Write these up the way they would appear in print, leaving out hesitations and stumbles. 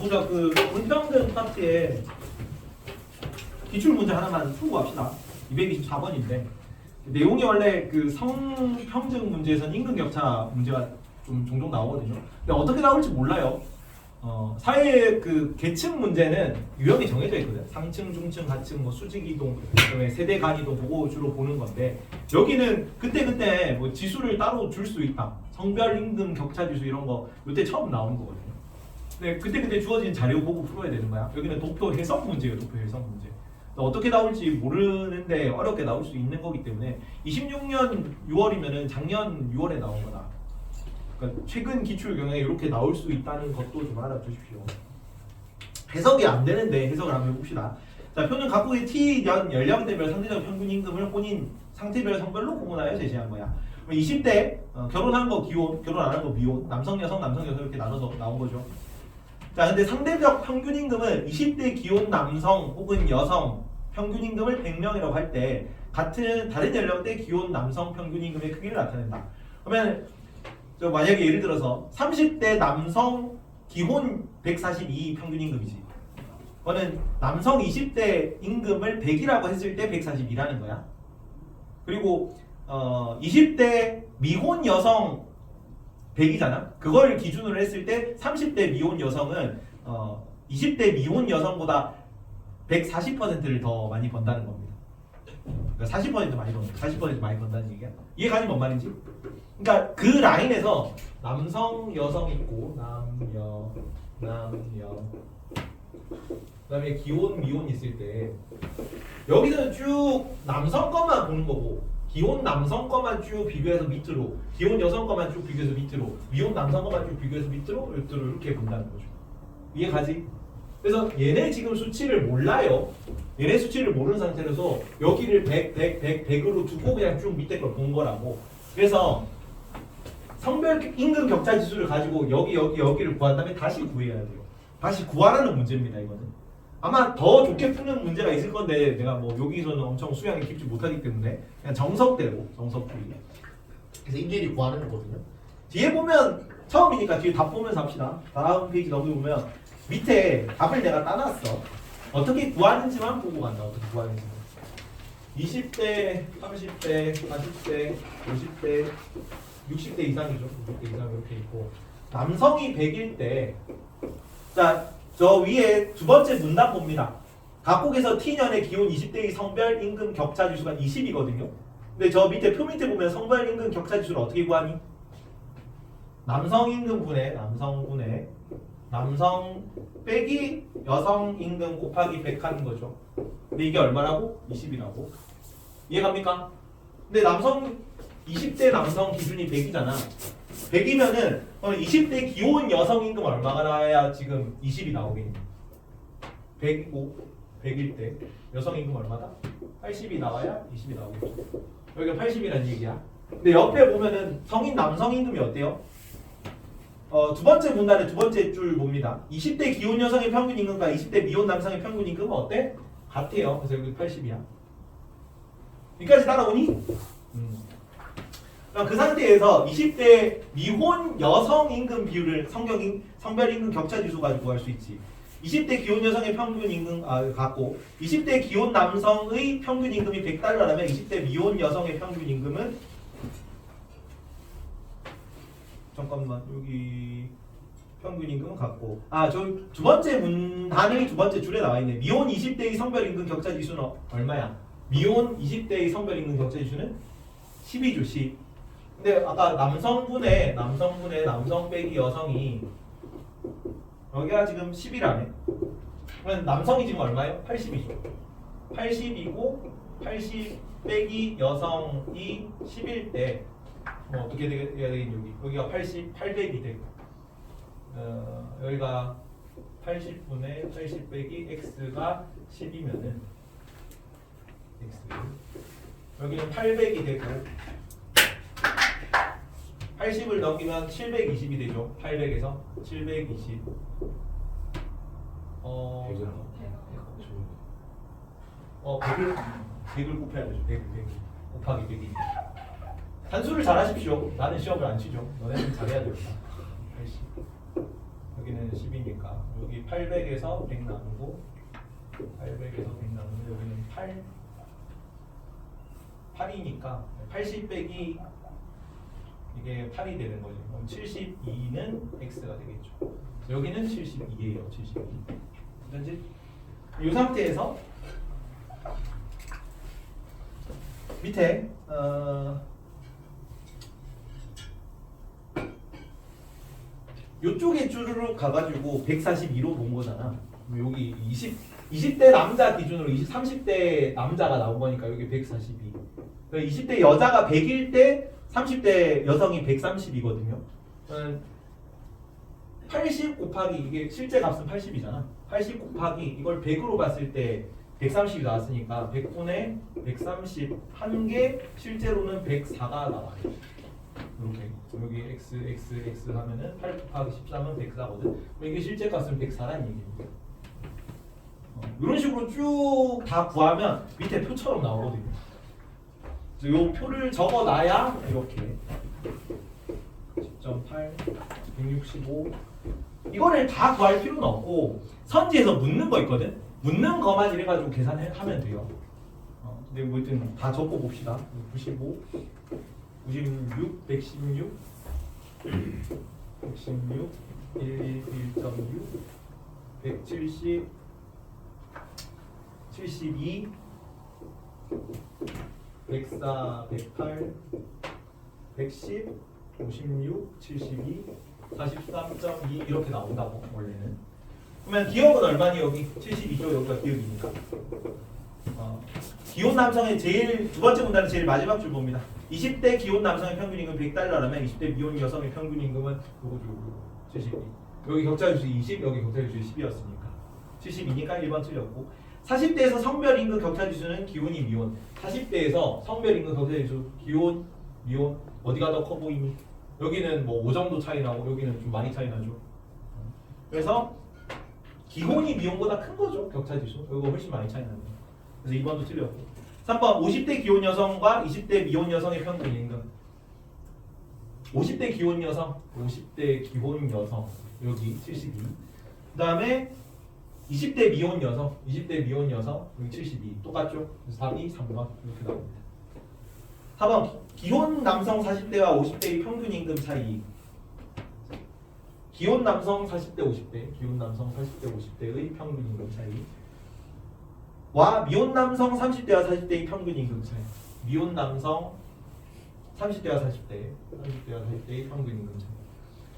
보자. 그 불평등 파트에 기출 문제 하나만 풀고 갑시다. 224번인데 내용이 원래 그 성평등 문제에서는 임금 격차 문제가 좀 종종 나오거든요. 근데 어떻게 나올지 몰라요. 사회 그 계층 문제는 유형이 정해져 있거든. 상층, 중층, 하층, 뭐 수직 이동, 그다음에 세대 간 이동 보고 주로 보는 건데 여기는 그때 뭐 지수를 따로 줄 수 있다. 성별 임금 격차 지수 이런 거 이때 처음 나온 거거든요. 근데 그때 주어진 자료 보고 풀어야 되는 거야. 여기는 도표 해석 문제예요. 도표 해석 문제. 어떻게 나올지 모르는데 어렵게 나올 수 있는 거기 때문에 26년 6월이면은 작년 6월에 나온 거다. 그러니까 최근 기출 경향에 이렇게 나올 수 있다는 것도 좀 알아두십시오. 해석이 안 되는데 해석을 한번 해봅시다. 자, 표는 각국의 T 연령대별 상대적 평균 임금을 혼인 상태별 성별로 구분하여 제시한 거야. 20대 결혼한 거 기혼, 결혼 안 한 거 미혼, 남성 여성 이렇게 나눠서 나온 거죠. 자, 근데 상대적 평균 임금은 20대 기혼 남성 혹은 여성 평균 임금을 100명이라고 할 때 같은 다른 연령대 기혼 남성 평균 임금의 크기를 나타낸다. 그러면 저 만약에 예를 들어서 30대 남성 기혼 142 평균 임금이지. 그거는 남성 20대 임금을 100이라고 했을 때 142라는 거야. 그리고 20대 미혼 여성 100이잖아. 그걸 기준으로 했을 때 30대 미혼 여성은 20대 미혼 여성보다 140%를 더 많이 번다는 겁니다. 그러니까 40% 많이 번다. 40% 많이 번다는 얘기야. 이해가니 뭔 말인지? 그러니까 그 라인에서 남성 여성 있고 남여 그다음에 기혼 미혼 있을 때 여기서는 쭉 남성 것만 보는 거고 기혼 남성 것만 쭉 비교해서 밑으로 기혼 여성 것만 쭉 비교해서 밑으로 미혼 남성 것만 쭉 비교해서 밑으로 이렇게 본다는 거죠. 이해가지? 그래서 얘네 지금 수치를 몰라요. 얘네 수치를 모르는 상태로서 여기를 100으로 두고 그냥 쭉 밑에 걸 본 거라고. 그래서 성별 임금 격차 지수를 가지고 여기를 구한 다음에 다시 구해야 돼요. 다시 구하라는 문제입니다. 이거는 아마 더 좋게 푸는 문제가 있을 건데 내가 뭐 여기서는 엄청 수량이 깊지 못하기 때문에 그냥 정석대로 정석풀이. 그래서 일일이 구하는 거거든요. 뒤에 보면 처음이니까 뒤에 답 보면서 합시다. 다음 페이지 넘겨보면 밑에 답을 내가 따놨어. 어떻게 구하는지만 보고 간다. 어떻게 구하는지만. 20대, 30대, 40대, 50대, 60대 이상이죠. 60대 이상 이렇게 있고 남성이 100일 때 자, 저 위에 두 번째 문답 봅니다. 각국에서 T년의 기혼 20대의 성별 임금 격차 지수가 20이거든요. 근데 저 밑에 표 밑에 보면 성별 임금 격차 지수를 어떻게 구하니? 남성 임금분의 남성 빼기 여성 임금 곱하기 100 하는 거죠. 근데 이게 얼마라고? 20이라고. 이해갑니까? 근데 남성 20대 남성 기준이 100이잖아. 100이면은 20대 기혼 여성 임금 얼마가 나와야 지금 20이 나오겠니? 100이고 100일 때 여성 임금 얼마다? 80이 나와야 20이 나오겠죠. 여기가 80이라는 얘기야. 근데 옆에 보면은 성인 남성 임금이 어때요? 두 번째 문단의 두 번째 줄 봅니다. 20대 기혼 여성의 평균 임금과 20대 미혼 남성의 평균 임금은 어때? 같아요. 그래서 여기 80이야. 여기까지 따라오니? 그 상태에서 20대 미혼 여성 임금 비율을 성별 임금 격차 지수 가지고 구할 수 있지. 20대 기혼 여성의 평균 임금 같고 20대 기혼 남성의 평균 임금이 100달러라면 20대 미혼 여성의 평균 임금은 잠깐만 여기 평균 임금은 같고 저 두 번째 단위 두 번째 줄에 나와 있네. 미혼 20대의 성별 임금 격차 지수는 얼마야? 미혼 20대의 성별 임금 격차 지수는 10이죠. 10. 근데 아까 남성분의 남성 빼기 여성이 여기가 지금 10이라네. 그러면 남성이 지금 얼마예요? 80이죠. 80이고 80 빼기 여성이 10일 때 어떻게 해야 되겠니? 여기가 800이 되고 여기가 80분의 80 빼기 x가 10이면은 x 여기는 800이 되고 80을 넘기면 720이 되죠. 800에서 720 100을 곱해야 되죠. 100 곱하기 100이 단수를 잘 하십시오. 나는 시험을 안 치죠. 너네는 잘해야 됩니다. 80 여기는 10이니까 여기 800에서 100 나누고 800에서 100 나누면 여기는 8이니까 80 빼기 이게 8이 되는 거죠. 그럼 72는 x가 되겠죠. 여기는 72예요. 72. 그런지 이 상태에서 밑에 요쪽에 쭈르륵 가가지고 142로 본 거잖아. 여기 20대 남자 기준으로 30대 남자가 나온 거니까 여기 142. 20대 여자가 100일 때 30대 여성이 130이거든요. 80 곱하기 이게 실제 값은 80이잖아. 80 곱하기 이걸 100으로 봤을 때 130이 나왔으니까 100분의 130 한 개 실제로는 104가 나와요. 이렇게 여기 x 하면은 8 곱하기 13은 104거든. 이게 실제 값은 104라는 얘기입니다. 이런 식으로 쭉 다 구하면 밑에 표처럼 나오거든요. 이 표를 적어놔야 이렇게 10.8, 165 이거를 다 구할 필요는 없고 선지에서 묻는 거 있거든. 묻는 거만 이래가지고 계산하면 돼요. 근데 뭐 일단 다 적고 봅시다. 95, 96, 116, 116, 1.6, 170, 72, 104, 108, 110, 56, 72, 43.2 이렇게 나온다고 원래는. 그러면 기억은 얼마니 여기? 72죠. 여기가 기억이니까. 기혼 남성의 제일 두 번째 문단은 제일 마지막 줄 봅니다. 20대 기혼 남성의 평균 임금 100달러라면 20대 미혼 여성의 평균 임금은 요거 72. 여기 격차지수 20, 여기 격차지수 10이었으니까 72니까 1번 틀렸고 40대에서 성별 임금 격차지수는 기혼이 미혼 40대에서 성별 임금 격차지수 기혼, 미혼 어디가 더 커 보이니? 여기는 뭐 5 정도 차이 나고 여기는 좀 많이 차이 나죠. 그래서 기혼이 미혼보다 큰 거죠. 격차지수. 이거 훨씬 많이 차이 나요. 그래서 2번도 틀렸고 3번 50대 기혼 여성과 20대 미혼 여성의 평균 임금 50대 기혼 여성 여기 72 그 다음에 20대 미혼 여성 여기 72 똑같죠? 그래서 답이 3번 이렇게 나옵니다. 4번 기혼 남성 40대와 50대의 평균 임금 차이 기혼 남성 40대 50대의 평균 임금 차이 와 미혼 남성 30대와 40대의 평균 임금 차이 미혼 남성 30대와 40대의 평균 임금 차이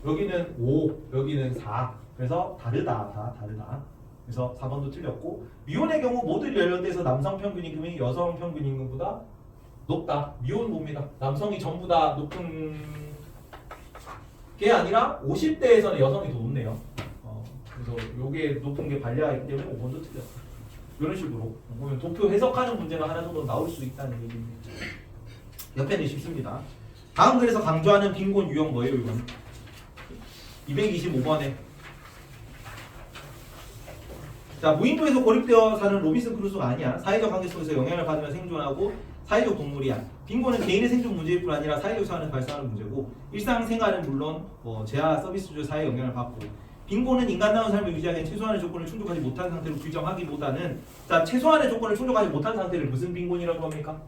여기는 5 여기는 4 그래서 다르다 그래서 4번도 틀렸고 미혼의 경우 모두 연령대에서 남성 평균 임금이 여성 평균 임금보다 높다. 미혼 봅니다. 남성이 전부 다 높은 게 아니라 50대에서는 여성이 더 높네요. 그래서 요게 높은 게 반려하기 때문에 5번도 틀렸어요. 이런 식으로 보면 도표 해석하는 문제가 하나 정도 나올 수 있다는 얘기입니다. 옆에는 쉽습니다. 다음 글에서 강조하는 빈곤 유형 뭐예요? 이건 225번에 자 무인도에서 고립되어 사는 로빈슨 크루소가 아니야. 사회적 관계 속에서 영향을 받으며 생존하고 사회적 동물이야. 빈곤은 개인의 생존 문제일 뿐 아니라 사회적 사안을 발생하는 문제고 일상생활은 물론 재화 서비스주 사회에 영향을 받고 빈곤은 인간다운 삶을 유지하기엔 최소한의 조건을 충족하지 못한 상태로 규정하기보다는 자 최소한의 조건을 충족하지 못한 상태를 무슨 빈곤이라고 합니까?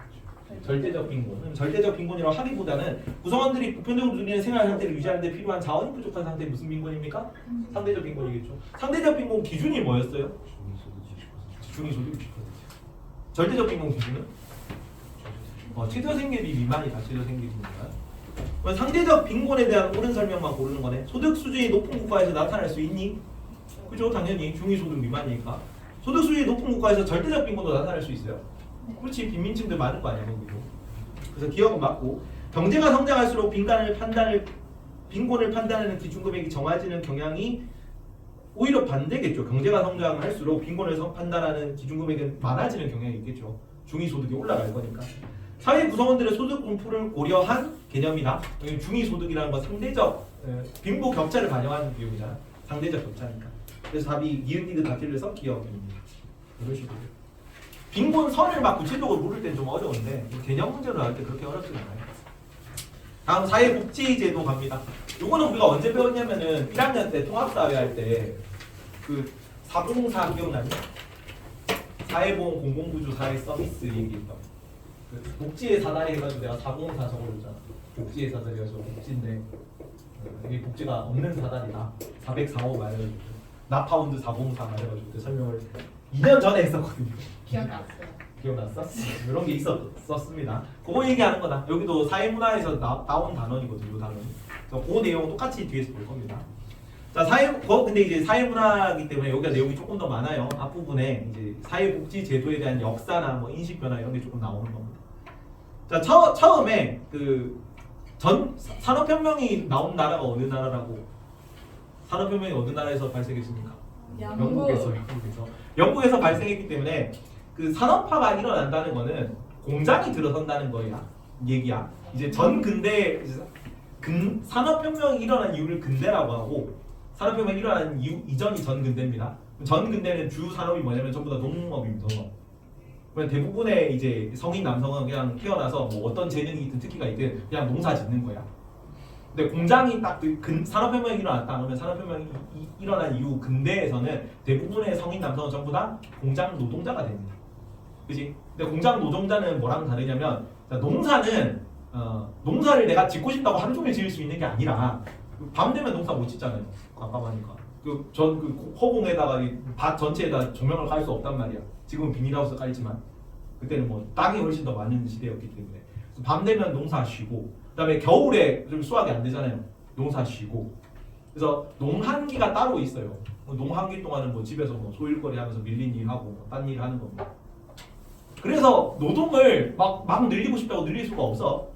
절대적 빈곤. 절대적 빈곤이라고 하기보다는 구성원들이 보편적으로 누리는 생활 상태를 유지하는 데 필요한 자원이 부족한 상태 무슨 빈곤입니까? 상대적 빈곤이겠죠. 상대적 빈곤 기준이 뭐였어요? 중위소득 60%. 절대적 빈곤 기준은? 최저생계비 미만이다. 최저생계비입니다. 상대적 빈곤에 대한 옳은 설명만 고르는 거네. 소득 수준이 높은 국가에서 나타날 수 있니? 그죠? 당연히 중위소득 미만이니까. 소득 수준이 높은 국가에서 절대적 빈곤도 나타날 수 있어요. 그렇지. 빈민층들 많은 거 아니야 거기도. 그래서 기억은 맞고 경제가 성장할수록 빈곤을 판단하는 기준금액이 정해지는 경향이 오히려 반대겠죠. 경제가 성장할수록 빈곤을 판단하는 기준금액은 많아지는 경향이 있겠죠. 중위소득이 올라갈 거니까. 사회 구성원들의 소득 분포를 고려한 개념이다. 중위소득이라는 건 상대적 빈부 격차를 반영하는 비용이잖아. 상대적 격차니까. 그래서 답이 니은디귿 다 틀려서 기억입니다. 이런 식으로. 빈곤선을 막 구체적으로 물을 땐 좀 어려운데 개념 문제로 할 때 그렇게 어렵지 않아요. 다음 사회복지제도 갑니다. 요거는 우리가 언제 배웠냐면은 1학년 때 통합사회 할 때 그 404 기억나니? 사회보험 공공구조 사회 서비스 얘기했던 그 복지의 사다리 해가지고 내가 404 적어줬잖아. 복지의 사다리가 저 복지인데 이게 복지가 없는 사다리다. 404호 말해가지고 나파운드 404 말해가지고 그때 설명을 2년 전에 했었거든요. 기억났어요. 기억났어? 이런 게 있었습니다. 그거 얘기하는 거다. 여기도 사회문화에서 나온 단원이거든요. 이 단원이. 그래서 그 내용 똑같이 뒤에서 볼 겁니다. 자, 근데 이제 사회문화이기 때문에 여기가 내용이 조금 더 많아요. 앞부분에 이제 사회복지제도에 대한 역사나 뭐 인식 변화 이런 게 조금 나오는 겁니다. 자, 처음에 그 산업혁명이 나온 나라가 어느 나라라고? 산업혁명이 어느 나라에서 발생했습니까? 영국에서 발생했기 때문에 그 산업화가 일어난다는 거는 공장이 들어선다는 거야. 얘기야. 이제 전 근대 산업혁명이 일어난 이유를 근대라고 하고 산업혁명이 일어난 이후 이전이 전 근대입니다. 전 근대는 주 산업이 뭐냐면 전부 다 농업입니다. 농업. 대부분의 이제 성인 남성은 그냥 태어나서 뭐 어떤 재능이 있든 특기가 있든 그냥 농사 짓는 거야. 근데 공장이 딱 산업혁명이 일어났다 그러면 산업혁명이 일어난 이후 근대에서는 대부분의 성인 남성은 전부 다 공장 노동자가 됩니다. 그지? 근데 공장 노동자는 뭐랑 다르냐면 농사를 내가 짓고 싶다고 하루 종일 지을 수 있는 게 아니라 밤 되면 농사 못 짓잖아요. 깜깜하니까. 그 허공에다가 밭 전체에다 조명을 깔 수 없단 말이야. 지금은 비닐하우스 깔지만 그때는 뭐 땅이 훨씬 더 많은 시대였기 때문에 밤 되면 농사 쉬고 그다음에 겨울에 좀 수확이 안 되잖아요. 농사 쉬고 그래서 농한기가 따로 있어요. 농한기 동안은 뭐 집에서 뭐 소일거리 하면서 밀린 일 하고 뭐 딴 일 하는 겁니다. 그래서 노동을 막 늘리고 싶다고 늘릴 수가 없어.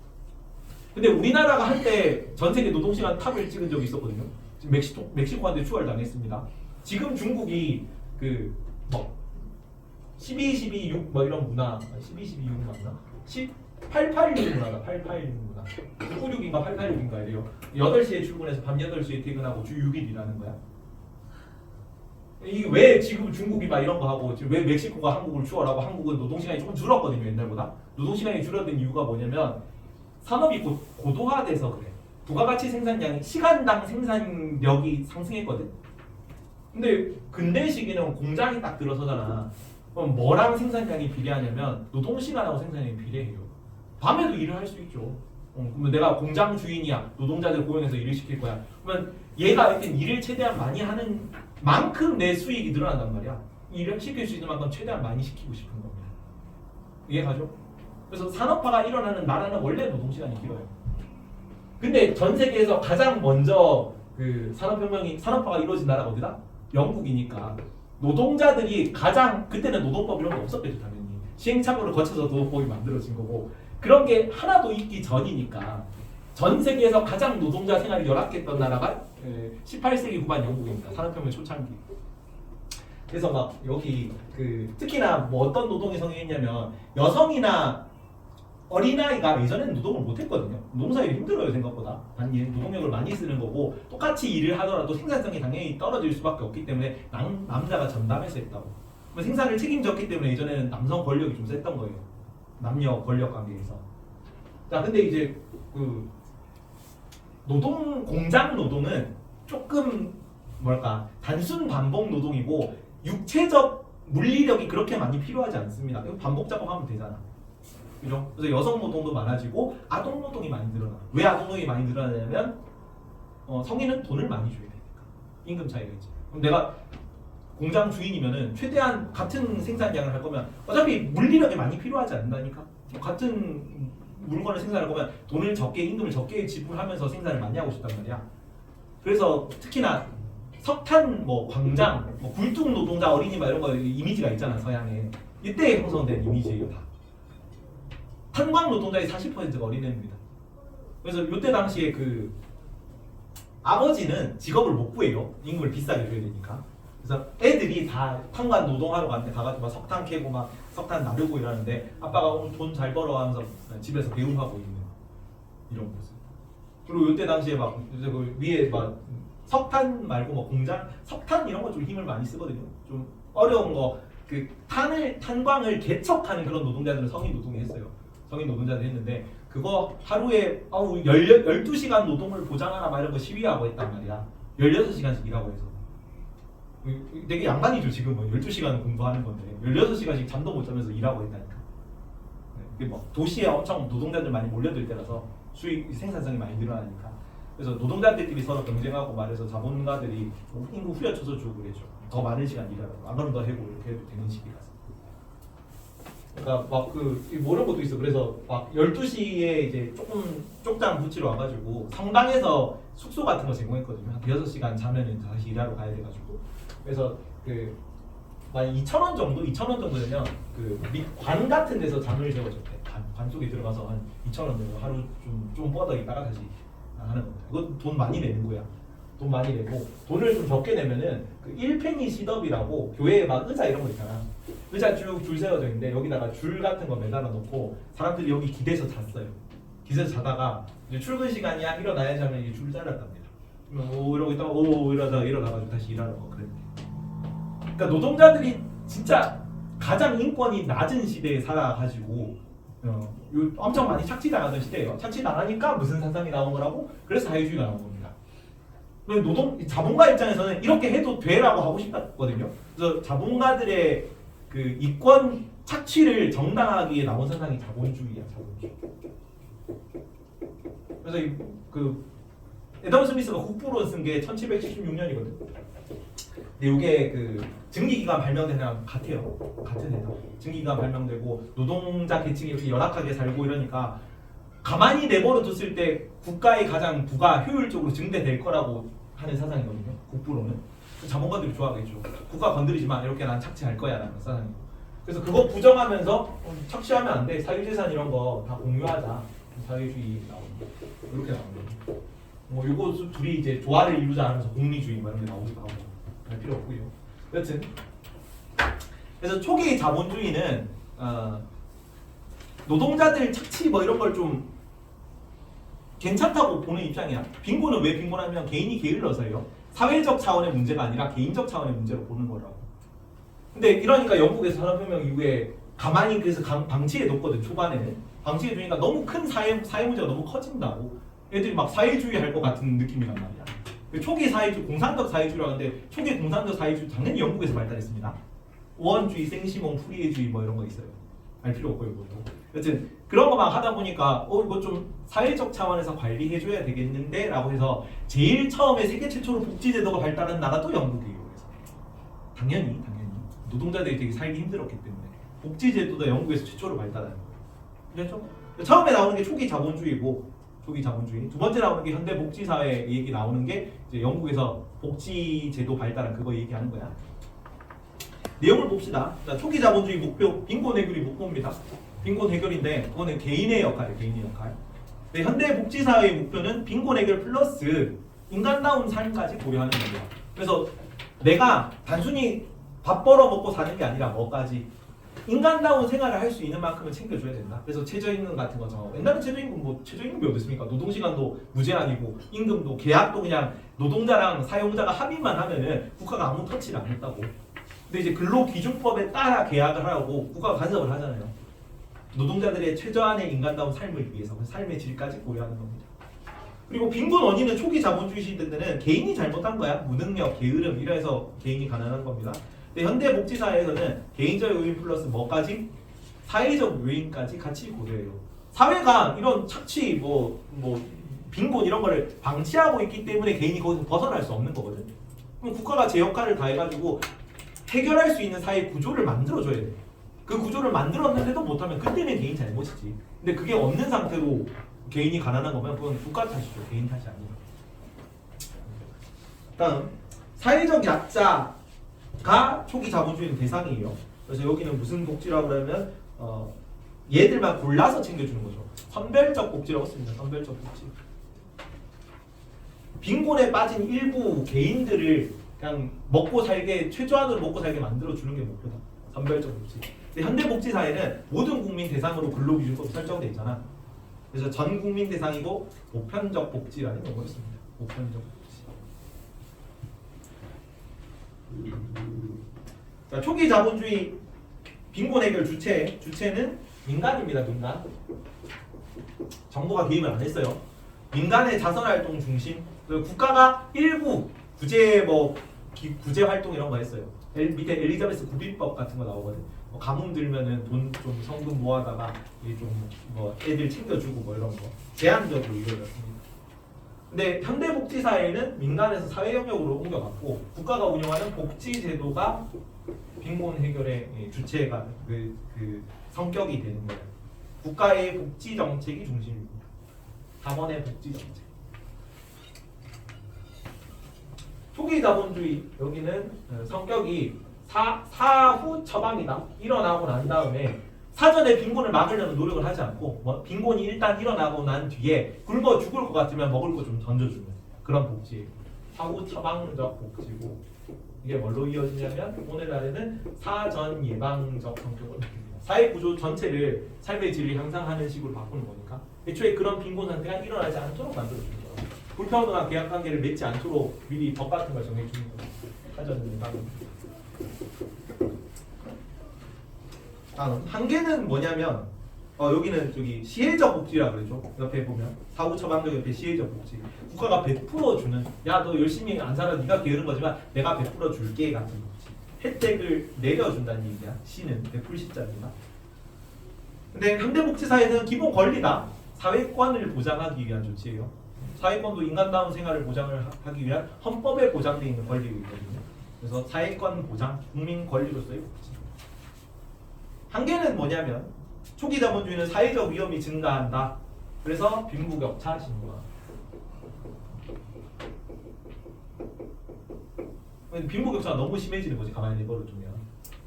근데 우리나라가 한때 전 세계 노동시간 탑을 찍은 적이 있었거든요. 지금 멕시코한테 추월 당했습니다. 지금 중국이 그 뭐 12-12-6 뭐 이런 문화 12-12-6 맞나? 886 문화다. 886 문화. 996인가 886인가 이래요. 8시에 출근해서 밤 8시에 퇴근하고 주 6일 일하는 거야. 이게 왜 지금 중국이 막 이런 거 하고 지금 왜 멕시코가 한국을 추월하고 한국은 노동시간이 조금 줄었거든요. 옛날보다. 노동시간이 줄어든 이유가 뭐냐면 산업이 고도화돼서 그래. 부가가치 생산량이 시간당 생산력이 상승했거든. 근데 근대 시기는 공장이 딱 들어서잖아. 그럼 뭐랑 생산량이 비례하냐면 노동시간하고 생산량이 비례해요. 밤에도 일을 할 수 있죠. 그러면 내가 공장 주인이야. 노동자들 고용해서 일을 시킬 거야. 그러면 얘가 일단 일을 최대한 많이 하는 만큼 내 수익이 늘어난단 말이야. 일을 시킬 수 있는 만큼 최대한 많이 시키고 싶은 겁니다. 이해가죠? 그래서 산업화가 일어나는 나라는 원래 노동시간이 길어요. 근데 전 세계에서 가장 먼저 그 산업화가 이루어진 나라가 어디다? 영국이니까 노동자들이 그때는 노동법 이런 거 없었겠죠 당연히. 시행착오를 거쳐서 노동법이 만들어진 거고 그런 게 하나도 있기 전이니까 전 세계에서 가장 노동자 생활이 열악했던 나라가 18세기 후반 영국입니다. 산업혁명 초창기. 그래서 막 여기 특히나 뭐 어떤 노동이 성행했냐면 여성이나 어린아이가 예전에는 노동을 못했거든요. 농사일이 힘들어요 생각보다. 단지 노동력을 많이 쓰는 거고 똑같이 일을 하더라도 생산성이 당연히 떨어질 수밖에 없기 때문에 남자가 전담해서 했다고. 생산을 책임졌기 때문에 예전에는 남성 권력이 좀 셌던 거예요. 남녀 권력 관계에서. 자, 근데 이제 공장 노동은 조금 단순 반복 노동이고 육체적 물리력이 그렇게 많이 필요하지 않습니다. 반복 작업하면 되잖아. 그죠? 그래서 여성 노동도 많아지고 아동 노동이 많이 늘어나. 왜 아동 노동이 많이 늘어나냐면 성인은 돈을 많이 줘야 되니까. 임금 차이가 있지. 그럼 내가 공장 주인이면은 최대한 같은 생산량을 할 거면 어차피 물리력이 많이 필요하지 않는다니까. 같은 물건을 생산할 거면 돈을 적게 임금을 적게 지불하면서 생산을 많이 하고 싶단 말이야. 그래서 특히나 석탄 광장 굴뚝 노동자 어린이 이런 거 이미지가 있잖아 서양에. 이때 형성된 이미지예요 다. 탄광 노동자의 40%가 어린애입니다. 그래서 이때 당시에 아버지는 직업을 못 구해요. 임금을 비싸게 줘야 되니까. 그래서 애들이 다 탄광 노동하러 가는데 가가지고 막 석탄 캐고 막 석탄 나르고 이러는데 아빠가 오늘 돈 잘 벌어 하면서 집에서 배웅하고 있는 이런 모습. 그리고 이때 당시에 위에 석탄 말고 공장 석탄 이런 거 좀 힘을 많이 쓰거든요. 좀 어려운 거 탄광을 개척하는 그런 노동자들은 성인 노동이 했어요. 성인 노동자들 했는데 그거 하루에 12시간 노동을 보장하나 막 이런 거 시위하고 했단 말이야. 16시간씩 일하고 해서. 되게 양반이죠 지금은. 12시간 공부하는 건데 16시간씩 잠도 못 자면서 일하고 있다니까. 이게 뭐 도시에 엄청 노동자들 많이 몰려들 때라서 수익 생산성이 많이 늘어나니까. 그래서 노동자들끼리 서로 경쟁하고 말해서 자본가들이 인구 후려쳐서 주고 그랬죠. 더 많은 시간 일하라고. 안 그러면 더 해고 이렇게 해도 되는 시기라서. 그러니까 막 뭐 이런 것도 있어. 그래서 막 12시에 이제 조금 쪽장 붙이러 와가지고 성당에서 숙소 같은 거 제공했거든요. 한 6시간 자면은 다시 일하러 가야 돼가지고. 그래서 만 2,000원 정도? 2,000원 정도 되면 관 같은 데서 잠을 재워줬대. 관 속에 들어가서 한 2,000원 정도 하루 좀 뻗어 있다가 다시 하는 겁니다. 이거 돈 많이 내는 거야. 돈 많이 내고 돈을 좀 적게 내면은 1페니 시덥이라고 교회에 막 의자 이런 거 있잖아. 의자 쭉 줄 세워져 있는데 여기다가 줄 같은 거 매달아 놓고 사람들이 여기 기대서 잤어요. 기대서 자다가 이제 출근 시간이야 일어나야지 하면 이제 줄 잘랐답니다. 오 이러고 있다가 오 이러다가 일어나가지고 다시 일하는 거 그랬대. 그러니까 노동자들이 진짜 가장 인권이 낮은 시대에 살아가지고 엄청 많이 착취당하던 시대예요. 착취당하니까 무슨 사상이 나온 거라고? 그래서 사회주의가 나온 겁니다. 자본가 입장에서는 이렇게 해도 돼라고 하고 싶었거든요. 그래서 자본가들의 이권 착취를 정당하기에 나온 사상이 자본주의야, 자본주의. 그래서 애덤 스미스가 국부론 쓴 게 1776년이거든. 근데 이게 증기기관 발명된 해랑 같아요. 같은 해죠. 증기기관 발명되고 노동자 계층이 이렇게 열악하게 살고 이러니까 가만히 내버려 뒀을 때 국가의 가장 부가 효율적으로 증대될 거라고 하는 사상이거든요. 국부론은. 자본가들이 좋아하겠죠. 국가 건드리지 마. 이렇게 난 착취할 거야 라는 사상이고. 그래서 그거 부정하면서 착취하면 안 돼. 사유재산 이런 거 다 공유하자. 사회주의 나오는 이렇게 나오는 거죠. 뭐 이거 둘이 이제 조화를 이루자 하면서 공리주의 뭐 이런 게 나오기도 하고 할 필요 없고요. 여튼 그래서 초기 자본주의는 노동자들 착취 뭐 이런 걸 좀 괜찮다고 보는 입장이야. 빈곤은 왜 빈곤하면 개인이 게을러서요. 사회적 차원의 문제가 아니라 개인적 차원의 문제로 보는 거라고. 근데 이러니까 영국에서 산업혁명 이후에 가만히 그래서 방치해뒀거든. 초반에는 방치해두니까 너무 큰 사회 문제가 너무 커진다고. 애들이 막 사회주의 할 것 같은 느낌이란 말이야. 초기 사회주의, 공산적 사회주의라고 하는데 초기 공산적 사회주의 당연히 영국에서 발달했습니다. 오원주의, 생시몽, 프리에주의 뭐 이런 거 있어요. 알 필요 없고 이것도. 여튼 그런 거만 하다 보니까 이거 좀 사회적 차원에서 관리해줘야 되겠는데 라고 해서 제일 처음에 세계 최초로 복지제도가 발달한 나라도 영국이에요. 그래서 당연히 노동자들이 되게 살기 힘들었기 때문에 복지제도도 영국에서 최초로 발달하는 거예요. 그렇죠? 처음에 나오는 게 초기 자본주의고 초기 자본주의. 두 번째 나오는 게 현대 복지사회 얘기 나오는 게 이제 영국에서 복지제도 발달한 그거 얘기하는 거야. 내용을 봅시다. 자, 초기 자본주의 목표, 빈곤 해결이 목표입니다. 빈곤 해결인데 그거는 개인의 역할이에요. 개인의 역할. 네, 현대 복지사회의 목표는 빈곤 해결 플러스 인간다운 삶까지 고려하는 겁니다. 그래서 내가 단순히 밥 벌어 먹고 사는 게 아니라 뭐까지 인간다운 생활을 할 수 있는 만큼은 챙겨줘야 된다. 그래서 최저임금 같은 거 정하고 옛날에 최저임금이 어디 있습니까? 노동시간도 무제한이고 임금도 계약도 그냥 노동자랑 사용자가 합의만 하면은 국가가 아무 터치를 안 했다고. 근데 이제 근로기준법에 따라 계약을 하고 국가가 간섭을 하잖아요. 노동자들의 최저한의 인간다운 삶을 위해서 삶의 질까지 고려하는 겁니다. 그리고 빈곤 원인은 초기 자본주의 시대 때는 개인이 잘못한 거야. 무능력, 게으름 이래서 개인이 가난한 겁니다. 근데 현대 복지사회에서는 개인적 요인 플러스 뭐까지? 사회적 요인까지 같이 고려해요. 사회가 이런 착취, 빈곤 이런 거를 방치하고 있기 때문에 개인이 거기서 벗어날 수 없는 거거든. 그럼 국가가 제 역할을 다 해가지고 해결할 수 있는 사회 구조를 만들어줘야 돼. 그 구조를 만들었는데도 못하면 그때는 개인 잘못이지. 근데 그게 없는 상태로 개인이 가난한 거면 그건 국가 탓이죠. 개인 탓이 아니라. 다음 사회적 약자가 초기 자본주의의 대상이에요. 그래서 여기는 무슨 복지라고 하면 얘들만 골라서 챙겨주는 거죠. 선별적 복지라고 씁니다. 선별적 복지. 빈곤에 빠진 일부 개인들을 그냥 먹고 살게 최저한으로 먹고 살게 만들어 주는 게 목표다. 선별적 복지. 근데 현대 복지 사회는 모든 국민 대상으로 근로기준법이 설정돼 있잖아. 그래서 전 국민 대상이고 보편적 복지라는 용어를 씁니다. 보편적 복지. 자, 초기 자본주의 빈곤 해결 주체는 민간입니다. 민간. 정부가 개입을 안 했어요. 민간의 자선활동 중심, 국가가 일부 구제 구제 활동 이런 거 했어요. 밑에 엘리자베스 구비법 같은 거 나오거든. 가뭄 들면은 돈 좀 성금 모아다가 좀뭐 애들 챙겨주고 뭐 이런 거 제한적으로 이루어졌습니다. 근데 현대복지 사회는 민간에서 사회 영역으로 옮겨갔고 국가가 운영하는 복지 제도가 빈곤 해결의 주체가 그 성격이 되는 거예요. 국가의 복지 정책이 중심입니다. 자본의 복지 정책. 초기 자본주의 여기는 성격이 사후 처방이다. 일어나고 난 다음에 사전에 빈곤을 막으려는 노력을 하지 않고 빈곤이 일단 일어나고 난 뒤에 굶어 죽을 것 같으면 먹을 거 좀 던져주는 그런 복지. 사후 처방적 복지고 이게 뭘로 이어지냐면 오늘날에는 사전 예방적 성격을 느낍니다. 사회 구조 전체를 삶의 질을 향상하는 식으로 바꾸는 거니까 애초에 그런 빈곤 상태가 일어나지 않도록 만들어주는 거예요. 불평등한 계약관계를 맺지 않도록 미리 법 같은 걸 정해주는 거예요. 사전 예방. 한계는 뭐냐면 여기는 저기 시혜적 복지라 그러죠. 옆에 보면 사후 처방적 옆에 시혜적 복지. 국가가 100% 주는 야 너 열심히 안 살아 네가 게으른 거지만 내가 100% 줄게 같은 복지. 혜택을 내려준다는 얘기야. 시는 100%시자입니다. 근데 현대복지사회는 기본 권리다. 사회권을 보장하기 위한 조치예요. 사회권도 인간다운 생활을 보장을 하기 위한 헌법에 보장되어 있는 권리이거든요. 그래서 사회권 보장, 국민 권리로서의 복지. 한계는 뭐냐면 초기 자본주의는 사회적 위험이 증가한다. 그래서 빈부격차 신고가. 빈부격차가 너무 심해지는 거지 가만히 내버려두면.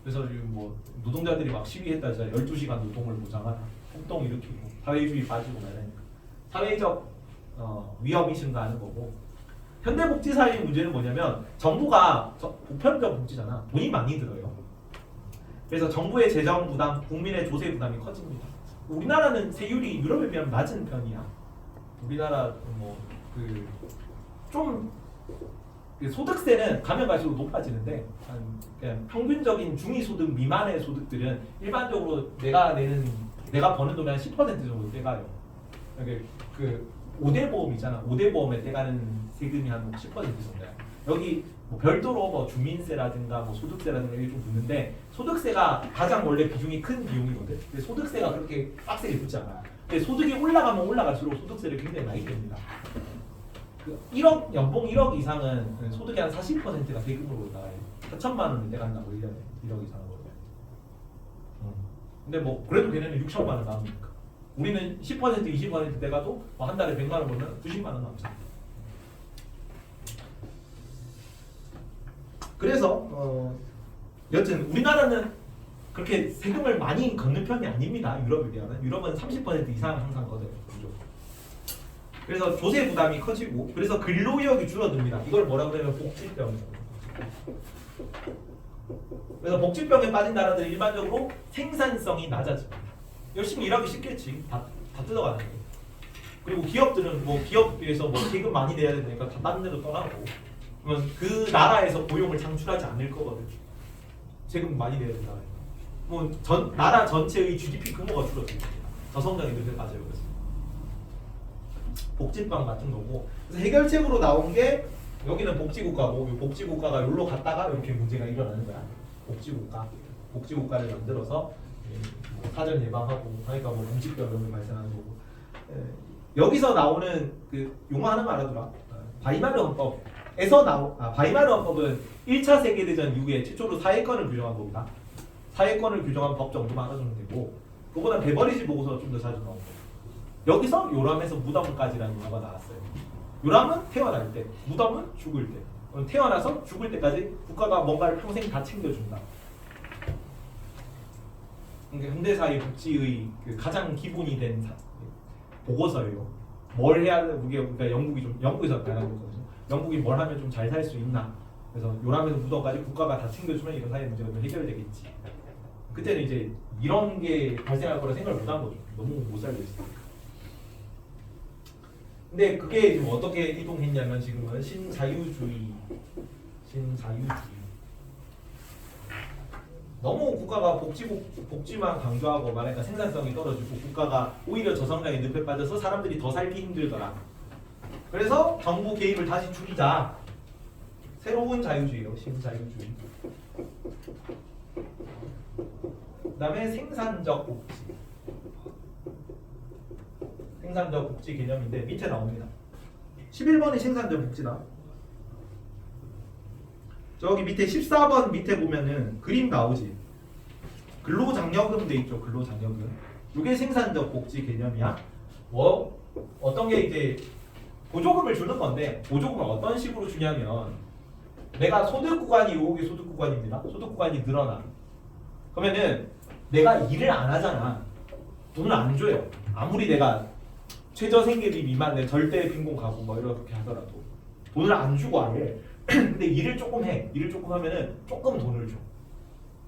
그래서 지금 뭐 노동자들이 막 시위했다 진짜 12시간 노동을 보장하라. 폭동 일으키고 사회주의 빠지고 말하니까 사회적 위험이 증가하는 거고. 현대복지사회의 문제는 뭐냐면 정부가 보편적 복지잖아. 돈이 많이 들어요. 그래서 정부의 재정 부담, 국민의 조세 부담이 커집니다. 우리나라는 세율이 유럽에 비하면 낮은 편이야. 우리나라 좀 소득세는 가면 갈수록 높아지는데 그냥 평균적인 중위소득 미만의 소득들은 일반적으로 내가 버는 돈의 한 10% 정도 떼가요. 그 5대 보험이잖아. 5대 보험에 떼가는 세금이 한 10% 정도야. 여기 뭐 별도로 뭐 주민세라든가 뭐 소득세라든가 이게 좀 붙는데 소득세가 가장 원래 비중이 큰 비용이거든. 근데 소득세가 그렇게 빡세게 붙지 않아. 근데 소득이 올라가면 올라갈수록 소득세를 굉장히 많이 뗍니다. 그 1억 연봉 1억 이상은 소득의 한 40%가 세금으로 나가요. 4천만 원을 떼간다고 1년에 1억 이상으로. 근데 뭐 그래도 걔네는 6천만 원 나오니까. 우리는 10% 20% 떼가도 뭐 한 달에 100만 원 벌면 90만 원 남잖아. 그래서 여튼 우리나라는 그렇게 세금을 많이 걷는 편이 아닙니다. 유럽에 비하면. 유럽은 30% 이상 항상 걷어요. 그래서 조세 부담이 커지고 그래서 근로의욕이 줄어듭니다. 이걸 뭐라고 그러면 복지병이라고. 그래서 복지병에 빠진 나라들은 일반적으로 생산성이 낮아집니다. 열심히 일하기 쉽겠지. 다 뜯어가는 게. 그리고 기업들은 뭐 기업에서 뭐 세금 많이 내야 되니까 다 다른 데로 떠나고 그러면 그 나라에서 고용을 창출하지 않을 거거든. 세금 많이 내야 된다. 뭐 나라 전체의 GDP 규모가 줄어듭니다. 저성장이 늘게 빠져요. 그래서 복지방 같은 거고. 그래서 해결책으로 나온 게 여기는 복지국가고 이 복지국가가 여기로 갔다가 이렇게 문제가 일어나는 거야. 복지국가를 만들어서 뭐 사전 예방하고 하니까 뭐 음식병 이런 게 발생하는 거고. 여기서 나오는 그 용어 하나만 알아두라. 바이마르 헌법에서 바이마르 헌법은 1차 세계대전 이후에 최초로 사회권을 규정한 겁니다. 사회권을 규정한 법 정도만 알아두면 되고 그거보다 베버리지 보고서 좀 더 자주 나온 거예요. 여기서 요람에서 무덤까지라는 용어가 나왔어요. 요람은 태어날 때, 무덤은 죽을 때. 태어나서 죽을 때까지 국가가 뭔가를 평생 다 챙겨준다. 그러니까 현대사회 복지의 그 가장 기본이 된 보고서예요. 뭘 해야 그러니까 영국에서 나간 거거든요. 영국이 뭘 하면 좀 잘 살 수 있나. 그래서 요람에서 무덤까지 국가가 다 챙겨주면 이런 사회 문제가 좀 해결되겠지. 그때는 이제 이런 게 발생할 거라 생각을 못한 거죠. 너무 못 살고 있으니까. 근데 그게 지금 어떻게 이동했냐면 지금은 신자유주의. 너무 국가가 복지만 강조하고 말하니까 생산성이 떨어지고 국가가 오히려 저성장의 늪에 빠져서 사람들이 더 살기 힘들더라. 그래서 정부 개입을 다시 줄이자. 새로운 자유주의요. 신자유주의. 그 다음에 생산적 복지. 생산적 복지 개념인데 밑에 나옵니다. 11번이 생산적 복지다. 저기 밑에 14번 밑에 보면은 그림 나오지. 근로장려금 돼 있죠. 근로장려금. 이게 생산적 복지 개념이야. 뭐 어떤 게 이제 보조금을 주는 건데 보조금을 어떤 식으로 주냐면 내가 소득 구간이 요게 소득 구간입니다. 소득 구간이 늘어나. 그러면은 내가 일을 안 하잖아. 돈을 안 줘요. 아무리 내가 최저생계비 미만 내 절대 빈곤 가구 뭐 이렇게 하더라도 돈을 안 주고 아예 근데 일을 조금 해. 일을 조금 하면은 조금 돈을 줘.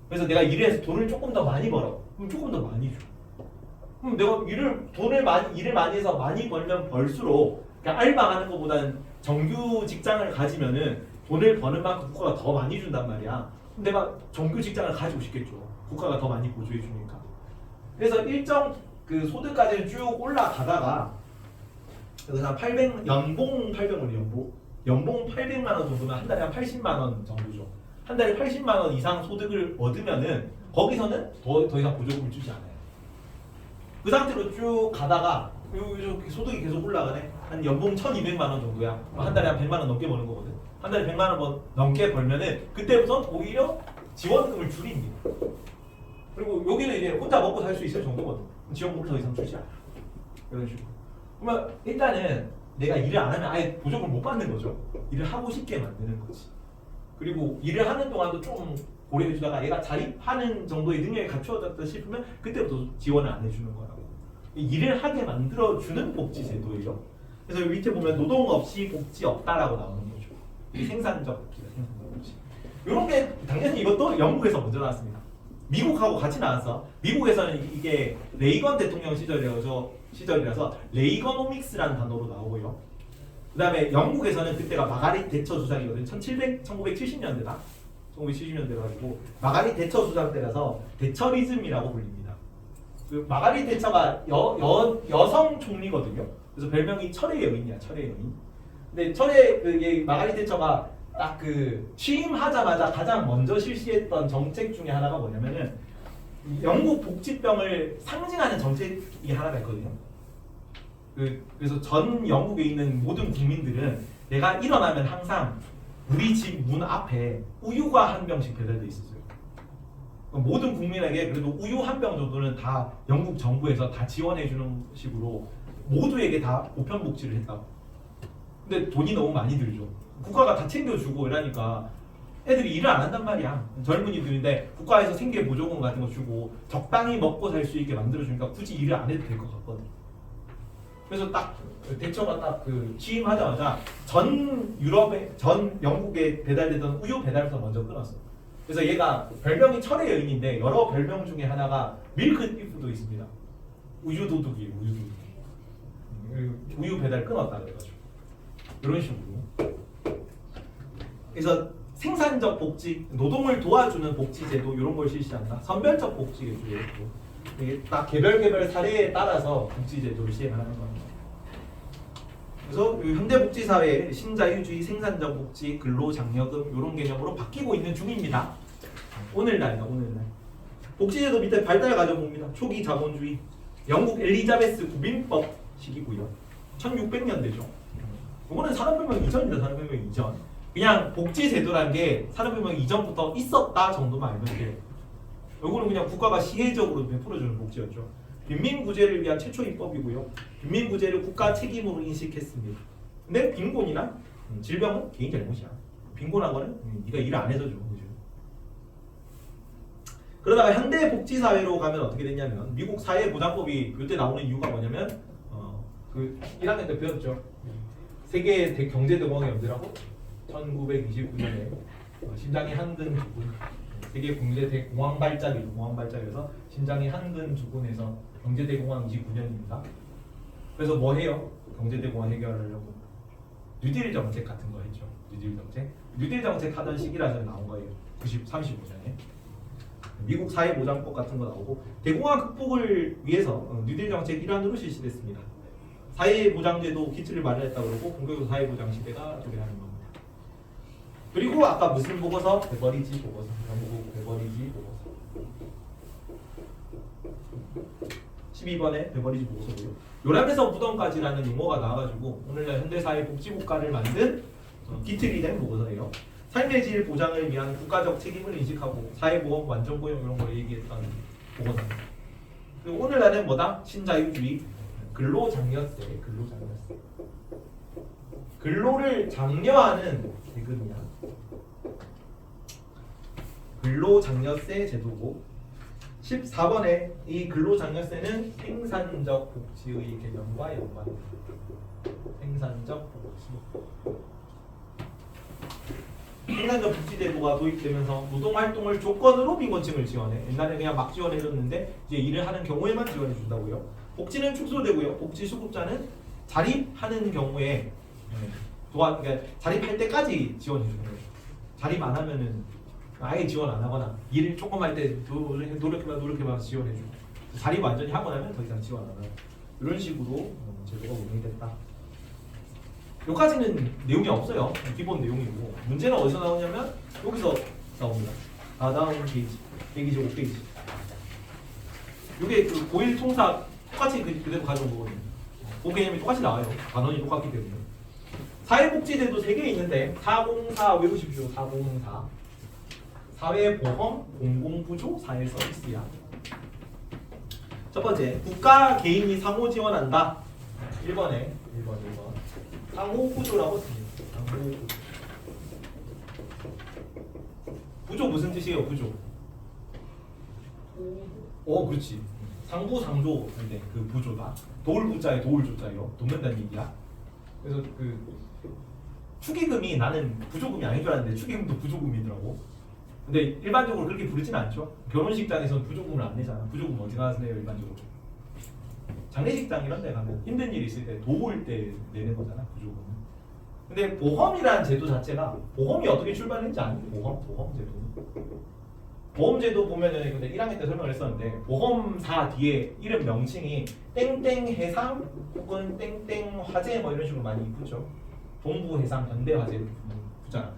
그래서 내가 일을 해서 돈을 조금 더 많이 벌어. 그럼 조금 더 많이 줘. 그럼 내가 일을 많이 해서 많이 벌면 벌수록 그냥 알바하는 것보다는 정규 직장을 가지면은 돈을 버는 만큼 국가가 더 많이 준단 말이야. 그럼 내가 정규 직장을 가지고 싶겠죠. 국가가 더 많이 보조해 주니까. 그래서 일정 그 소득까지는 쭉 올라가다가 그래서 연봉 800원 연봉 800만 원 정도면 한 달에 한 80만 원 정도죠. 한 달에 80만 원 이상 소득을 얻으면은 거기서는 더 이상 보조금을 주지 않아요. 그 상태로 쭉 가다가 이렇게 소득이 계속 올라가네. 한 연봉 1,200만 원 정도야. 한 달에 한 100만 원 넘게 버는 거거든. 한 달에 100만 원 넘게 벌면은 그때부터 오히려 지원금을 줄입니다. 그리고 여기는 이제 혼자 먹고 살 수 있을 정도거든. 지원금을 더 이상 주지 않아. 이런 식으로. 그러면 일단은 내가 일을 안 하면 아예 보조금을 못 받는 거죠. 일을 하고 싶게 만드는 거지. 그리고 일을 하는 동안도 좀 고려해 주다가 얘가 자립하는 정도의 능력이 갖추어졌다 싶으면 그때부터 지원을 안 해주는 거라고. 일을 하게 만들어주는 복지제도예요. 그래서 여기 밑에 보면 노동 없이 복지 없다라고 나오는 거죠. 이 생산적 복지다. 생산적 복지. 이런 게 당연히 이것도 영국에서 먼저 나왔습니다. 미국하고 같이 나왔어. 미국에서는 이게 레이건 대통령 시절이라서 레이거노믹스라는 단어로 나오고요. 그 다음에 영국에서는 그때가 마가릿 대처 수상이거든요. 1970년대다. 1970년대 가지고 마가릿 대처 수상 때라서 대처리즘이라고 불립니다. 그 마가릿 대처가 여성 총리거든요. 그래서 별명이 철의 여인이야. 철의 여인. 근데 마가릿 대처가 딱 그 취임하자마자 가장 먼저 실시했던 정책 중에 하나가 뭐냐면은 영국 복지병을 상징하는 정책이 하나가 있거든요. 그래서 전 영국에 있는 모든 국민들은 내가 일어나면 항상 우리 집 문 앞에 우유가 한 병씩 배달돼 있었어요. 모든 국민에게 그래도 우유 한 병 정도는 다 영국 정부에서 다 지원해 주는 식으로 모두에게 다 보편 복지를 했다고. 근데 돈이 너무 많이 들죠. 국가가 다 챙겨주고 이러니까 애들이 일을 안 한단 말이야. 젊은이들인데 국가에서 생계 보조금 같은 거 주고 적당히 먹고 살 수 있게 만들어주니까 굳이 일을 안 해도 될 것 같거든. 그래서 딱 대처가 딱 그 취임하자마자 전 영국에 배달되던 우유 배달부터 먼저 끊었어. 그래서 얘가 별명이 철의 여인인데 여러 별명 중에 하나가 밀크 띠프도 있습니다. 우유 도둑이에요. 우유 배달 끊었다 그래가지고 이런 식으로. 그래서 생산적 복지, 노동을 도와주는 복지제도 이런 걸 실시한다. 선별적 복지제도예요. 이게 딱 개별 사례에 따라서 복지제도를 시행하는 겁니다. 그래서 현대복지사회의 신자유주의, 생산적 복지, 근로장려금 이런 개념으로 바뀌고 있는 중입니다. 오늘날. 복지제도 밑에 발달 과정 봅니다. 초기 자본주의, 영국 엘리자베스 구빈법 시기고요. 1600년대죠. 이거는 산업혁명 이전입니다. 산업혁명 이전. 그냥 복지제도라는 게 산업혁명 이전부터 있었다 정도만 알면 돼요. 이거는 그냥 국가가 시혜적으로 베풀어주는 복지였죠. 빈민구제를 위한 최초 입법이고요. 빈민구제를 국가 책임으로 인식했습니다. 근데 빈곤이나 질병은 개인 잘못이야. 빈곤한 거는 네가 일을 안 해서죠. 그죠? 그러다가 현대 복지사회로 가면 어떻게 됐냐면 미국 사회보장법이 이때 나오는 이유가 뭐냐면 그 1학년 때 배웠죠. 세계 경제대공황이 언제라고? 1929년에 심장이 한근 두근. 세계 경제대공황 발작이죠. 공황 발작에서 심장이 한근 두근해서 경제대공황 29년입니다. 그래서 뭐 해요? 경제대공황 해결하려고 뉴딜 정책 같은 거 했죠. 뉴딜 정책 하던 시기라서 나온 거예요. 35년에. 미국 사회보장법 같은 거 나오고 대공황 극복을 위해서 뉴딜 정책 일환으로 실시됐습니다. 사회보장제도 기틀을 마련했다 그러고 본격적으로 사회보장 시대가 도래하는 겁니다. 그리고 아까 무슨 보고서? 베버리지 보고서. 영국 베버리지 보고서. 12번에 베버리지 보고서고요. 요람에서 무덤까지라는 용어가 나와가지고 오늘날 현대사회 복지국가를 만든 기틀이 된 보고서예요. 삶의 질 보장을 위한 국가적 책임을 인식하고 사회보험, 완전고용 이런 걸 얘기했던 보고서입니다. 그리고 오늘날은 뭐다? 신자유주의, 근로장려세, 근로장려세. 근로를 장려하는 세금이야. 근로장려세 제도고 14번에 이 근로장려세는 생산적 복지의 개념과 연관됩니다. 생산적 복지. 생산적 복지제도가 도입되면서 노동활동을 조건으로 빈곤층을 지원해. 옛날에 그냥 막 지원해줬는데 이제 일을 하는 경우에만 지원해준다고요. 복지는 축소되고요. 복지 수급자는 자립하는 경우에 그러니까 자립할 때까지 지원해주는 거예요. 자립 안 하면은 아예 지원 안 하거나 일을 조금 할 때 노력해봐 지원해주고 자립 완전히 하고 나면 더 이상 지원 안 하고 이런 식으로 제도가 운영이 됐다. 여기까지는 내용이 없어요. 기본 내용이고 문제는 어디서 나오냐면 여기서 나옵니다. 다음 페이지 125페이지. 이게 그 고1 통사 똑같이 그대로 가져온 거거든요. 그 개념이 똑같이 나와요. 단원이 똑같기 때문에. 사회복지제도 3개 있는데 404 외우십시오. 404 사회보험, 공공부조, 사회서비스야. 첫 번째, 국가 개인이 상호 지원한다. 1번에 1번 상호부조라고 씁니다. 상호부조. 부조 무슨 뜻이에요? 부조. 그렇지. 상부 상조인데 그 부조다. 도울 부자에 도울 조자예요. 돕는다는 얘기야. 그래서 그 축의금이 나는 부조금이 아닌 줄 알았는데 축의금도 부조금이더라고. 근데 일반적으로 그렇게 부르지는 않죠. 결혼식장에서는 부조금을 안 내잖아. 부조금 어디 가서 내요 일반적으로? 장례식장 이런 데 가면 힘든 일 있을 때 도울 때 내는 거잖아 부조금은. 근데 보험이라는 제도 자체가 보험이 어떻게 출발했는지 아니? 보험제도 보면은 근데 1학년 때 설명을 했었는데 보험사 뒤에 이름 명칭이 땡땡 해상 혹은 땡땡 화재 뭐 이런 식으로 많이 붙죠. 동부 해상 현대 화재 붙잖아.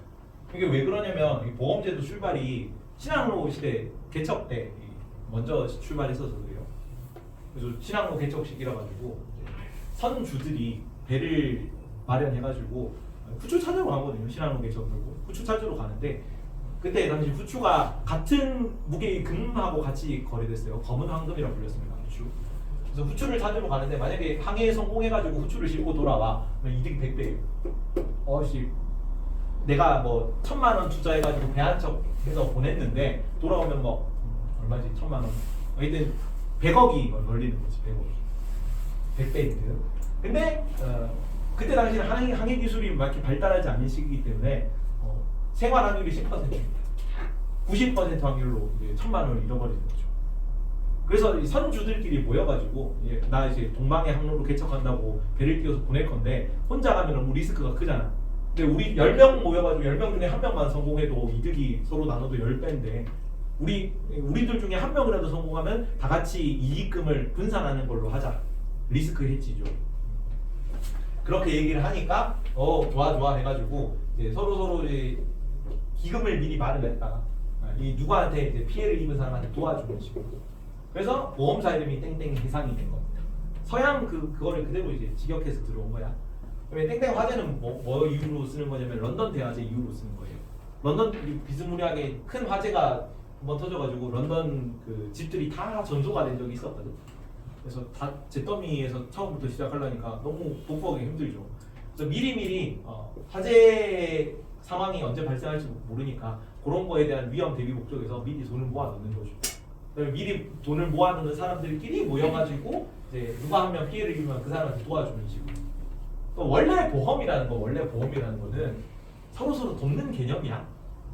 이게 왜 그러냐면 이 보험제도 출발이 신항로 시대 개척 때 먼저 출발했어서 그래요. 그래서 신항로 개척식이라 가지고 선주들이 배를 마련해가지고 후추 찾으러 가거든요. 신항로 개척 들고 후추 찾으러 가는데 그때 당시 후추가 같은 무게의 금하고 같이 거래됐어요. 검은 황금이라고 불렸습니다. 후추. 그래서 후추를 찾으러 가는데 만약에 항해에 성공해가지고 후추를 싣고 돌아와 그러면 이득이 100배예요. 내가 뭐 1000만 원 투자해가지고 배 한 척 해서 보냈는데 돌아오면 뭐 얼마지? 1000만 원. 하여튼 100억이 걸리는 거지. 100억. 100배 이득. 근데 그때 당시는 항해 기술이 막 이렇게 발달하지 않은 시기이기 때문에 생활 확률이 10%입니다. 90% 확률로 1000만 원을 잃어버리는 거죠. 그래서 이 선주들끼리 모여가지고 나 이제 동방해 항로로 개척한다고 배를 띄워서 보낼 건데 혼자 가면 너무 리스크가 크잖아. 근데 우리 10명 모여가지고 10명 중에 1명만 성공해도 이득이 서로 나눠도 10배인데 우리들 중에 1명이라도 성공하면 다 같이 이익금을 분산하는 걸로 하자. 리스크 해지죠. 그렇게 얘기를 하니까 좋아 해가지고 이제 서로 이제 기금을 미리 마련했다가 이 누구한테 이제 피해를 입은 사람한테 도와주는 식으로. 그래서 보험사 이름이 땡땡 해상이 된 겁니다. 서양 그거를 그대로 이제 직역해서 들어온 거야. 그러면 땡땡 화재는 뭐 이유로 쓰는 거냐면 런던 대화재 이유로 쓰는 거예요. 런던 비스무리하게 큰 화재가 한번 터져가지고 런던 그 집들이 다 전소가 된 적이 있었거든. 그래서 다 잿더미에서 처음부터 시작하려니까 너무 복구하기 힘들죠. 그래서 미리 화재 상황이 언제 발생할지 모르니까 그런 거에 대한 위험 대비 목적에서 미리 돈을 모아놓는 거죠. 미리 돈을 모아놓는 사람들끼리 모여가지고 이제 누가 한 명 피해를 입으면 그 사람한테 도와주는 식으로. 또 원래 보험이라는 거는 서로 돕는 개념이야.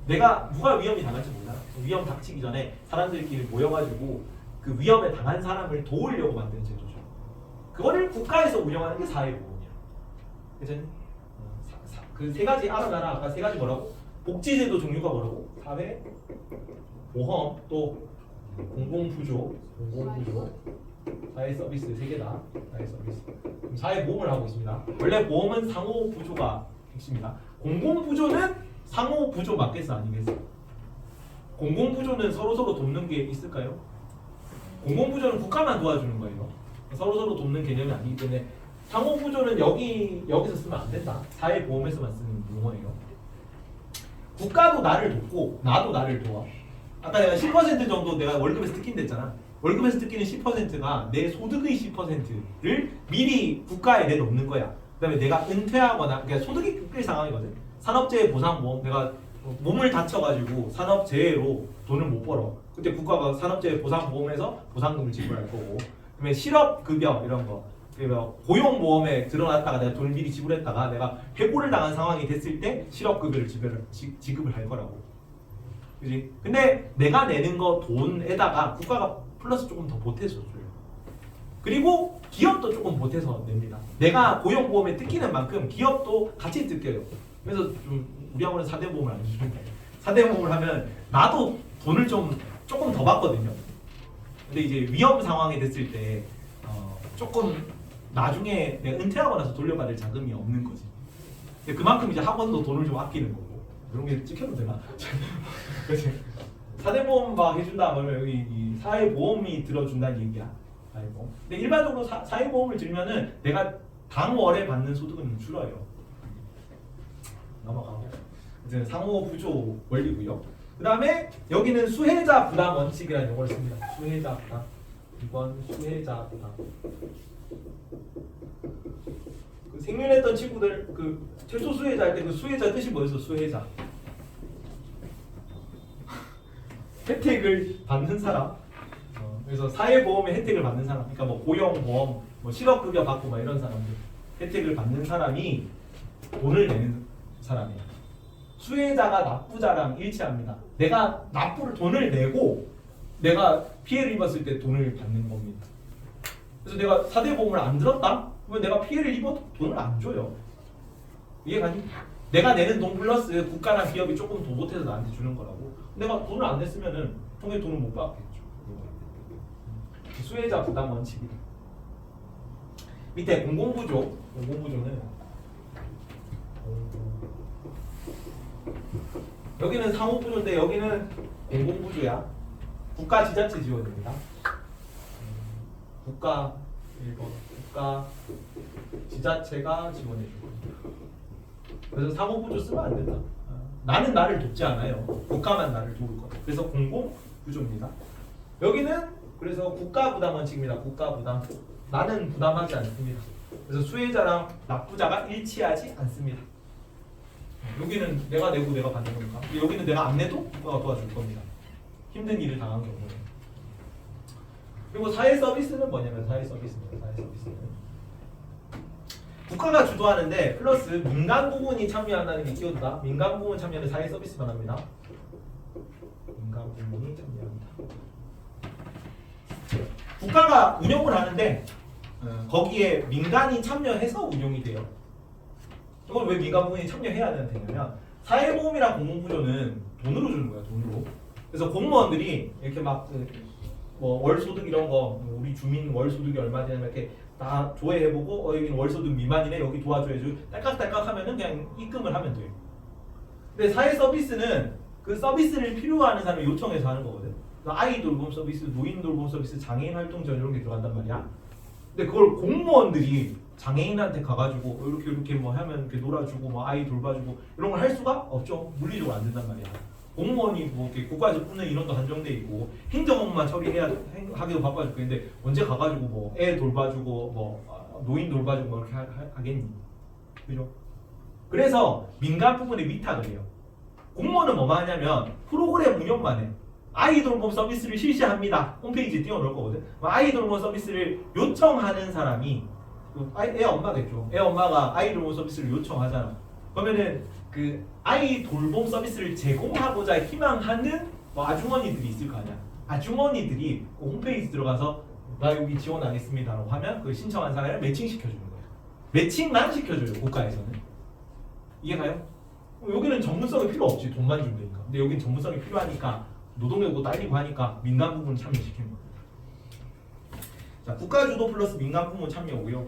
내가 누가 위험이 당할지 몰라. 위험 닥치기 전에 사람들끼리 모여가지고 그 위험에 당한 사람을 도우려고 만든 제도죠. 그거를 국가에서 운영하는 게 사회보험이야. 그죠? 그 세 가지 알아놔라. 아까 세 가지 뭐라고? 복지제도 종류가 뭐라고? 사회, 보험, 또 공공부조, 사회 서비스 3개다. 사회 서비스. 그럼 사회보험을 하고 있습니다. 원래 보험은 상호부조가 핵심이다. 공공부조는 상호부조 맞겠어, 아니겠어? 공공부조는 서로서로 돕는 게 있을까요? 공공부조는 국가만 도와주는 거예요. 서로서로 돕는 개념이 아니기 때문에 상호부조는 여기서 쓰면 안 된다. 사회보험에서만 쓰는 용어예요. 국가도 나를 돕고 나도 나를 도와. 아까 내가 10% 정도 내가 월급에서 뜯긴다 했잖아. 월급에서 뜯기는 10%가 내 소득의 10%를 미리 국가에 내놓는 거야. 그다음에 내가 은퇴하거나 그러니까 소득이 깎일 상황이거든. 산업재해 보상보험 내가 몸을 다쳐가지고 산업재해로 돈을 못 벌어. 그때 국가가 산업재해 보상보험에서 보상금을 지불할 거고. 그다음에 실업급여 이런 거. 고용보험에 들어놨다가 내가 돈을 미리 지불했다가 내가 해고를 당한 상황이 됐을 때 실업급여를 지급을 할 거라고. 그지? 근데 내가 내는 거 돈에다가 국가가 플러스 조금 더 보태서 줘요. 그리고 기업도 조금 보태서 냅니다. 내가 고용보험에 뜯기는 만큼 기업도 같이 뜯겨요. 그래서 좀 우리 학원은 4대 보험을 안 주는데 4대 보험을 하면 나도 돈을 조금 더 받거든요. 근데 이제 위험 상황이 됐을 때 조금 나중에 내가 은퇴하고 나서 돌려받을 자금이 없는 거지. 근데 그만큼 이제 학원도 돈을 좀 아끼는 거고. 이런 게 찍혀도 되나? 그렇지. 4대 보험 막 해준다 그러면 여기 이 사회보험이 들어준다는 얘기야. 사회보험. 근데 일반적으로 사회보험을 들면은 내가 당월에 받는 소득은 줄어요. 넘어가고. 이제 상호부조 원리고요. 그 다음에 여기는 수혜자 부담 원칙이라는 용어를 씁니다. 수혜자 부담. 이건 수혜자 부담. 그 생윤했던 친구들 그 최초 수혜자 할 때 그 수혜자 뜻이 뭐였어? 수혜자. 혜택을 받는 사람. 그래서 사회보험의 혜택을 받는 사람. 그러니까 뭐 고용보험, 뭐 실업급여 받고 막 이런 사람들 혜택을 받는 사람이 돈을 내는 사람이에요. 수혜자가 납부자랑 일치합니다. 내가 돈을 내고 내가 피해를 입었을 때 돈을 받는 겁니다. 그래서 내가 4대 보험을 안 들었다? 그러면 내가 피해를 입어도 돈을 안 줘요. 이해가니? 내가 내는 돈 플러스 국가나 기업이 조금 더 보태서 나한테 주는 거라고. 내가 돈을 안 냈으면은 통해 돈을 못 받겠죠. 수혜자 부담 원칙이다. 밑에 공공부조는 여기는 상호부조인데 여기는 공공부조야. 국가 지자체 지원입니다. 국가 지자체가 지원해주고. 그래서 상호부조 쓰면 안 된다. 나는 나를 돕지 않아요. 국가만 나를 도울 거다. 그래서 공공부조입니다. 여기는 그래서 국가 부담 원칙입니다. 국가 부담. 나는 부담하지 않습니다. 그래서 수혜자랑 납부자가 일치하지 않습니다. 여기는 내가 내고 내가 받는 거니까. 여기는 내가 안 내도 국가가 도와줄 겁니다. 힘든 일을 당한 경우는. 그리고 사회 서비스는 뭐냐면 사회 서비스는 국가가 주도하는데 플러스 민간 부문이 참여한다는 게 키워드다. 민간 부문 참여는 사회 서비스만 합니다. 민간 부문이 참여합니다. 국가가 운영을 하는데 거기에 민간이 참여해서 운영이 돼요. 이걸 왜 민간 부문이 참여해야 되냐면 사회보험이랑 공공부조는 돈으로 주는 거야. 돈으로. 그래서 공무원들이 이렇게 막 뭐 월소득 이런 거 우리 주민 월소득이 얼마 되냐면 이렇게 다 조회해보고 여기는 월소득 미만이네 여기 도와줘야죠. 딸깍딸깍 하면은 그냥 입금을 하면 돼요. 근데 사회 서비스는 그 서비스를 필요로 하는 사람이 요청해서 하는 거거든. 아이 돌봄 서비스, 노인 돌봄 서비스, 장애인 활동 지원 이런 게 들어간단 말이야. 근데 그걸 공무원들이 장애인한테 가가지고 이렇게 뭐 하면 이렇게 놀아주고 뭐 아이 돌봐주고 이런 걸 할 수가 없죠. 물리적으로 안 된단 말이야. 공무원이 뭐 이렇게 국가에서 뽑는 인원도 한정돼 있고 행정 업무만 처리해야 하기도 바빠질 텐데 언제 가가지고 뭐 애 돌봐주고 뭐 노인 돌봐주고 뭐 이렇게 하겠니? 그죠? 그래서 민간 부분에 위탁을 해요. 공무원은 뭐만 하냐면 프로그램 운영만 해. 아이 돌봄 서비스를 실시합니다. 홈페이지에 띄워놓을 거거든. 아이 돌봄 서비스를 요청하는 사람이 애 엄마겠죠. 애 엄마가 아이 돌봄 서비스를 요청하잖아. 그러면은 그 아이 돌봄 서비스를 제공하고자 희망하는 뭐 아주머니들이 있을 거 아니야. 아주머니들이 그 홈페이지 들어가서 나 여기 지원하겠습니다라고 하면 그 신청한 사람을 매칭시켜주는 거예요. 매칭만 시켜줘요. 국가에서는. 이해가요? 여기는 전문성이 필요 없지. 돈만 주면 되니까. 근데 여기는 전문성이 필요하니까 노동력도 딸리고 하니까 민간 부분 참여시키는 거예요. 자, 국가 주도 플러스 민간 부문 참여고요.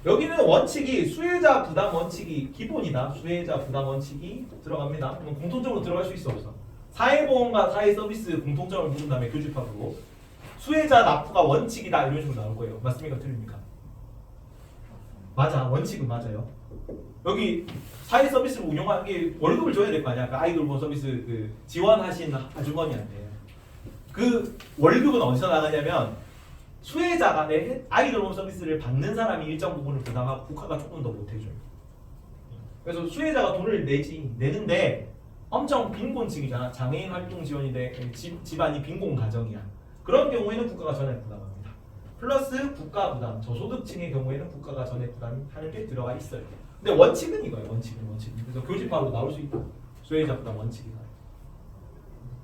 여기는 원칙이 수혜자 부담 원칙이 기본이다. 수혜자 부담 원칙이 들어갑니다. 그럼 공통적으로 들어갈 수 있어 없어? 사회보험과 사회서비스 공통점을 묻은 다음에 교집합으로 수혜자 납부가 원칙이다 이런 식으로 나올 거예요. 맞습니까? 틀립니까? 맞아. 원칙은 맞아요. 여기 사회서비스를 운영하는 게 월급을 줘야 될 거 아니야. 그 아이돌 보험 서비스 그 지원하신 아주머니한테 그 월급은 어디서 나가냐면 수혜자가 내 아이돌 보험 서비스를 받는 사람이 일정 부분을 부담하고 국가가 조금 더 못해줘요. 그래서 수혜자가 돈을 내는데 엄청 빈곤층이잖아. 장애인 활동 지원인데 집안이 빈곤 가정이야. 그런 경우에는 국가가 전액 부담합니다. 플러스 국가 부담, 저소득층의 경우에는 국가가 전액 부담하는 게 들어가 있어요. 근데 원칙은 이거예요. 원칙은. 그래서 교집합으로 나올 수 있다. 수혜자 부담 원칙이다.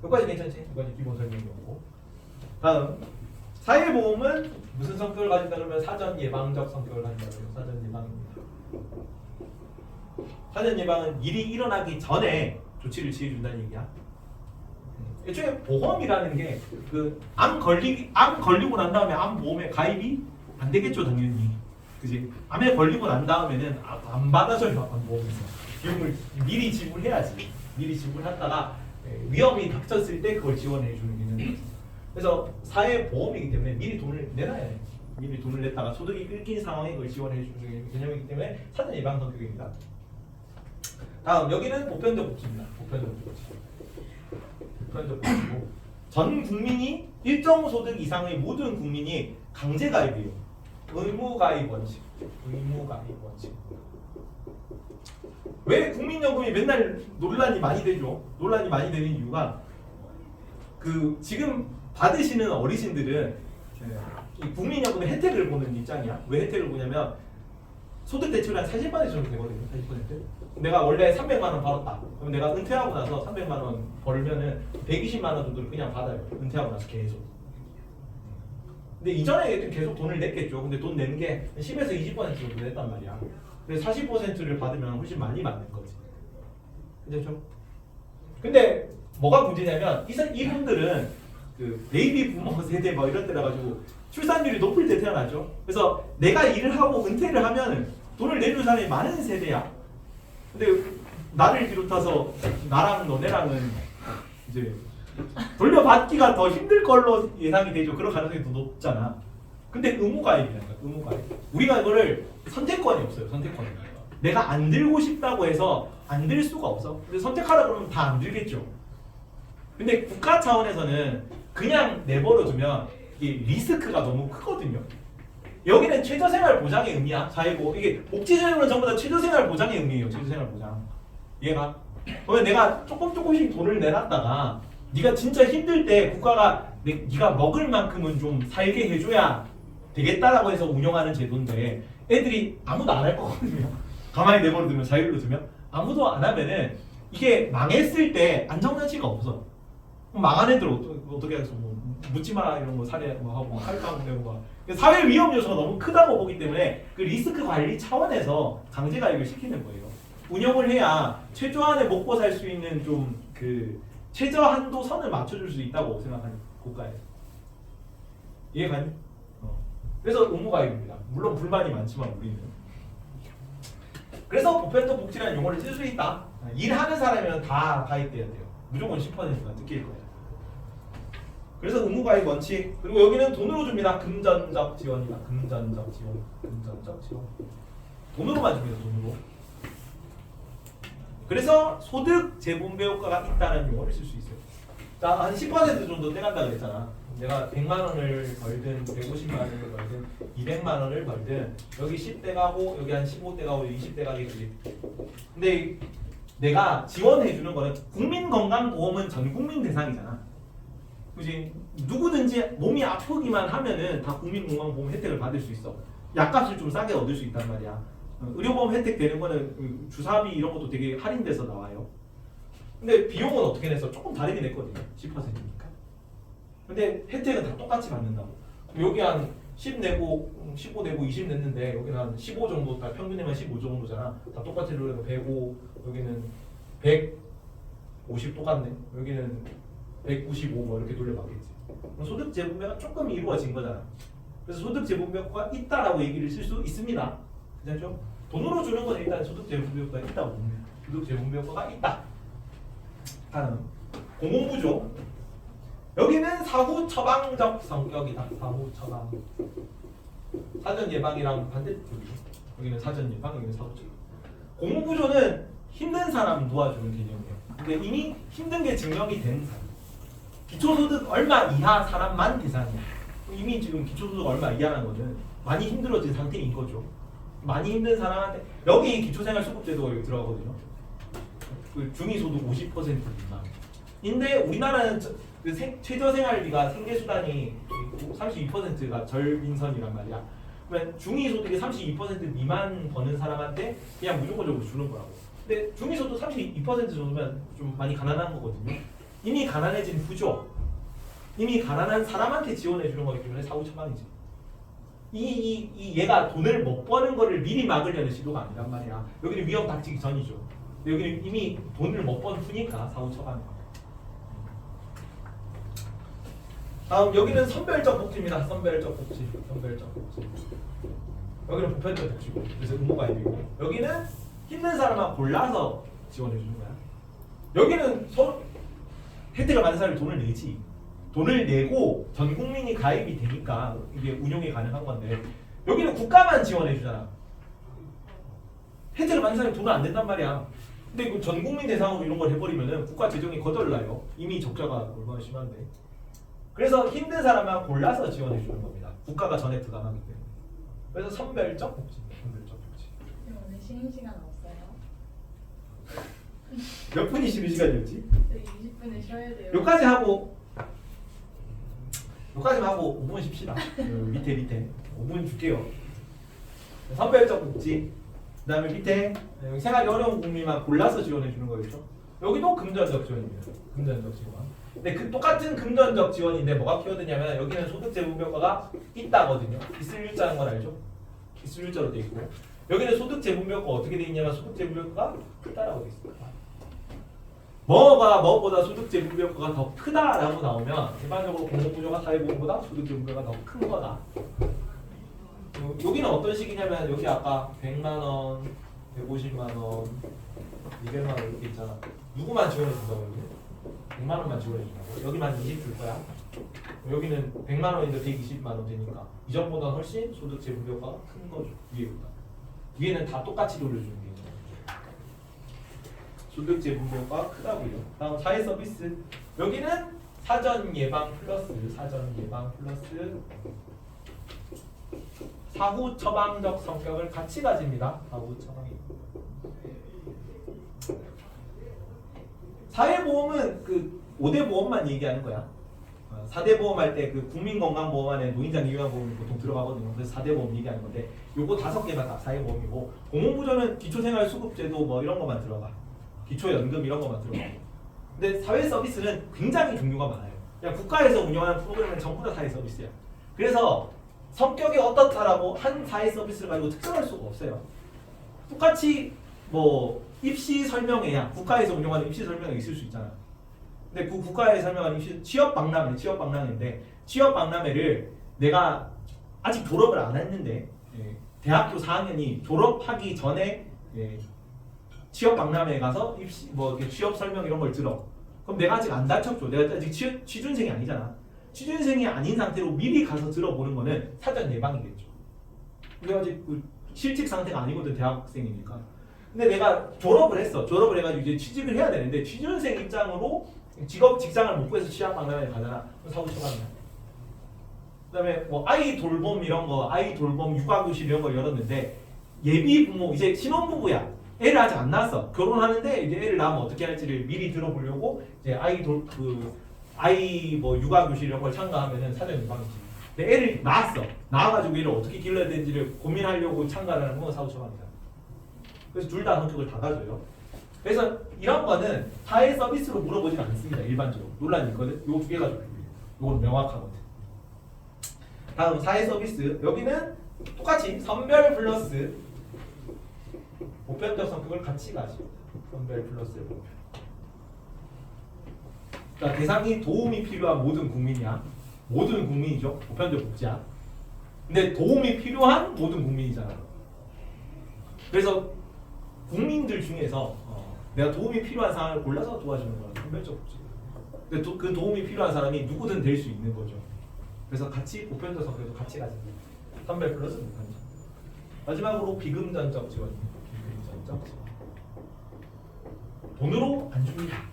여기까지 괜찮지? 여기까지 기본 설명이었고. 다음 사회보험은 무슨 성격을 가진다 그러면 사전 예방적 성격을 가진다 그래요. 사전 예방입니다. 사전 예방은 일이 일어나기 전에 조치를 취해준다는 얘기야. 애초에 보험이라는 게 그 암 걸리고 난 다음에 암 보험에 가입이 안 되겠죠 당연히. 그지? 암에 걸리고 난 다음에는 안 받아줘요 암 보험에서. 비용을 미리 지불해야지. 미리 지불했다가 위험이 닥쳤을 때 그걸 지원해 주는 개념이지. 그래서 사회보험이기 때문에 미리 돈을 내놔야 돼. 미리 돈을 냈다가 소득이 끊긴 상황에 그걸 지원해 주는 개념이기 때문에 사전 예방 성격입니다. 다음 여기는 보편적 복지입니다. 보편적 복지고 전 국민이 일정 소득 이상의 모든 국민이 강제 가입이에요. 의무 가입 원칙. 왜 국민연금이 맨날 논란이 많이 되죠? 논란이 많이 되는 이유가 그 지금 받으시는 어르신들은 이 국민연금의 혜택을 보는 입장이야. 왜 혜택을 보냐면 소득 대출이 한 40만 원 정도 되거든요. 40%. 내가 원래 300만 원 벌었다. 그럼 내가 은퇴하고 나서 300만 원 벌면은 120만 원 정도를 그냥 받아요. 은퇴하고 나서 계속. 근데 이전에 계속 돈을 냈겠죠. 근데 돈 내는 게 10에서 20% 정도 냈단 말이야. 그래서 40%를 받으면 훨씬 많이 받는 거지. 그렇죠? 근데 뭐가 문제냐면 이분들은 그 베이비 부모 세대 뭐 이런 때라 가지고 출산율이 높을 때 태어나죠. 그래서 내가 일을 하고 은퇴를 하면 돈을 내주는 사람이 많은 세대야. 근데 나를 비롯해서 나랑 너네랑은 이제 돌려받기가 더 힘들 걸로 예상이 되죠. 그런 가능성이 더 높잖아. 근데 의무가입이라니까. 의무가입. 우리가 이거를 선택권이 없어요. 선택권이. 내가 안 들고 싶다고 해서 안 들 수가 없어. 근데 선택하라 그러면 다 안 들겠죠. 근데 국가 차원에서는 그냥 내버려두면 이게 리스크가 너무 크거든요. 여기는 최저생활 보장의 의미야. 사회보 이게 복지제도는 전부 다 최저생활 보장의 의미예요. 최저생활 보장. 이해가? 그러면 내가 조금씩 돈을 내놨다가 네가 진짜 힘들 때 국가가 네가 먹을 만큼은 좀 살게 해줘야 되겠다라고 해서 운영하는 제도인데 애들이 아무도 안 할 거거든요. 가만히 내버려두면 자율로 두면 아무도 안 하면은 이게 망했을 때 안정장치가 없어. 망한 애들 어떻게 해서 뭐 묻지 마라 이런 거 사례 뭐 하고 할까 되고 막 사회 위험 요소가 너무 크다고 보기 때문에 그 리스크 관리 차원에서 강제 가입을 시키는 거예요. 운영을 해야 최저한의 먹고 살 수 있는 좀 그 최저 한도 선을 맞춰줄 수 있다고 생각하는 국가에서. 이해가니? 그래서 의무 가입입니다. 물론 불만이 많지만 우리는. 그래서 보편적 복지라는 용어를 쓸 수 있다. 일하는 사람이면 다 가입돼야 돼요. 무조건 10%가 뜯길 거예요. 그래서 의무 가입 원칙. 그리고 여기는 돈으로 줍니다. 금전적 지원이다. 금전적 지원. 돈으로만 줍니다. 돈으로. 그래서 소득 재분배 효과가 있다는 용어를 쓸 수 있어요. 자, 한 10% 정도 떼간다 그랬잖아. 내가 100만 원을 벌든 150만 원을 벌든 200만 원을 벌든 여기 10대 가고 여기 한 15대 가고 20대 가겠지. 근데 내가 지원해 주는 거는 국민건강보험은 전 국민 대상이잖아. 그지? 누구든지 몸이 아프기만 하면은 다 국민건강보험 혜택을 받을 수 있어. 약값을 좀 싸게 얻을 수 있단 말이야. 의료보험 혜택 되는 거는 주사비 이런 것도 되게 할인돼서 나와요. 근데 비용은 어떻게 내서 조금 다르게 냈거든요. 10%니까. 근데 혜택은 다 똑같이 받는다고. 여기 한 10 내고 15 내고 20 냈는데 여기는 한 15 정도, 다 평균 내면 15 정도잖아. 다 똑같이 누르고 105, 여기는 150 똑같네. 여기는 195 뭐 이렇게 돌려봤겠지. 그럼 소득 재분배가 조금 이루어진 거잖아. 그래서 소득 재분배가 있다라고 얘기를 쓸 수 있습니다. 괜찮죠? 돈으로 주는 건 일단 소득 재분배가 있다고 봅니다. 소득 재분배가 있다. 다음 공공부조. 여기는 사후 처방적 성격이다. 사후 처방. 사전 예방이랑 반대쪽이죠. 여기는 사전 예방, 여기는 사후 처방. 공공부조는 힘든 사람 도와주는 개념이에요. 근데 이미 힘든 게 증명이 된 사람. 기초소득 얼마 이하 사람만 대상이야. 이미 지금 기초소득 얼마 이하라는 거는 많이 힘들어진 상태인 거죠. 많이 힘든 사람한테 여기 기초생활수급제도가 여기 들어가거든요. 그 중위소득 50% 미만. 인데 우리나라는 그 최저생활비가 생계수단이 32%가 절민선이란 말이야. 그러면 중위소득이 32% 미만 버는 사람한테 그냥 무조건적으로 주는 거라고. 근데 중위소득 32% 정도면 좀 많이 가난한 거거든요. 이미 가난해진 후조, 이미 가난한 사람한테 지원해 주는 거기 때문에 사후 처방이지. 얘가 돈을 못 버는 거를 미리 막으려는 시도가 아니란 말이야. 여기는 위험 닥치기 전이죠. 여기는 이미 돈을 못 번 후니까 사후 처방이야. 다음 여기는 선별적 복지입니다. 선별적 복지. 선별적 복지. 여기는 보편적 복지고. 그래서 의무가 아니고. 여기는 힘든 사람만 골라서 지원해 주는 거야. 여기는 혜택을 받는 사람이 돈을 내지. 돈을 내고 전 국민이 가입이 되니까 이게 운용이 가능한 건데 여기는 국가만 지원해 주잖아. 혜택을 받는 사람이 돈을 안 낸단 말이야. 근데 그 전 국민 대상으로 이런 걸 해버리면은 국가 재정이 거덜나요. 이미 적자가 얼마나 심한데. 그래서 힘든 사람만 골라서 지원해 주는 겁니다. 국가가 전에 부담하기 때문에. 그래서 선별적 복지. 선별적 복지. 오늘 쉬는 시간 없어요? 몇 분이 쉬는 시간이었지? 저희 20분을 쉬어야 돼요. 여기까지만 하고 5분 쉽시다. 밑에 5분 줄게요. 선별적 복지. 그 다음에 밑에 여기 생활이 어려운 국민만 골라서 지원해 주는 거겠죠. 여기도 금전적 지원입니다. 금전적 지원. 근데 그 똑같은 금전적 지원인데 뭐가 키워드냐면 여기는 소득 재분배 효과가 있다거든요. 있을 일자는 건 알죠? 있을 일자로 돼 있고 여기는 소득 재분배 효과가 어떻게 돼 있냐면 소득 재분배 효과가 크다라고 돼 있습니다. 뭐가 무엇보다 소득 재분배 효과가 더 크다라고 나오면 일반적으로 공공부조가 사회보험보다 소득 재분배가 더 큰 거다. 여기는 어떤 식이냐면 여기 아까 100만 원, 150만 원, 200만 원 이렇게 있잖아. 누구만 지원해 준다고 여기? 100만 원만 지원해 준다고. 여기만 20 줄 거야. 여기는 100만 원인데 120만 원 되니까 이전보다 훨씬 소득 재분배 효과가 큰 거죠. 위에보다. 위에는 다 똑같이 돌려주는 게 소득 재분배 효과가 크다고요. 다음 사회 서비스. 여기는 사전 예방 플러스 사후 처방적 성격을 같이 가집니다. 사후 처방이. 사회보험은 그 5대 보험만 얘기하는 거야. 4대 보험 할 때 그 국민건강보험 안에 노인장기요양보험이 보통 들어가거든요. 그래서 4대 보험 얘기하는 건데 요거 5개만 다 사회보험이고 공공부조는 기초생활수급제도 뭐 이런 것만 들어가. 기초연금 이런 것만 들어가. 근데 사회 서비스는 굉장히 종류가 많아요. 그냥 국가에서 운영하는 프로그램은 전부 다 사회 서비스야. 그래서 성격이 어떻다라고 한 사회 서비스를 가지고 특정할 수가 없어요. 똑같이 뭐 입시 설명회야. 국가에서 운영하는 입시 설명회 있을 수 있잖아. 근데 그 국가에서 설명하는 입시 취업 박람회인데 취업 박람회를 내가 아직 졸업을 안 했는데 대학교 4학년이 졸업하기 전에 취업 박람회에 가서 입시 뭐 이렇게 취업 설명 이런 걸 들어. 그럼 내가 아직 안 다쳤죠. 내가 아직 취준생이 아니잖아. 취준생이 아닌 상태로 미리 가서 들어보는 거는 사전 예방이겠죠. 내가 아직 그 실직 상태가 아니거든 대학생이니까. 근데 내가 졸업을 했어. 졸업을 해가지고 이제 취직을 해야 되는데 취준생 입장으로 직장을 못 구해서 취업 박람회에 가잖아. 그럼 사고 처방이야. 그다음에 뭐 아이 돌봄 이런 거, 아이 돌봄 육아교실 이런 걸 열었는데 예비 부모 이제 신혼부부야. 애를 아직 안 낳았어. 결혼하는데 이제 애를 낳으면 어떻게 할지를 미리 들어보려고 이제 아이 뭐 육아교실 이런 걸 참가하면은 사전 예방이지. 근데 애를 낳았어. 낳아가지고 얘를 어떻게 길러야 되는지를 고민하려고 참가하는 건 사후 처방이다. 그래서 둘 다 성격을 다 가져요. 그래서 이런 거는 사회 서비스로 물어보진 않습니다. 일반적으로 논란이 있거든. 요 두 개가 좀 요건 명확하거든. 다음 사회 서비스. 여기는 똑같이 선별 플러스 보편적 성격을 같이 가십니다. 선별 플러스 보편. 그러니까 대상이 도움이 필요한 모든 국민이야. 모든 국민이죠. 보편적 복지야. 근데 도움이 필요한 모든 국민이잖아. 그래서 국민들 중에서 내가 도움이 필요한 사람을 골라서 도와주는 거야. 보편적 복지. 근데 그 도움이 필요한 사람이 누구든 될 수 있는 거죠. 그래서 같이 보편적 성격도 같이 가지고 선별 플러스 보편적. 마지막으로 비금전적 지원. 비금전적 지원. 돈으로 안 줍니다.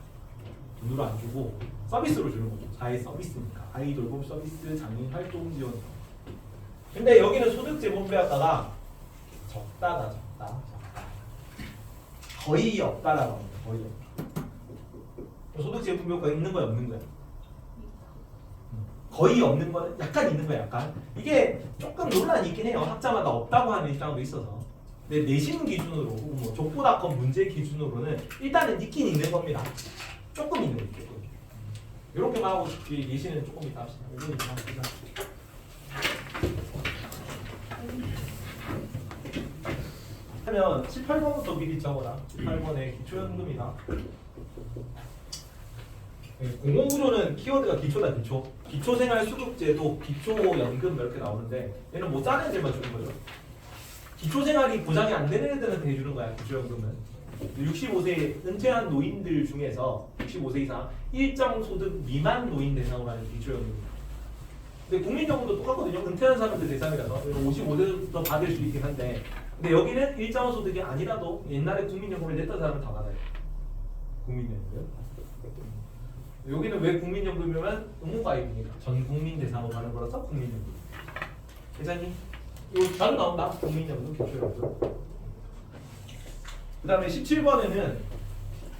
돈으로 안 주고 서비스로 주는 거죠. 사회 서비스니까. 아이돌 봄 서비스, 장애인 활동 지원. 근데 여기는 소득재본배학과가 적다. 거의 없다라고 합니다. 거의 없다. 소득재본배학과 있는 거야, 없는 거야? 거의 없는 거는 약간 있는 거야, 약간. 이게 조금 논란이 있긴 해요. 학자마다 없다고 하는 입장도 있어서. 근데 내신 기준으로, 뭐 족보닷컴 문제 기준으로는 일단은 있긴 있는 겁니다. 조금 있는 거죠. 조금. 이렇게만 하고 예시는 조금 이따 합시다. 이건 이따 합시다. 하면 18번부터 미리 적어라. 18번에 기초연금이다. 공공부조는 키워드가 기초다. 기초생활수급제도, 기초연금 이렇게 나오는데 얘는 못 사는 애들만 주는 거죠. 기초생활이 보장이 안 되는 애들한테 해주는 거야. 기초연금은 65세 은퇴한 노인들 중에서 65세 이상 일정 소득 미만 노인 대상으로 하는 기초연금입니다. 근데 국민연금도 똑같거든요. 은퇴한 사람들 대상이라서 55세부터 받을 수 있긴 한데, 근데 여기는 일정 소득이 아니라도 옛날에 국민연금을 냈던 사람은 다 받아요. 국민연금요. 여기는 왜 국민연금이면 의무가입이니까 전 국민 대상으로 가는 거라서 국민연금. 회장님, 이거 자주 나온다. 국민연금, 기초연금. 그 다음에 17번에는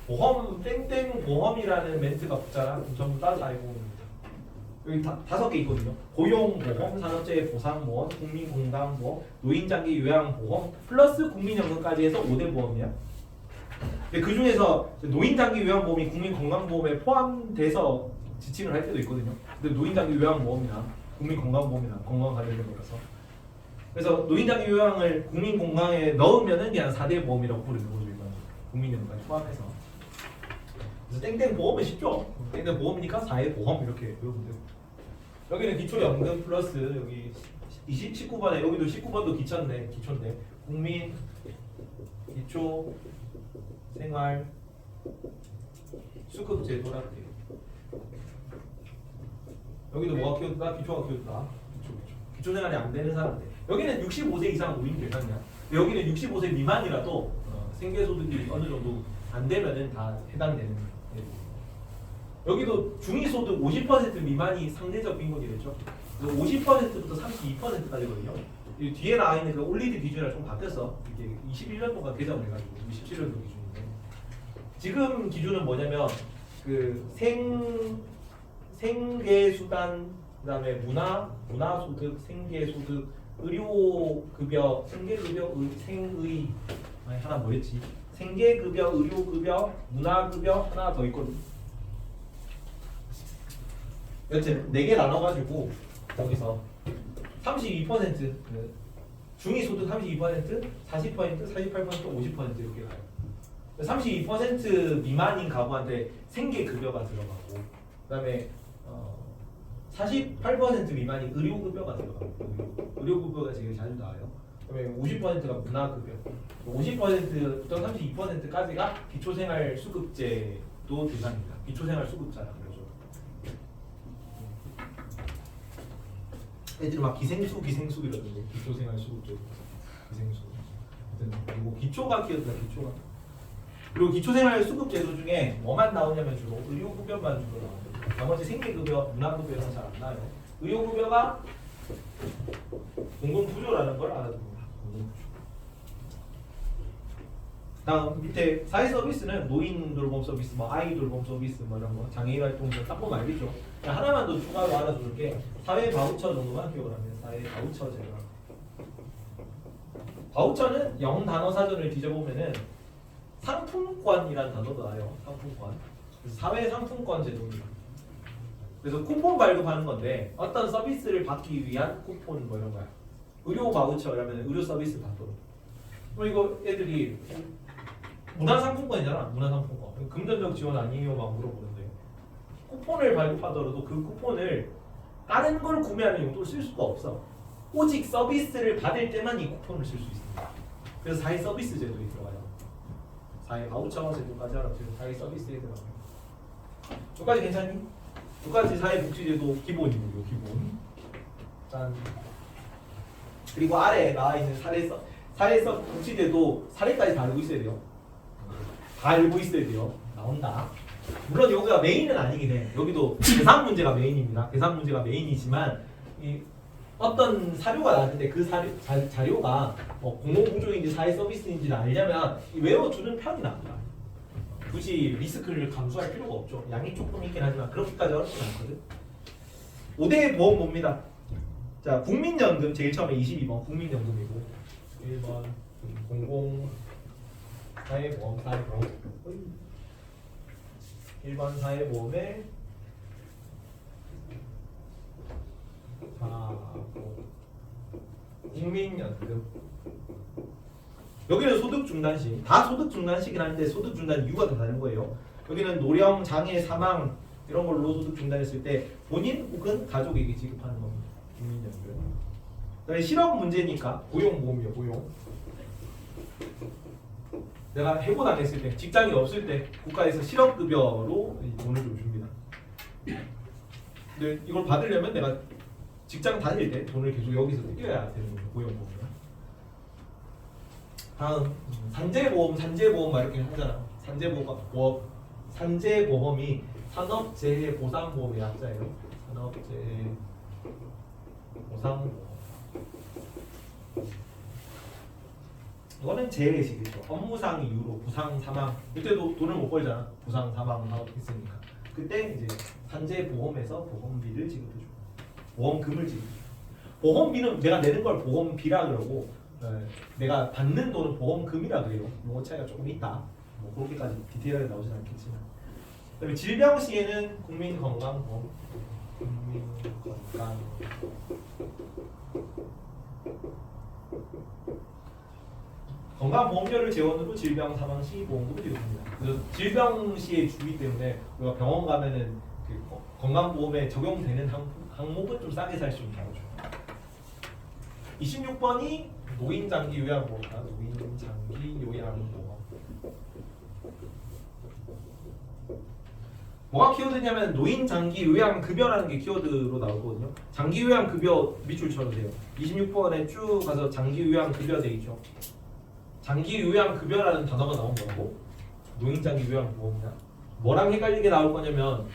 보험, 땡땡 보험이라는 멘트가 붙잖아. 전부 다 알고 여기 다섯 개 있거든요. 고용보험, 산업재해 보상보험, 국민건강보험, 노인장기 요양보험 플러스 국민연금까지 해서 5대 보험이야. 근데 그 중에서 노인장기 요양보험이 국민건강보험에 포함돼서 지칭을 할 때도 있거든요. 근데 노인장기 요양보험이나 국민건강보험이나 건강 관련된 거라서, 그래서 노인장기 요양을 국민건강에 넣으면은 그냥 4대 보험이라고 부르는 거죠. 이건 국민연금까지 포함해서. 그래서 땡땡 보험은 쉽죠. 땡땡 보험이니까 4회 보험 이렇게 외우면 돼요. 여기는 기초연금 플러스 여기 19번에 여기도 19번도 기초인데 국민 기초 생활 수급 제도라 돼요. 여기도 뭐가 키워드다? 기초가 키워드다. 기초 생활이 안 되는 사람들. 여기는 65세 이상 노인 대상이야. 여기는 65세 미만이라도 생계 소득이 어느 정도 안 되면은 다 해당되는 거예요. 여기도 중위소득 50% 미만이 상대적 빈곤이랬죠. 50%부터 32%까지거든요. 뒤에 나와 있는 그 올리드 기준이랑 좀 바뀌었어. 이게 21년도가 개정을 해가지고 27년도 기준인데, 지금 기준은 뭐냐면 그 생계수단, 그다음에 문화소득, 생계소득, 의료급여, 생계급여, 생의 하나 뭐였지? 생계급여, 의료급여, 문화급여 하나 더 있거든. 여튼 4개 나눠가지고 거기서 32% 중위소득 32%, 40%, 48%, 50% 이렇게 가요. 32% 미만인 가구한테 생계급여가 들어가고, 그다음에 48% 미만이 의료급여가 들어가고, 의료급여가 제일 자주 나와요. 그다음에 50%가 문화급여, 50%부터 32%까지가 기초생활수급제도 대상입니다. 기초생활수급자라 그러죠. 애들이 막 기생수 이러던데, 기초생활수급제, 기생수. 그리고 기초가 키웠다, 기초가. 그리고 기초생활수급제도 중에 뭐만 나오냐면 주로 의료급여만 주로 나와요. 나머지 생계급여, 문화급여는 잘 안 나와요. 의료급여가 공공부조라는 걸 알아둡니다. 공공부조. 다음 밑에 사회서비스는 노인 돌봄 서비스, 뭐 아이 돌봄 서비스, 뭐 이런 거, 장애인 활동 딱 보면 알겠죠. 하나만 더 추가로 알아둘 게 사회 바우처 정도만 기억을 하면 사회 바우처 제도. 바우처는 영 단어 사전을 뒤져보면은 상품권이라는 단어도 나와요. 상품권. 사회 상품권 제도입니다. 그래서 쿠폰 발급하는 건데 어떤 서비스를 받기 위한 쿠폰 뭐 이런 거야. 의료 바우처라면 의료 서비스 받도록. 그럼 이거 애들이 문화상품권이잖아. 문화상품권. 금전적 지원 아니에요? 막 물어보는데 쿠폰을 발급하더라도 그 쿠폰을 다른 걸 구매하는 용도로 쓸 수가 없어. 오직 서비스를 받을 때만 이 쿠폰을 쓸 수 있습니다. 그래서 사회 서비스 제도에 들어가요. 사회 바우처 제도까지 알아보세요. 사회 서비스에 들어가요. 여기까지 괜찮니? 여기까지 사회복지제도 기본이고요. 기본. 짠. 그리고 아래에 나와 있는 사회서 복지제도 사례까지 다 알고 있어야 돼요. 다 알고 있어야 돼요. 나온다. 물론 여기가 메인은 아니긴 해. 여기도 계산 문제가 메인입니다. 계산 문제가 메인이지만 이 어떤 사료가 나왔는데 그 자료가 뭐 공공구조인지 사회 서비스인지를 알려면 외워주는 편이 납니다. 굳이 리스크를 감수할 필요가 없죠. 양이 조금 있긴 하지만 그렇게까지 어렵진 않거든. 5대 보험 봅니다. 자, 국민연금 제일 처음에 22번 국민연금이고 1번 공공 사회보험 1번 사회보험에 국민연금. 여기는 소득중단식. 다 소득중단식이긴 한데 소득중단 이유가 다 다른 거예요. 여기는 노령, 장애, 사망 이런 걸로 소득중단했을 때 본인 혹은 가족에게 지급하는 겁니다. 국민연금. 그다음에 실업 문제니까 고용보험이요. 고용. 내가 해고당했을 때, 직장이 없을 때 국가에서 실업급여로 이 돈을 좀 줍니다. 근데 이걸 받으려면 내가 직장 다닐 때 돈을 계속 여기서 떼겨야 되는 거예요. 고용보험은. 다음 산재보험 막 이렇게 하잖아. 산재보험이 산업재해보상보험의 약자예요. 산업재해보상보험. 이거는 재해식이죠. 업무상 이유로 부상 사망. 이때도 돈을 못 벌잖아. 부상 사망하고 있으니까. 그때 이제 산재보험에서 보험비를 지급해줘. 보험금을 지급해줘. 보험비는 내가 내는 걸 보험비라 그러고 내가 받는 돈은 보험금이라 그래요. 용어 차이가 조금 있다. 뭐 그렇게까지 디테일하게 나오진 않겠지만. 그다음에 질병 시에는 국민건강보험. 국민건강. 건강보험료를 재원으로 질병 사망 시 보험금을 지급합니다. 그래서 질병 시에 주기 때문에 우리가 병원 가면은 그 건강보험에 적용되는 항목은 좀 싸게 살 수 있는 거죠. 26번이 노인장기 요양보험이다. 노인장기 요양보험. 뭐가 키워드냐면 노인장기 요양급여라는 게 키워드로 나오거든요. 장기 요양급여 밑줄 쳐주세요. 26번에 쭉 가서 장기 요양급여 돼 있죠. 장기 요양급여라는 단어가 나온 거고 노인장기 요양보험이다. 뭐랑 헷갈리게 나올 거냐면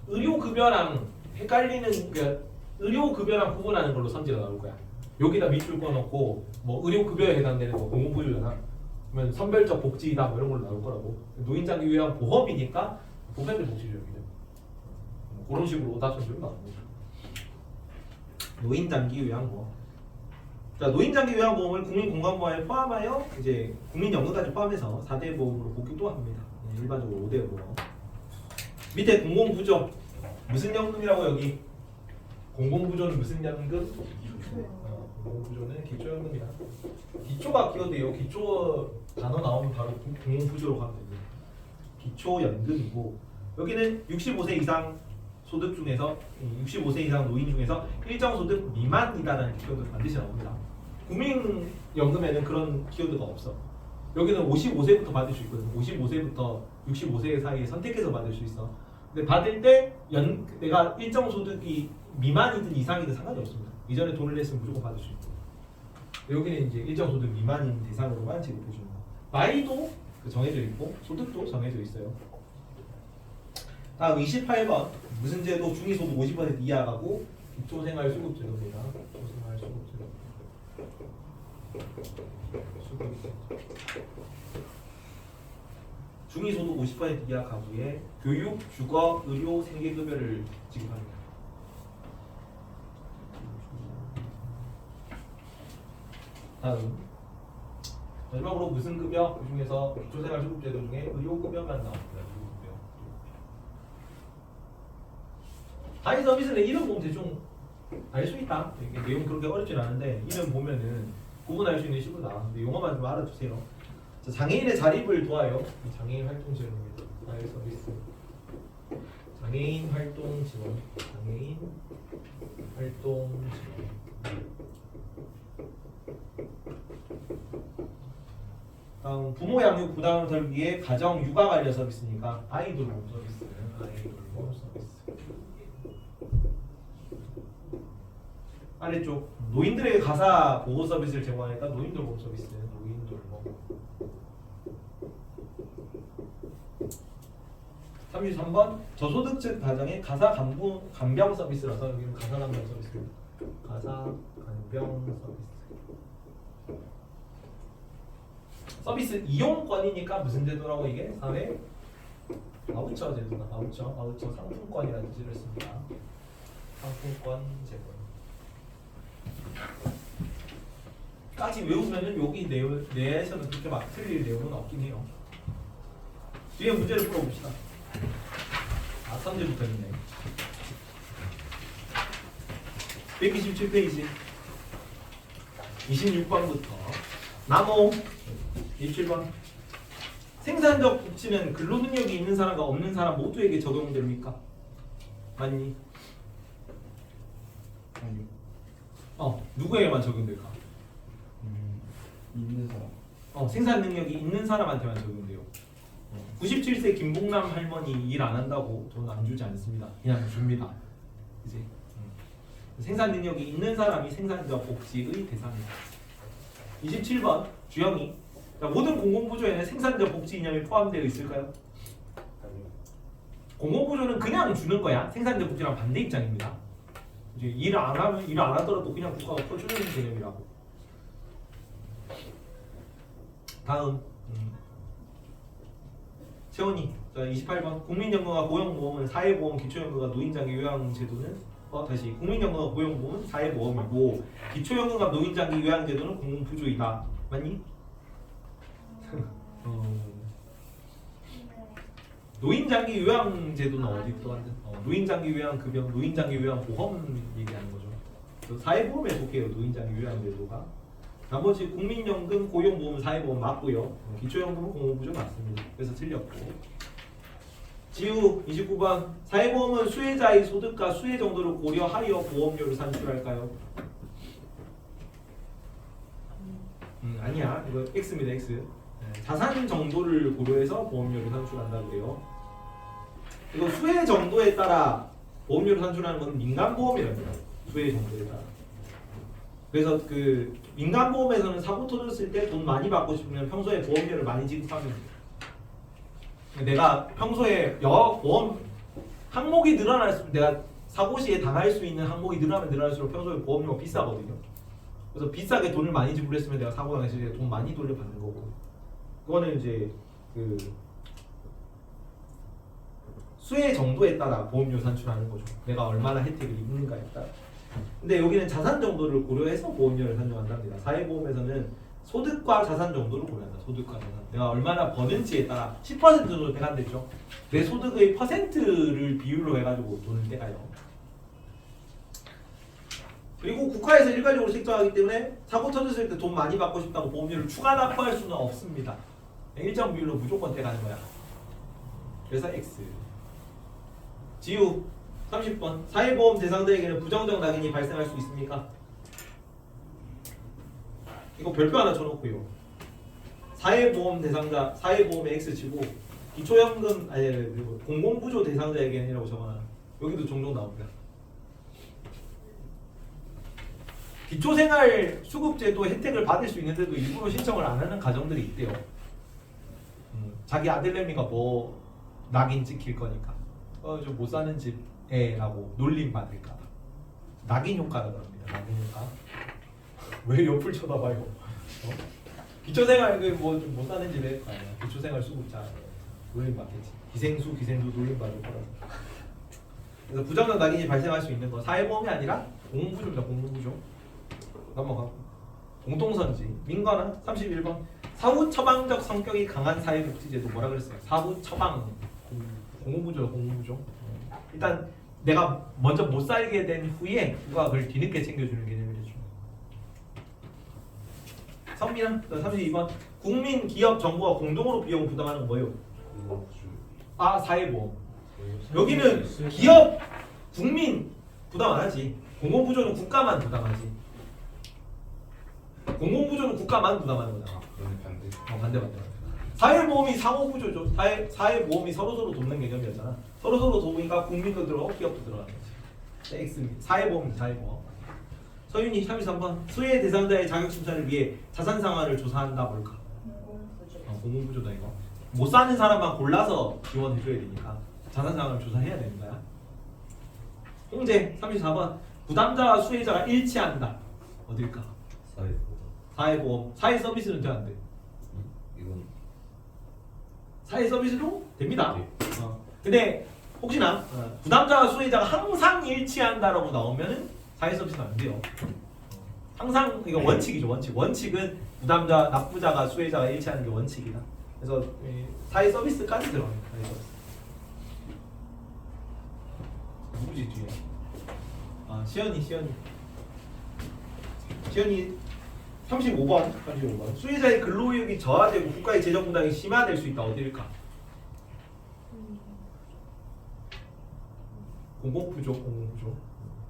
의료급여랑 헷갈리는 그 의료급여랑 구분하는 걸로 선지가 나올 거야. 여기다 밑줄 꺼놓고 뭐 의료급여에 해당되는 거 공공부유잖아. 그러면 선별적 복지이다 뭐 이런 걸로 나올 거라고. 노인장기 요양보험이니까 보편적 복지죠. 그런 식으로 오답선지로 나오는 거죠. 노인장기 요양보험. 자, 노인장기 요양보험을 국민건강보험에 포함하여 이제 국민연금까지 포함해서 4대 보험으로 복귀도 합니다. 일반적으로 5대 보험. 밑에 공공부조 무슨 연금이라고 여기? 공공부조는 무슨 연금? 공공부조는 기초연금이다. 기초가 키워드예요. 기초 단어 나오면 바로 공공부조로 가면 됩니다. 기초연금이고 여기는 65세 이상 소득 중에서 65세 이상 노인 중에서 일정 소득 미만이다라는 키워드가 반드시 나옵니다. 국민연금에는 그런 키워드가 없어. 여기는 55세부터 받을 수 있거든. 55세부터 65세 사이에 선택해서 받을 수 있어. 근데 받을 때 내가 일정 소득이 미만이든 이상이든 상관이 없습니다. 이전에 돈을 냈으면 무조건 받을 수 있고. 여기는 이제 일정 소득 미만인 대상으로만 지급해 주는 거. 나이도 정해져 있고 소득도 정해져 있어요. 다음 28번 무슨 제도? 중위소득 50% 이하가고 기초생활수급제도입니다. 기초생활수급제도. 중위소득 50% 이하 가구에 교육, 주거, 의료, 생계급여를 지급합니다. 다음 마지막으로 무슨 급여? 그 중에서 기초생활수급제도 중에 의료급여만 나옵니다. 의료급여. 사회 서비스는 이름 보면 대충 알 수 있다. 이게 내용 그렇게 어렵진 않은데 이름 보면은 구분할 수 있는 식으로 나왔는데 용어만 좀 알아두세요. 자, 장애인의 자립을 도와요. 장애인 활동 제도입니다. 사회 서비스. 장애인 활동 지원. 장애인 활동 지원. 다음 부모 양육 부담을 덜기 위해 가정 육아 관련 서비스니까 아이돌 홈 서비스. 아이돌 홈 서비스. 아래쪽 노인들에게 가사 보호 서비스를 제공하니까 노인돌 홈 서비스. 노인돌 홈. 33번 저소득층 가정의 가사 간병 서비스라서 여기는 가사 간병 서비스. 가사 간병 서비스. 서비스 이용권이니까 무슨 제도라고 이게? 사회 바우처 제도다. 바우처 상품권이라는 뜻을 했습니다. 상품권 제도. 까지 외우면은 여기 내에서는 그렇게 막 틀릴 내용은 없긴 해요. 뒤에 문제를 풀어봅시다. 아, 선제부터 있네. 127페이지 26번부터 나무 27번 생산적 복지는 근로능력이 있는 사람과 없는 사람 모두에게 적용됩니까? 맞니? 아니요. 누구에게만 적용될까? 있는 사람. 생산 능력이 있는 사람한테만 적용돼요. 97세 김봉남 할머니 일 안 한다고 돈 안 주지 않습니다. 그냥 줍니다. 이제 생산 능력이 있는 사람이 생산적 복지의 대상입니다. 27번 주영이 모든 공공부조에는 생산적 복지 이념이 포함되어 있을까요? 아니요. 공공부조는 그냥 주는 거야. 생산적 복지랑 반대 입장입니다. 이제 일 안 하더라도 그냥 국가가 퍼주는 개념이라고. 다음 채원이 28번 국민연금과 고용보험은 사회보험, 기초연금과 노인장기 요양제도는 다시 국민연금과 고용보험은 사회보험이고 기초연금과 노인장기 요양제도는 공공부조이다. 맞니? 노인장기 요양제도는 어디 들어갔는? 노인장기 요양급여, 노인장기 요양보험 얘기하는 거죠. 사회보험에 속해요. 노인장기 요양제도가. 나머지 국민연금, 고용보험, 사회보험 맞고요. 기초연금은 공공부조 맞습니다. 그래서 틀렸고. 지우 29번 사회보험은 수혜자의 소득과 수혜 정도를 고려하여 보험료를 산출할까요? 아니야. 이거 X입니다. X. 자산 정도를 고려해서 보험료를 산출한다고 그래요. 이거 수혜 정도에 따라 보험료를 산출하는 건 민간보험이랍니다. 수혜 정도에 따라. 그래서 그 민간보험에서는 사고 터졌을 때 돈 많이 받고 싶으면 평소에 보험료를 많이 지급하면 돼요. 내가 평소에 여러 보험 항목이 늘어날수록 내가 사고 시에 당할 수 있는 항목이 늘어나면 늘어날수록 평소에 보험료가 비싸거든요. 그래서 비싸게 돈을 많이 지불했으면 내가 사고 당했을 때 돈 많이 돌려받는 거고. 그거는 이제 그 수혜 정도에 따라 보험료 산출하는 거죠. 내가 얼마나 혜택을 입는가에 따라. 근데 여기는 자산 정도를 고려해서 보험료를 산정한답니다. 사회보험에서는 소득과 자산 정도를 고려한다. 소득과 자산. 내가 얼마나 버는지에 따라 10%로 떼간댔죠. 내 소득의 퍼센트를 비율로 해가지고 돈을 떼가요. 그리고 국가에서 일괄적으로 책정하기 때문에 사고 터졌을 때 돈 많이 받고 싶다고 보험료를 추가 납부할 수는 없습니다. 일정 비율로 무조건 떼가는 거야. 그래서 X. 지우 30번 사회보험 대상자에게는 부정적 낙인이 발생할 수 있습니까? 이거 별표 하나 쳐놓고요. 사회보험 대상자, 사회보험에 X 치고 기초연금 공공부조 대상자에게는이라고 적어놔. 여기도 종종 나옵니다. 기초생활수급제도 혜택을 받을 수 있는데도 일부러 신청을 안 하는 가정들이 있대요. 자기 아들내미가 뭐 낙인 찍힐 거니까 저 못 사는 집에라고 놀림 받을까 봐. 낙인 효과라고 합니다. 낙인 효과. 왜 옆을 쳐다봐요? 기초생활 그뭐좀 못 사는 집에 기초생활 수급자 놀림 받겠지. 기생수 놀림 받을 거라서. 그래서 부정적 낙인이 발생할 수 있는 건 사회보험이 아니라 공공부조입니다. 공공부조. 넘어가. 공동선지 민관은 31번 사후 처방적 성격이 강한 사회복지제도 뭐라 그랬어요? 사후 처방 공공부조 공공부조. 일단 내가 먼저 못 살게 된 후에 누가 그걸 뒤늦게 챙겨주는 개념이죠. 선미랑 32번 국민, 기업, 정부가 공동으로 비용을 부담하는 건 뭐예요? 공공부조. 아 사회보험. 여기는 기업, 국민 부담 안 하지. 공공부조는 국가만 부담하지. 공공부조는 국가만 부담하는 거잖아. 그러면 반대. 반대. 사회보험이 상호부조죠. 사회보험이 서로서로 돕는 개념이었잖아. 서로서로 도우니까 국민도 들어가고 기업도 들어가는 거지. X입니다. 사회보험이 사회보험. 서윤이 33번. 수혜 대상자의 자격심사를 위해 자산 상황을 조사한다 뭘까? 공공부조. 공공부조다 이거. 못 사는 사람만 골라서 지원해줘야 되니까 자산 상황을 조사해야 되는 거야. 홍재 34번. 부담자와 수혜자가 일치한다. 어딜까? 사회보험. 사회 서비스는 돼 안 돼? 이건 사회 서비스도 됩니다. 네. 근데 혹시나 부담자와 수혜자가 항상 일치한다라고 나오면은 사회 서비스는 안 돼요. 항상 이거 원칙이죠. 원칙은 부담자, 납부자가 수혜자가 일치하는 게 원칙이다. 그래서 사회 서비스까지 들어갑니다. 사회 서비스. 누구지 뒤에? 시연이 35번. 수혜자의 근로의욕이 저하되고 국가의 재정 부담이 심화될 수 있다. 어디일까? 공공부조.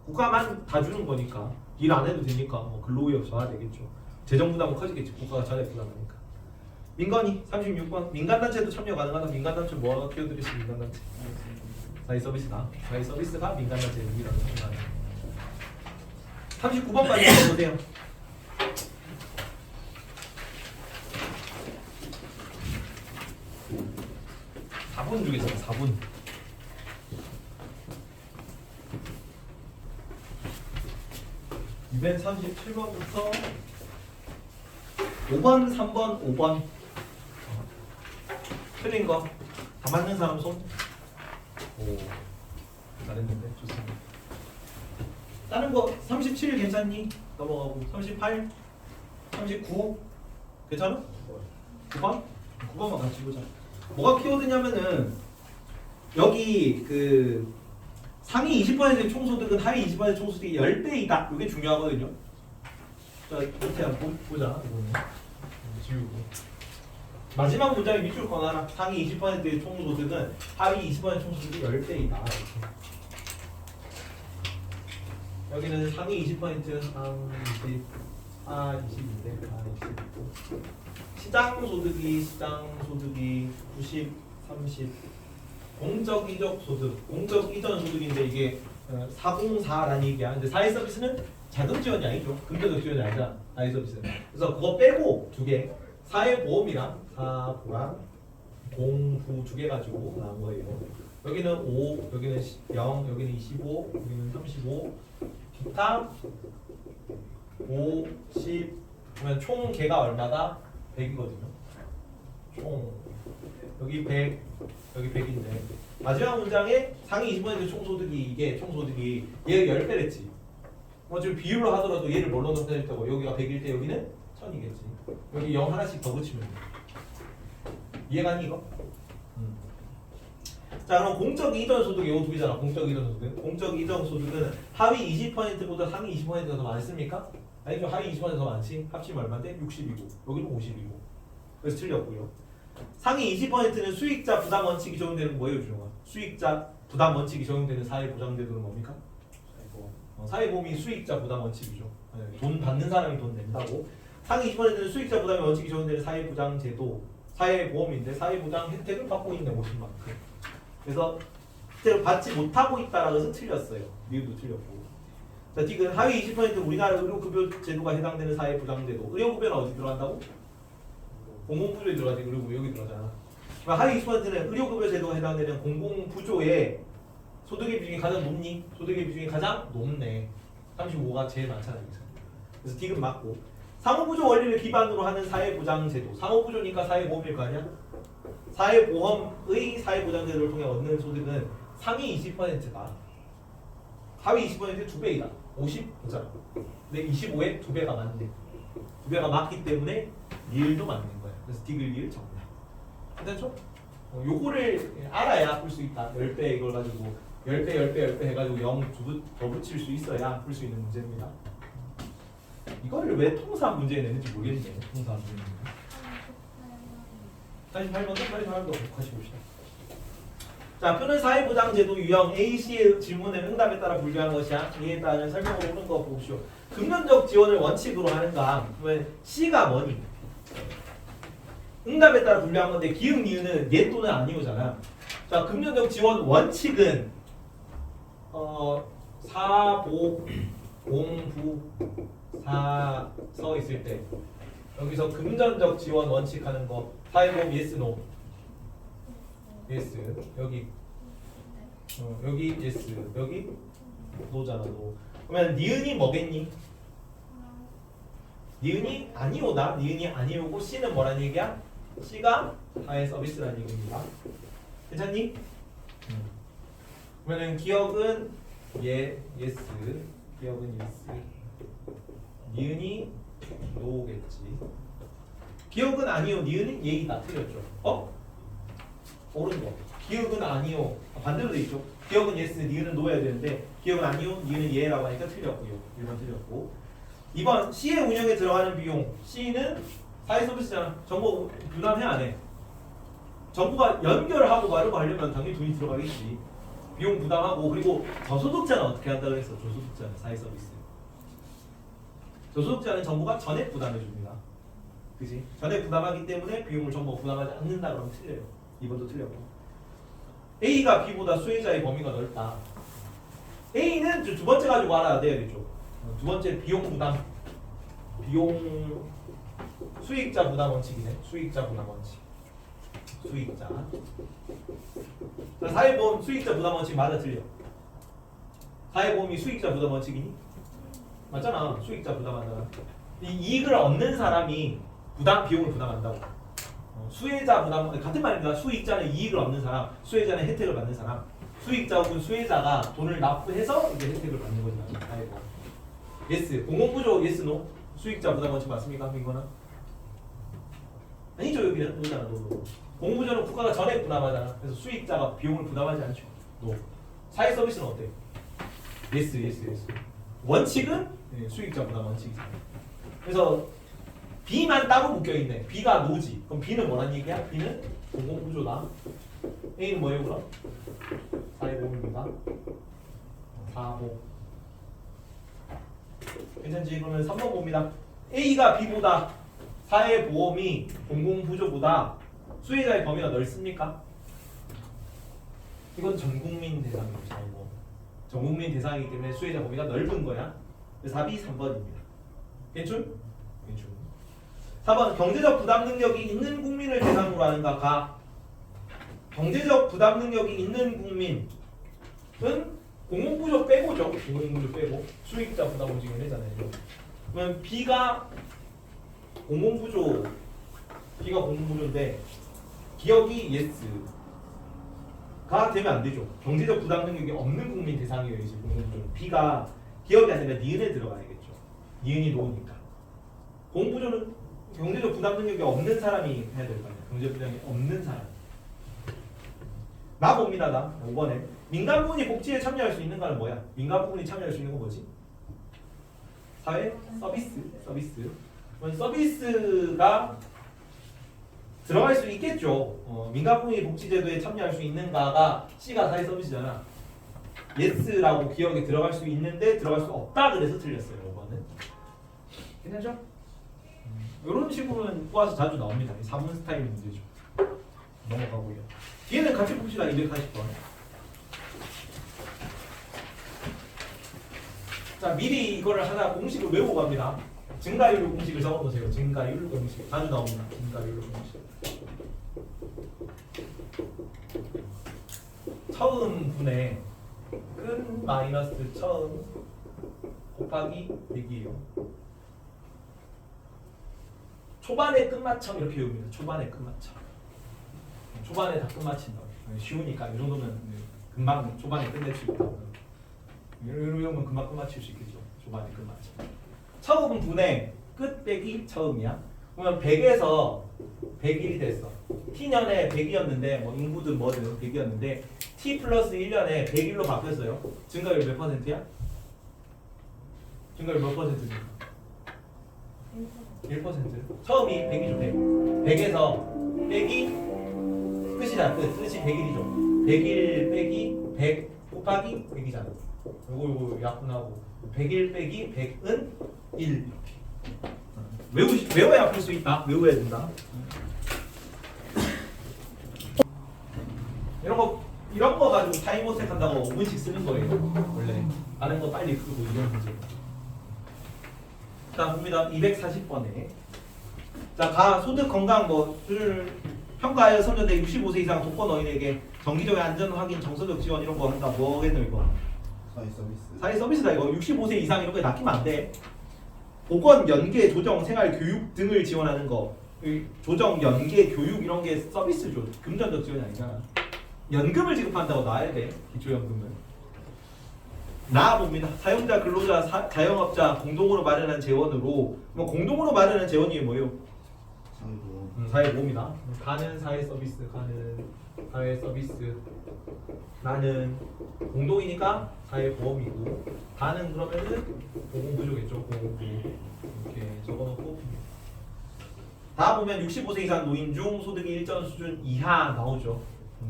국가만 다 주는 거니까 일 안 해도 되니까 근로의욕 저하되겠죠. 재정 부담은 커지겠지. 국가가 전액 부담하니까. 민건이 36번. 민간단체도 참여 가능하다. 민간단체 뭐가 끼어들었어? 민간단체. 사회 서비스다. 사회 서비스가 민간단체의 무기라고 생각합니다. 39번까지 보세요. 4분 주겠습니다. 4분. 237번부터 5번, 3번, 5번. 틀린 거 다 맞는 사람 손. 오, 잘했는데 좋습니다. 다른 거 37 괜찮니? 넘어가고 38, 39 괜찮아? 9번? 9번만 같이 보자. 뭐가 키워드냐면은 여기 그 상위 20%의 총소득은 하위 20%의 총소득이 10배이다. 이게 중요하거든요. 자, 밑에 한번 보자. 이거는 지우고. 마지막 문장에 밑줄 꺼놔라. 상위 20%의 총소득은 하위 20%의 총소득이 10배이다. 여기는 상위 20%, 상 20, 하 20인데 하 20. 시장소득이 90, 30. 공적 이적 소득, 공적 이전 소득인데 이게 404라는 얘기야. 근데 사회 서비스는 자금 지원이 아니죠. 금전적 지원이 아니잖아. 사회 서비스는. 그래서 그거 빼고 두 개. 사회보험이랑 사보랑 공부 두 개 가지고 나온 거예요. 여기는 5, 여기는 0, 여기는 25, 여기는 35, 기타 5, 10. 그러면 총 개가 얼마다? 100이거든요. 총 여기 100, 여기 100인데 마지막 문장에 상위 20% 총소득이 이게 총소득이 얘가 10배랬지. 지금 비율로 하더라도 얘를 뭘로 넣으면 되고 여기가 100일 때 여기는 1000이겠지. 여기 0 하나씩 더 붙이면 돼. 이해가니 이거? 자 그럼 공적 이전 소득 이거 두 개잖아. 공적 이전 소득. 공적 이전 소득은 하위 20%보다 상위 20%가 더 많습니까? 아니죠. 하위 20%가 더 많지. 합치면 얼마인데? 60이고 여기는 50이고. 그래서 틀렸고요. 상위 20%는 수익자 부담 원칙이 적용되는 뭐예요, 주영아? 수익자 부담 원칙이 적용되는 사회보장제도는 뭡니까? 사회보험이 수익자 부담 원칙이죠. 네, 돈 받는 사람이 돈 낸다고. 상위 20%는 수익자 부담의 원칙이 적용되는 사회보장제도, 사회보험인데 사회보장 혜택을 받고 있는 50만큼. 그래서 혜택을 받지 못하고 있다라는 것은 틀렸어요. 이유도 틀렸고. 자, 지금 하위 20% 우리나라 의료급여 제도가 해당되는 사회보장제도. 의료급여는 어디 들어간다고? 공공부조에 들어가지. 의료급여 여기 들어가잖아. 하위 20%는 의료급여 제도가 해당되는 공공부조에 소득의 비중이 가장 높니? 소득의 비중이 가장 높네. 35가 제일 많잖아. 그래서 D는 맞고. 상호부조 원리를 기반으로 하는 사회보장제도. 상호부조니까 사회보험일 거 아니야? 사회보험의 사회보장제도를 통해 얻는 소득은 상위 20%가 하위 20%의 2배이다. 50보잖아. 근데 25에 2배가 맞는데 2배가 맞기 때문에 리을도 맞는 거야. 그래서 D글 리을 정답. 괜찮죠? 요거를 알아야 풀 수 있다. 10배 이걸 가지고 10배 해가지고 0 더 붙일 수 있어야 풀 수 있는 문제입니다. 이거를 왜 통사 문제에 내는지 모르겠네. 통사 문제는. 48번도 48번도 같이 봅시다. 자, 표는 사회보장제도 유형 A씨의 질문에 응답에 따라 분류한 것이야. 이에 따른 설명으로 오는 거 보십시오. 금전적 지원을 원칙으로 하는가? 그러면 C가 뭐니? 응답에 따라 분류한 건데 기흥 니은은 예 또는 아니오잖아. 자, 금전적 지원 원칙은 사보 공부 사서 있을 때 여기서 금전적 지원 원칙 하는 거 사회보험 예스 노 예스 여기 여기 예스 여기 노잖아 노. 그러면 니은이 뭐겠니? 니은이 아니오다. 니은이 아니오고 C는 뭐라는 얘기야? C가 사회 서비스라는 얘기입니다. 괜찮니? 그러면 기억은 예스 기억은 예스 니은이 노겠지. 기억은 아니오 니은은 예이다. 틀렸죠. 옳은 거. 기억은 아니오 반대로 돼 있죠. 기억은 예스 니은은 노여야 되는데 기억은 아니오 니은은 예라고 하니까 틀렸고요. 1번 틀렸고 2번 C의 운영에 들어가는 비용. C는 사회 서비스잖아. 정보 부담해 안 해? 정부가 연결하고 말고 하려면 당연히 돈이 들어가겠지. 비용 부담하고 그리고 저소득자는 어떻게 한다고 했어? 저소득자는 사회 서비스. 저소득자는 정부가 전액 부담해 줍니다. 그지? 전액 부담하기 때문에 비용을 전부 부담하지 않는다 그러면 틀려요. 2번도 틀렸고. A가 B보다 수혜자의 범위가 넓다. A는 두 번째 가지고 알아야 되겠죠. 두 번째 비용 부담. 비용 수익자 부담 원칙이네. 수익자 부담 원칙. 수익자. 사회보험 수익자 부담 원칙 맞아 틀려? 사회보험이 수익자 부담 원칙이니? 맞잖아. 수익자 부담한다. 이 이익을 얻는 사람이 부담 비용을 부담한다고. 수혜자 부담 같은 말입니다. 수익자는 이익을 얻는 사람, 수혜자는 혜택을 받는 사람. 수익자 혹은 수혜자가 돈을 납부해서 이제 혜택을 받는 거죠. 사회보험. 예스. 공공부조 예스 노. 수익자 부담 원칙 맞습니까? 이거는? 아니죠. 여기 노잖아. 노. 공부전은 국가가 전액 부담하잖아. 그래서 수익자가 비용을 부담하지 않죠. 노. 사회 서비스는 어때? 예스. 원칙은 수익자 부담 원칙이잖아. 그래서 B만 따로 묶여 있네. B가 노지. 그럼 B는 뭐란 얘기야? B는 공공구조다. A는 뭐예요 그럼? 사회보험입니다. 사보. 괜찮지? 그러면 3번 봅니다. A가 B보다 사회보험이 공공부조보다 수혜자의 범위가 넓습니까? 이건 전국민 대상이죠. 전국민 대상이기 때문에 수혜자 범위가 넓은 거야. 그래서 답이 3번입니다. 괜찮? 4번 경제적 부담 능력이 있는 국민을 대상으로 하는가? 가. 경제적 부담 능력이 있는 국민은 공공부조 빼고죠. 공공부조 빼고 수익자 부담 원칙을 내잖아요. 그러면 B가 공공부조인데 기억이 예스가 되면 안 되죠. 경제적 부담 능력이 없는 국민 대상이에요. 이제 공공부조. B가 기억이 아니라 니은에 들어가야겠죠. 니은이 노니까. 공공부조는 경제적 부담 능력이 없는 사람이 해야 될 거 아니야. 경제적 부담이 없는 사람. 나 봅니다. 나 5번에 민간 부문이 복지에 참여할 수 있는가는 뭐야? 민간 부문이 참여할 수 있는 건 뭐지? 사회 서비스. 그럼 서비스가 들어갈 수 있겠죠. 민간 부문이 복지제도에 참여할 수 있는가가 C가 사회 서비스잖아. 예스라고 기억에 들어갈 수 있는데 들어갈 수 없다 그래서 틀렸어요. 5번은. 괜찮죠? 이런 식으로는 꼬아서 자주 나옵니다. 3문 스타일 문제죠. 넘어가고요. 뒤에는 같이 봅시다. 240번. 자, 미리 이거를 하나 공식을 외우고 갑니다. 증가율 공식을 적어놓으세요. 증가율 공식. 자주 나옵니다. 증가율 공식. 처음 분의 끈 마이너스 처음 곱하기 100이에요. 초반에 끝마참 이렇게 외웁니다. 초반에 끝마참. 초반에 다 끝마친다고. 쉬우니까 이 정도면 금방 초반에 끝낼 수 있다고. 이러면 금방 끝마칠 수 있겠죠. 초반에 끝마침. 처음 분의 끝 빼기 처음이야. 그러면 100에서 100일이 됐어. T년에 100이었는데 뭐 인구든 뭐든 100이었는데 T 플러스 1년에 100일로 바뀌었어요. 증가율 몇 %야? 증가율 몇 %입니까? 1%. 처음이 100이죠. 100. 100에서 빼기 끝이다. 끝이 100일이죠. 100일 빼기 100 곱하기 100이잖아. 요거 약분하고 100일 빼기 100은 1. 외워야 풀 수 있다. 외워야 된다. 이런 거 가지고 타임 어택 한다고 5분씩 쓰는 거예요. 원래 다른 거 빨리 풀고 이런 문제. 자 봅니다. 240번에 자 소득 건강 뭐 수준을 평가하여 선정된 65세 이상 독거 노인에게 정기적인 안전 확인 정서적 지원 이런 거 한다. 뭐겠노 이거? 사회 서비스. 사회 서비스다 이거. 65세 이상 이런 거에 낚이면 안 돼. 보건, 연계, 조정, 생활, 교육 등을 지원하는 거. 조정, 연계, 교육 이런 게 서비스죠. 금전적 지원이 아니잖아. 연금을 지급한다고 나와야 돼. 기초연금을. 나와봅니다. 사용자, 근로자, 자영업자 공동으로 마련한 재원으로 뭐 공동으로 마련한 재원이 뭐예요? 사회보험. 사회보험이다. 가는 사회 서비스, 가는 사회 서비스. 나는 공동이니까 사회보험이고 가는 그러면은 공공부조겠죠. 공공부 이렇게 적어놓고 다 보면 65세 이상 노인 중 소득이 일정 수준 이하 나오죠.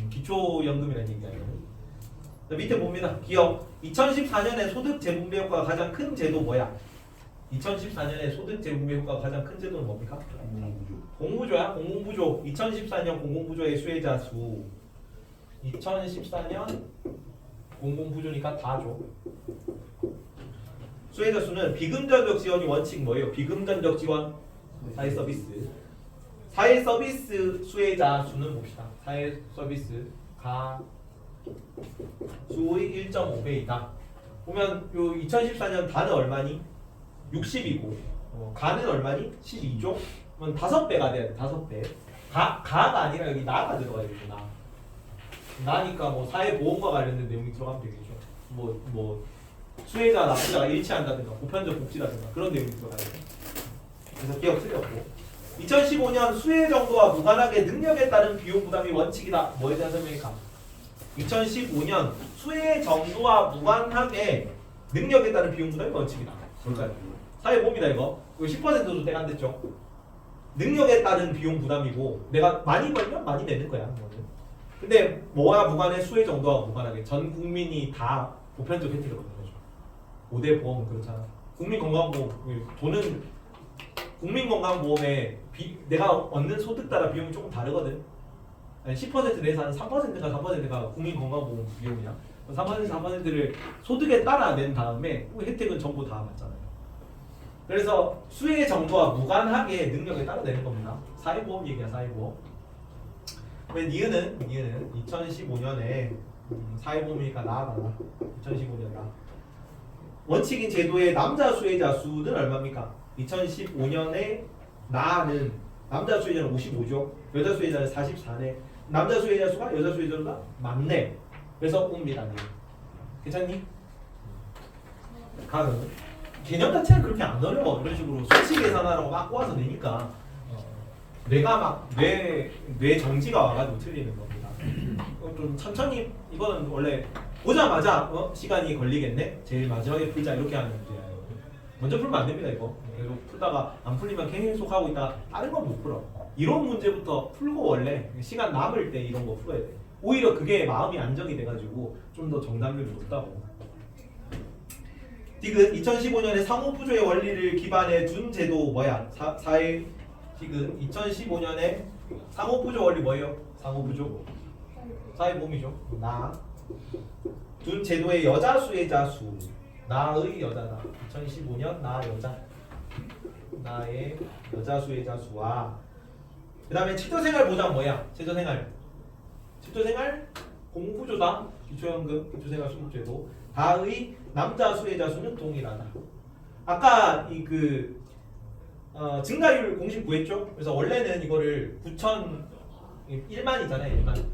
기초연금이라는 얘기예요. 밑에 봅니다. 기업 2014년에 소득 재분배 효과가 가장 큰 제도 뭐야? 2014년에 소득 재분배 효과가 가장 큰 제도는 뭡니까? 공공구조. 공공부조야. 공공부조 2014년 공공부조의 수혜자 수 2014년 공공부조니까 다죠. 수혜자 수는 비금전적 지원이 원칙 뭐예요? 비금전적 지원 사회 서비스. 사회 서비스 수혜자 수는 봅시다. 사회 서비스 가 수의 1.5배이다. 보면 요 2014년 다는 얼마니? 60이고 가는 얼마니? 12죠. 그럼 5배가 돼야 돼. 5배. 가가 아니라 여기 나가 들어가야 되구나. 나니까 뭐 사회보험과 관련된 내용이 들어가면 되겠죠. 뭐 수혜자 납부자가 일치한다든가 보편적 복지라든가 그런 내용이 들어가야 돼. 그래서 기억 틀렸고 2015년 수혜 정도와 무관하게 능력에 따른 비용 부담이 원칙이다. 뭐에 대한 설명일까? 2015년 수혜 정도와 무관하게 능력에 따른 비용 부담이 원칙이다. 뭘까요? 사회보험이다 이거. 이거 10%도 떼가 안 됐죠. 능력에 따른 비용 부담이고 내가 많이 벌면 많이 내는 거야. 이거는. 근데 뭐와 무관해? 수혜 정도와 무관하게 전 국민이 다 보편적 혜택을 받는 거죠. 5대 보험은 그렇잖아. 국민건강보험 돈은 국민건강보험에 내가 얻는 소득 따라 비용이 조금 다르거든. 아니 10% 내에서 한 3%가 4%가 국민건강보험 비용이야. 3% 4%를 소득에 따라 낸 다음에 혜택은 전부 다 받잖아요. 그래서 수혜 정도와 무관하게 능력에 따라 내는 겁니다. 사회보험 얘기야 사회보험. 왜 니은은 2015년에 사회보험이니까 나아가 2015년이다. 원칙인 제도의 남자 수혜자 수는 얼마입니까? 2015년에 나는 남자 수혜자는 55죠. 여자 수혜자는 44네. 남자 수혜자 수가 여자 수혜자보다 많네. 그래서 옵니다. 괜찮니? 가는 개념 자체는 그렇게 안 어려워. 이런 식으로 수치 계산하라고 막 꼬아서 내니까 뇌가 막 뇌 정지가 와가지고 틀리는 겁니다. 좀 천천히 이거는 원래 보자마자 시간이 걸리겠네. 제일 마지막에 풀자 이렇게 하는 문제예요. 먼저 풀면 안 됩니다 이거. 계속 풀다가 안 풀리면 계속 하고 있다가 다른 건 못 풀어. 이런 문제부터 풀고 원래 시간 남을 때 이런 거 풀어야 돼. 오히려 그게 마음이 안정이 돼가지고 좀 더 정답률이 높다고. 디귿 2015년에 상호부조의 원리를 기반해 둔 제도 뭐야? 사회 디귿 2015년에 상호부조 원리 뭐예요? 상호부조 사회보험이죠. 둔 제도의 여자 수혜자 수 나의 여자다. 2015년 나 여자 나의 여자 수혜자 수와 그 다음에 최저생활 보장 뭐야? 최저생활 공구조다. 기초연금 기초생활 수급제도 다의 남자 수혜자 수는 동일하다. 아까 이 증가율 공식 구했죠? 그래서 원래는 이거를 9천 1만이잖아요. 1만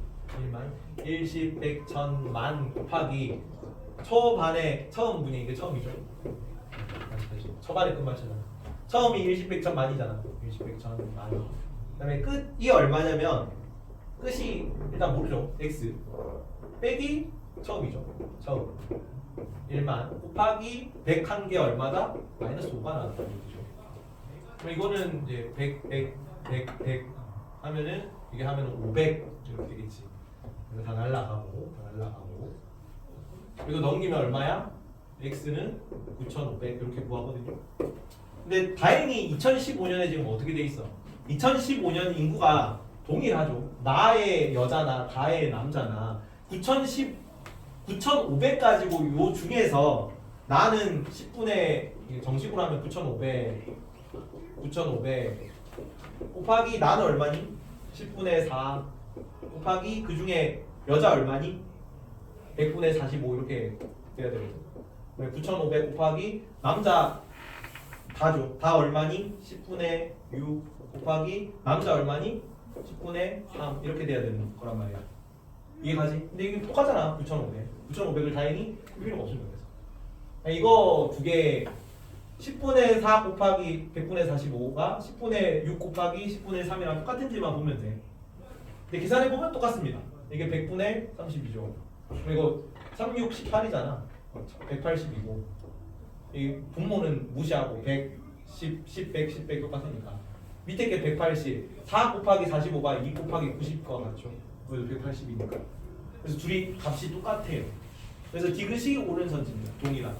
1, 10, 100, 1000, 만 곱하기 초반에 처음 분이 이게 처음이죠. 초반에 끝말잖아. 처음이 1, 10, 100, 1000, 만이잖아. 1, 10, 100, 1000, 만. 그다음에 끝이 얼마냐면 끝이 일단 모르죠. x 빼기 처음이죠. 처음 1만 곱하기 101개 얼마다? 마이너스 5가 나왔다는 얘기죠. 그럼 이거는 이제 100 하면은 이게 하면은 500 이렇게 되겠지. 이거 다 날라가고 그리고 넘기면 얼마야? x는 9,500 이렇게 구하거든요. 근데 다행히 2015년에 지금 어떻게 돼 있어? 2015년 인구가 동일하죠. 나의 여자나 다의 남자나 9,500 가지고 요 중에서 나는 10분의 정식으로 하면 9,500 곱하기 나는 얼마니? 10분의 4 곱하기 그 중에 여자 얼마니? 100분의 45 이렇게 돼야 되거든. 9,500 곱하기 남자 다죠. 다 얼마니? 10분의 6 곱하기 남자 얼마니? 10분의 3 이렇게 돼야 되는 거란 말이야. 이해가지? 근데 이게 똑같잖아. 9,500을 다행히 할 필요가 없습니다. 그래서 이거 두 개 10분의 4 곱하기 100분의 45가 10분의 6 곱하기 10분의 3이랑 똑같은지만 보면 돼. 근데 계산해보면 똑같습니다. 이게 100분의 32죠. 그리고 3, 6, 18이잖아. 180이고 이 분모는 무시하고 100, 10, 10, 100, 10, 100 똑같으니까 밑에 게 180 4 곱하기 45가 2 곱하기 90과 같죠. 그래서 180이니까 그래서 둘이 값이 똑같아요. 그래서 디귿이 오른선지입니다. 동일하다.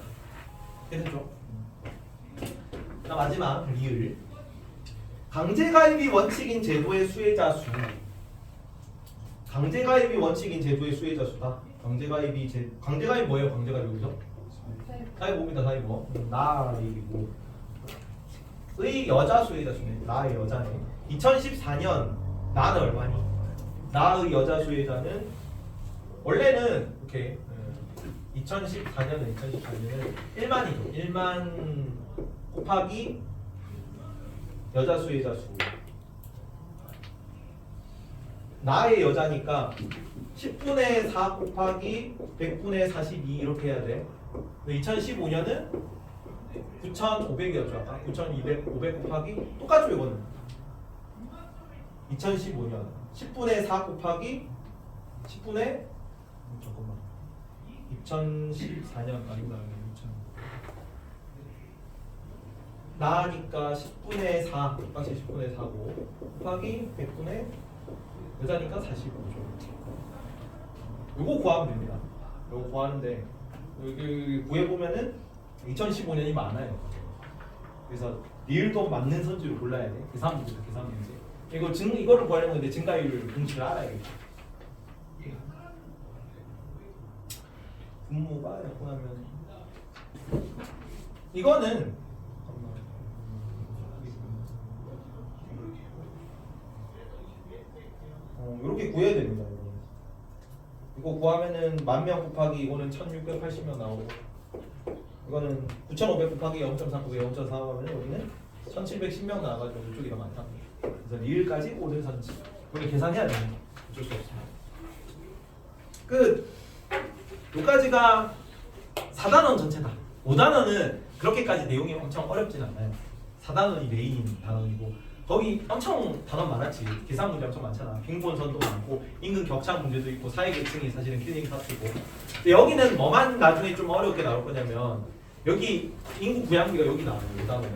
됐죠? 자, 마지막 리을 강제가입이 원칙인 제도의 수혜자 수. 강제가입이 원칙인 제도의 수혜자 수다. 강제가입 뭐예요? 강제가입 여기서? 사이보입니다. 사이보. 나이고 의 여자 수혜자 수네. 나의 여자네. 2014년 나는 얼마니? 나의 여자 수혜자는 원래는 이렇게 2014년은 1만이죠. 1만 곱하기 여자 수혜자 수. 나의 여자니까 10분의 4 곱하기 100분의 42 이렇게 해야 돼. 2015년은 9,500이었죠. 아까 9,200 500 곱하기 똑같죠 이거는. 2015년 10분의 4 곱하기 10분의 2014년 아니구나. 나니까 10분의 4 똑같이 10분의 4고 곱하기 100분의 여자니까 45죠. 요거 구하면 됩니다. 요거 구하는데 여기 구해보면은 2015년이 많아요. 그래서 리을도 맞는 선지로 골라야 돼. 계산 문제다. 계산 문제. 이거를 구하려면 근데 증가율 공식을 알아야겠죠. 분모가 약분하면 이거는 이렇게 구해야 됩니다. 이거 구하면은 10,000명 곱하기 이거는 1,680명 나오고 이거는 9,500 곱하기 0.3 곱하기 0.4 하면 여기는 1,710명 나와가지고 이쪽이 더 많다. 그래서 리을까지 오른선지 이걸 계산해야 됩니다. 어쩔 수 없습니다. 끝. 여기까지가 4단원 전체다. 5단원은 그렇게까지 내용이 엄청 어렵진 않아요. 4단원이 메인 단원이고 거기 엄청 단원 많았지. 계산 문제 엄청 많잖아. 빈곤선도 많고 임금 격차 문제도 있고 사회계층이 사실은 킬링 파트고. 근데 여기는 뭐만 나중에 좀 어렵게 나올 거냐면 여기 인구 부양비가 여기 나와요. 이 단원은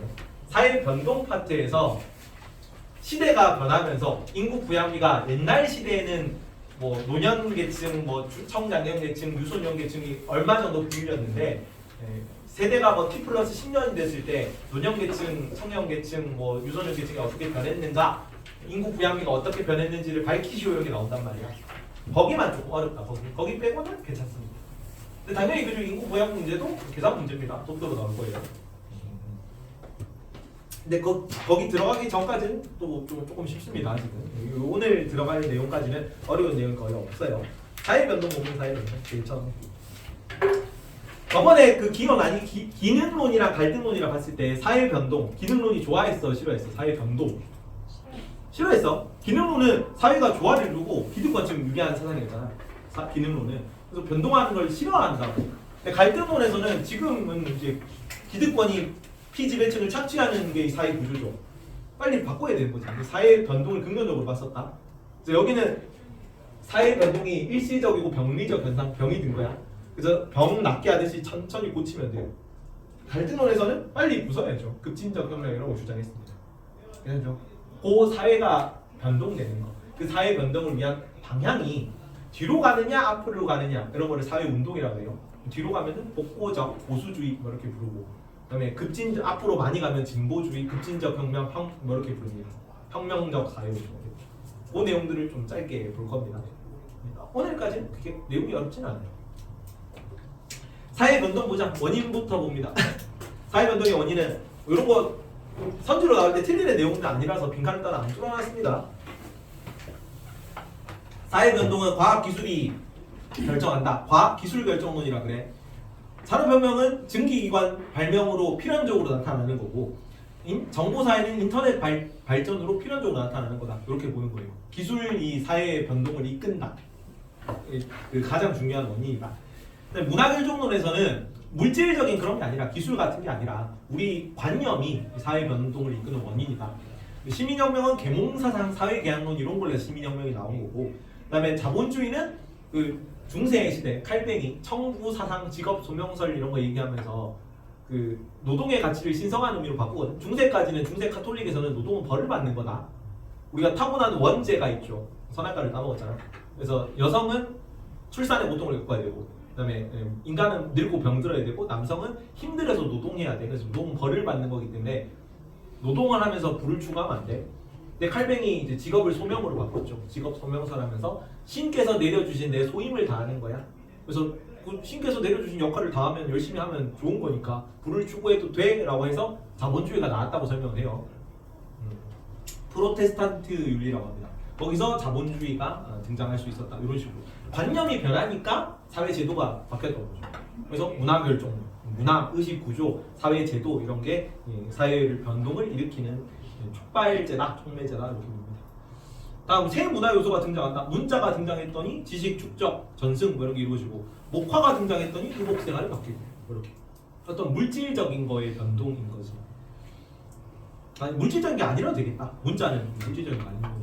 사회 변동 파트에서 시대가 변하면서 인구 부양비가 옛날 시대에는 뭐 노년계층, 뭐 청장년계층, 유소년계층이 얼마 정도 비율이었는데 세대가 뭐 T 플러스 10년이 됐을 때 노년계층, 청년계층, 뭐 유소년계층이 어떻게 변했는가, 인구 부양비가 어떻게 변했는지를 밝히시오 여기 나온단 말이야. 거기만 조금 어렵다. 거기 빼고는 괜찮습니다. 근데 당연히 그 인구 부양 문제도 계산 문제입니다. 독도로 나올 거예요. 근데 거기 들어가기 전까지는 또 조금 쉽습니다. 지금 오늘 들어갈 내용까지는 어려운 내용 거의 없어요. 사회변동 모분 사회변동 제일 처음. 저번에 그 기능론이랑 갈등론이랑 봤을 때 사회변동 기능론이 좋아했어 싫어했어? 사회변동 싫어했어. 기능론은 사회가 조화를 이루고 기득권층 유리한 세상이었잖아. 기능론은 그래서 변동하는 걸 싫어한다고. 근데 갈등론에서는 지금은 이제 기득권이 피지배층을 착취하는 게 사회 구조죠. 빨리 바꿔야 되는 거지. 사회 변동을 긍정적으로 봤었다. 그래서 여기는 사회 변동이 일시적이고 병리적 현상, 병이 든 거야. 그래서 병 낫게 하듯이 천천히 고치면 돼요. 갈등론에서는 빨리 부숴야죠. 급진적 혁명 이런 거 주장했습니다. 그래서 그 사회가 변동되는 거, 그 사회 변동을 위한 방향이 뒤로 가느냐 앞으로 가느냐 이런 거를 사회 운동이라고 해요. 뒤로 가면은 복고적 보수주의 뭐 이렇게 부르고, 그다음에 앞으로 많이 가면 진보주의, 급진적 혁명 뭐 이렇게 부릅니다. 혁명적 사회운동. 그 내용들을 좀 짧게 볼 겁니다. 오늘까지는 그게 내용이 어렵진 않아요. 사회 변동 보자. 원인부터 봅니다. 사회 변동의 원인은 이런 거 선지로 나올 때 틀리는 내용은 아니라서 빈칸을 따라 안 뚫어놨습니다. 사회 변동은 과학 기술이 결정한다. 과학 기술 결정론이라 그래. 산업혁명은 증기기관 발명으로 필연적으로 나타나는 거고, 정보사회는 인터넷 발전으로 필연적으로 나타나는 거다. 이렇게 보는 거예요. 기술이 사회의 변동을 이끈다. 그 가장 중요한 원인이다. 근데 문화결정론에서는 물질적인 그런 게 아니라, 기술 같은 게 아니라 우리 관념이 사회 변동을 이끄는 원인이다. 시민혁명은 계몽사상, 사회계약론 이런 걸로 시민혁명이 나온 거고, 그다음에 자본주의는 그 중세 시대 칼뱅이, 청구사상, 직업소명설 이런 거 얘기하면서 그 노동의 가치를 신성한 의미로 바꾸거든. 중세까지는, 중세 카톨릭에서는 노동은 벌을 받는 거다. 우리가 타고난 원죄가 있죠. 선악과를 따먹었잖아. 그래서 여성은 출산의 고통을 겪어야 되고, 그다음에 인간은 늙고 병들어야 되고, 남성은 힘들어서 노동해야 돼. 그래서 노동은 벌을 받는 거기 때문에 노동을 하면서 부를 추구하면 안 돼. 근데 칼뱅이 이제 직업을 소명으로 바꿨죠. 직업 소명설하면서 신께서 내려주신 내 소임을 다하는 거야. 그래서 그 신께서 내려주신 역할을 다하면, 열심히 하면 좋은 거니까 부를 추구해도 돼라고 해서 자본주의가 나왔다고 설명을 해요. 프로테스탄트 윤리라고 합니다. 거기서 자본주의가 등장할 수 있었다. 이런 식으로 관념이 변하니까 사회 제도가 바뀌었던 거죠. 그래서 문화결정, 문화, 의식 구조, 사회 제도 이런 게 사회를 변동을 일으키는 촉발제다, 촉매제다 이렇게 봅니다. 다음 새 문화 요소가 등장한다. 문자가 등장했더니 지식 축적, 전승 뭐 이런 게 이루어지고, 목화가 등장했더니 의복 생활이 바뀌고, 이렇게 어떤 물질적인 거의 변동인 거지. 아니, 물질적인 게 아니라도 되겠다. 문자는 물질적인 거 아닌 거죠.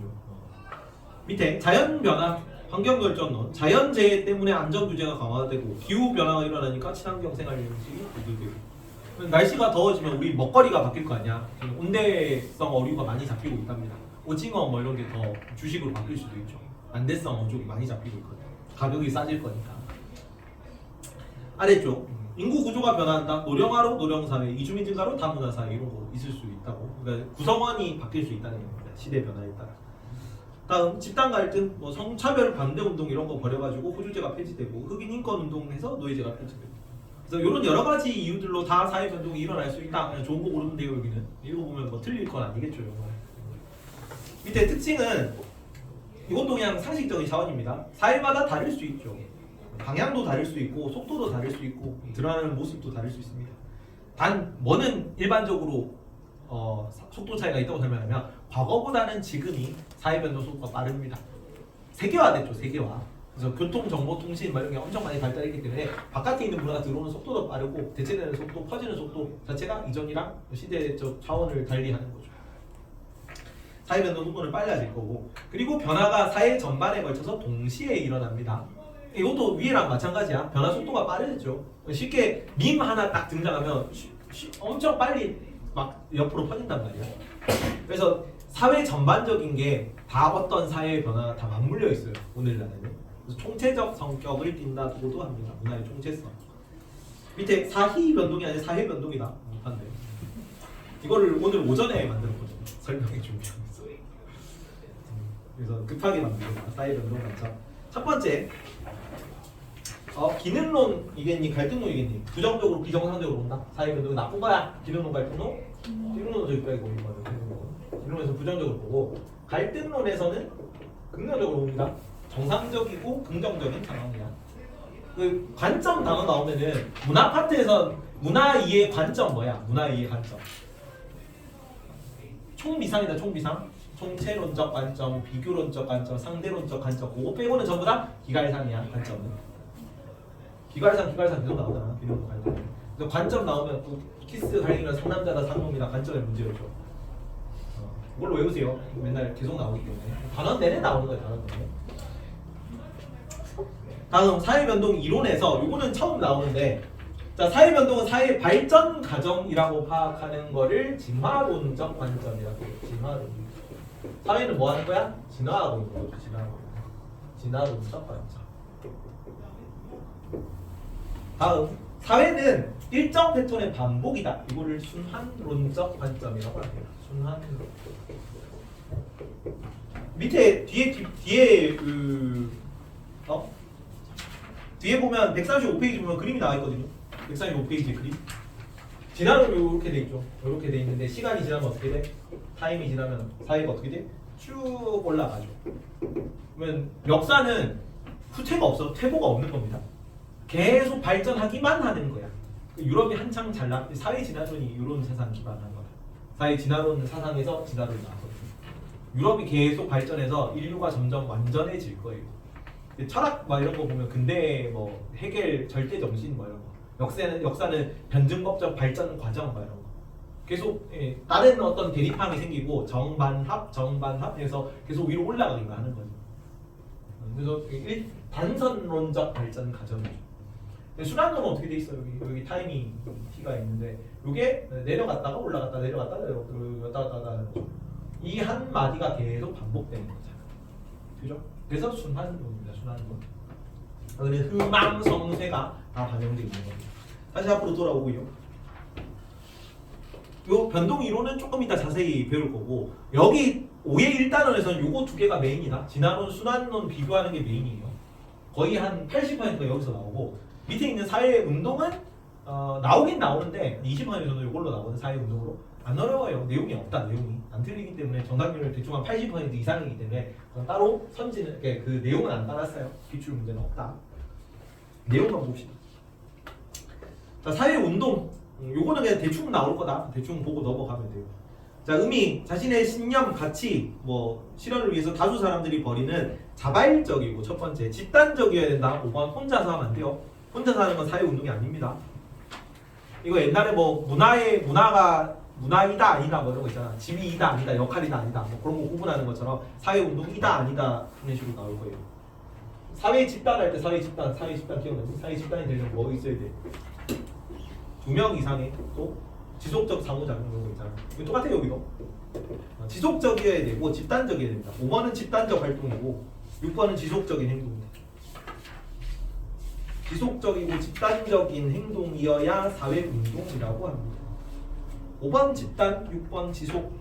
밑에 자연 변화, 환경 결정론. 자연재해 때문에 안전 규제가 강화되고, 기후 변화가 일어나니까 친환경 생활 방식이 보도되고. 날씨가 더워지면 우리 먹거리가 바뀔 거 아니야. 온대성 어류가 많이 잡히고 있답니다. 오징어 뭐 이런 게 더 주식으로 바뀔 수도 있죠. 안대성 어종이 많이 잡히고 있거든요. 가격이 싸질 거니까. 아래쪽 인구 구조가 변화한다. 노령화로 노령사회, 이주민 증가로 다문화사회 이런 거 있을 수 있다고. 그러니까 구성원이 바뀔 수 있다는 겁니다. 시대 변화에 따라. 다음 집단 갈등, 뭐 성차별 반대 운동 이런 거 벌여가지고 호주제가 폐지되고, 흑인 인권 운동에서 노예제가 폐지되고. 그래서 이런 여러 가지 이유들로 다 사회 변동이 일어날 수 있다. 그냥 좋은 거 고르는데요. 여기는 읽어보면 뭐 틀릴 건 아니겠죠. 이거. 밑에 특징은 이것도 그냥 상식적인 차원입니다. 사회마다 다를 수 있죠. 방향도 다를 수 있고, 속도도 다를 수 있고, 드러나는 모습도 다를 수 있습니다. 단 뭐는 일반적으로 속도 차이가 있다고 설명하면, 과거보다는 지금이 사회 변동 속도가 빠릅니다. 세계화됐죠. 세계화. 그래서 교통, 정보, 통신 이런 게 엄청 많이 발달했기 때문에 바깥에 있는 문화가 들어오는 속도도 빠르고, 대체되는 속도, 퍼지는 속도 자체가 이전이랑 시대적 차원을 달리하는 거죠. 사회 변동 속도는 빨라질 거고, 그리고 변화가 사회 전반에 걸쳐서 동시에 일어납니다. 이것도 위에랑 마찬가지야. 변화 속도가 빠르죠. 쉽게 밈 하나 딱 등장하면 엄청 빨리 막 옆으로 퍼진단 말이야. 그래서 사회 전반적인 게 다 어떤 사회의 변화가 다 맞물려 있어요. 오늘날에는. 그래서 총체적 성격을 띈다고도 합니다. 문화의 총체성. 밑에 사희 변동이 아니라 사회 변동이다. 못한데. 이거를 오늘 오전에 만들었거든요. 설명해 준비하면서. 그래서 급하게 만들었다. 사회 변동 관점. 첫 번째, 기능론이겠니 갈등론이겠니? 부정적으로 비정상적으로 본다. 사회 변동이 나쁜 거야. 기능론 갈등론. 기능론은 저기 빼고 있는 거예요. 기능론에서 부정적으로 보고, 갈등론에서는 긍정적으로 봅니다. 정상적이고 긍정적인 상황이야. 그 관점 단어 나오면은 문화 파트에서 문화 이해 관점 뭐야? 문화 이해 관점. 총비상이다. 총비상. 총체론적 관점, 비교론적 관점, 상대론적 관점. 그거 빼고는 전부 다 기갈상이야. 관점은. 기갈상 계속 나오잖아. 비교론 관점. 그래서 관점 나오면 키스 갈리는 상남자다 상놈이다. 관점의 문제였죠. 그걸로 외우세요. 맨날 계속 나오기 때문에. 단원 내내 나오는 거예요. 단원 내내. 다음 사회변동 이론에서 요거는 처음 나오는데, 자, 사회변동은 사회 발전 과정이라고 파악하는 거를 진화론적 관점이라고 해요. 진화론. 사회는 뭐 하는 거야? 진화하고 있는 거죠. 진화론적 관점. 다음 사회는 일정 패턴의 반복이다. 이거를 순환론적 관점이라고 합니다. 순환론. 밑에 뒤에 뒤에 보면 135페이지 보면 그림이 나와 있거든요. 135페이지 그림. 지나면 이렇게 돼 있죠. 이렇게 돼 있는데 시간이 지나면 어떻게 돼? 타임이 지나면 사회가 어떻게 돼? 쭉 올라가죠. 그러면 역사는 후퇴가 없어, 퇴보가 없는 겁니다. 계속 발전하기만 하는 거야. 유럽이 한창 사회 진화론이 이런 세상 기반한 거다. 사회 진화론 사상에서 진화론이 나왔거든요. 유럽이 계속 발전해서 인류가 점점 완전해질 거예요. 철학 막 이런 거 보면 근대 뭐 해겔 절대 정신 뭐 이런 거. 역사는 변증법적 발전 과정 뭐 이런 거. 계속 다른 어떤 대립항이 생기고 정반합해서 계속 위로 올라가기만 하는 거죠. 그래서 단선론적 발전 과정이죠. 순환론은 어떻게 돼 있어? 여기 타이밍 T가 있는데 이게 내려갔다가 올라갔다 내려갔다 왔다 갔다 하는 거죠. 이 한 마디가 계속 반복되는 거잖아. 그죠? 그래서 순환론입니다. 순환론. 그래서 흥망성쇠가 다 반영되어 있는 겁니다. 다시 앞으로 돌아오고요. 요 변동 이론은 조금 이따 자세히 배울 거고 여기 5의 1단원에서는 요거 두 개가 메인이다. 진화론, 순환론 비교하는 게 메인이에요. 거의 한 80%가 여기서 나오고 밑에 있는 사회 운동은 나오긴 나오는데 20% 정도 이걸로 나오는 사회 운동으로 안 어려워요. 내용이 없다. 내용이 안 틀리기 때문에 정답률 대충 한 80% 이상이기 때문에 따로 그 내용은 안 따랐어요. 기출 문제는 없다. 내용만 봅시다. 자, 사회 운동 요거는 그냥 대충 나올 거다. 대충 보고 넘어가면 돼요. 자, 자신의 신념, 가치, 뭐 실현을 위해서 다수 사람들이 벌이는 자발적이고 첫 번째 집단적이어야 된다. 5번 혼자서 하면 안 돼요. 혼자서 하는 건 사회 운동이 아닙니다. 이거 옛날에 뭐 문화이다 아니다 뭐 이런 거 있잖아. 지위이다 아니다, 역할이다 아니다 뭐 그런 거 구분하는 것처럼 사회 운동이다 아니다 그런 식으로 나올 거예요. 사회 집단 할 때 사회 집단 기억나지? 사회 집단이 되려면 뭐 있어야 돼? 2명 이상의 또 지속적 상호작용 이런 거 있잖아. 이거 똑같아요 여기도. 지속적이어야 되고 집단적이어야 됩니다. 5번은 집단적 활동이고 6번은 지속적인 행동입니다. 지속적이고 집단적인 행동이어야 사회운동이라고 합니다. 5번 집단, 6번 지속.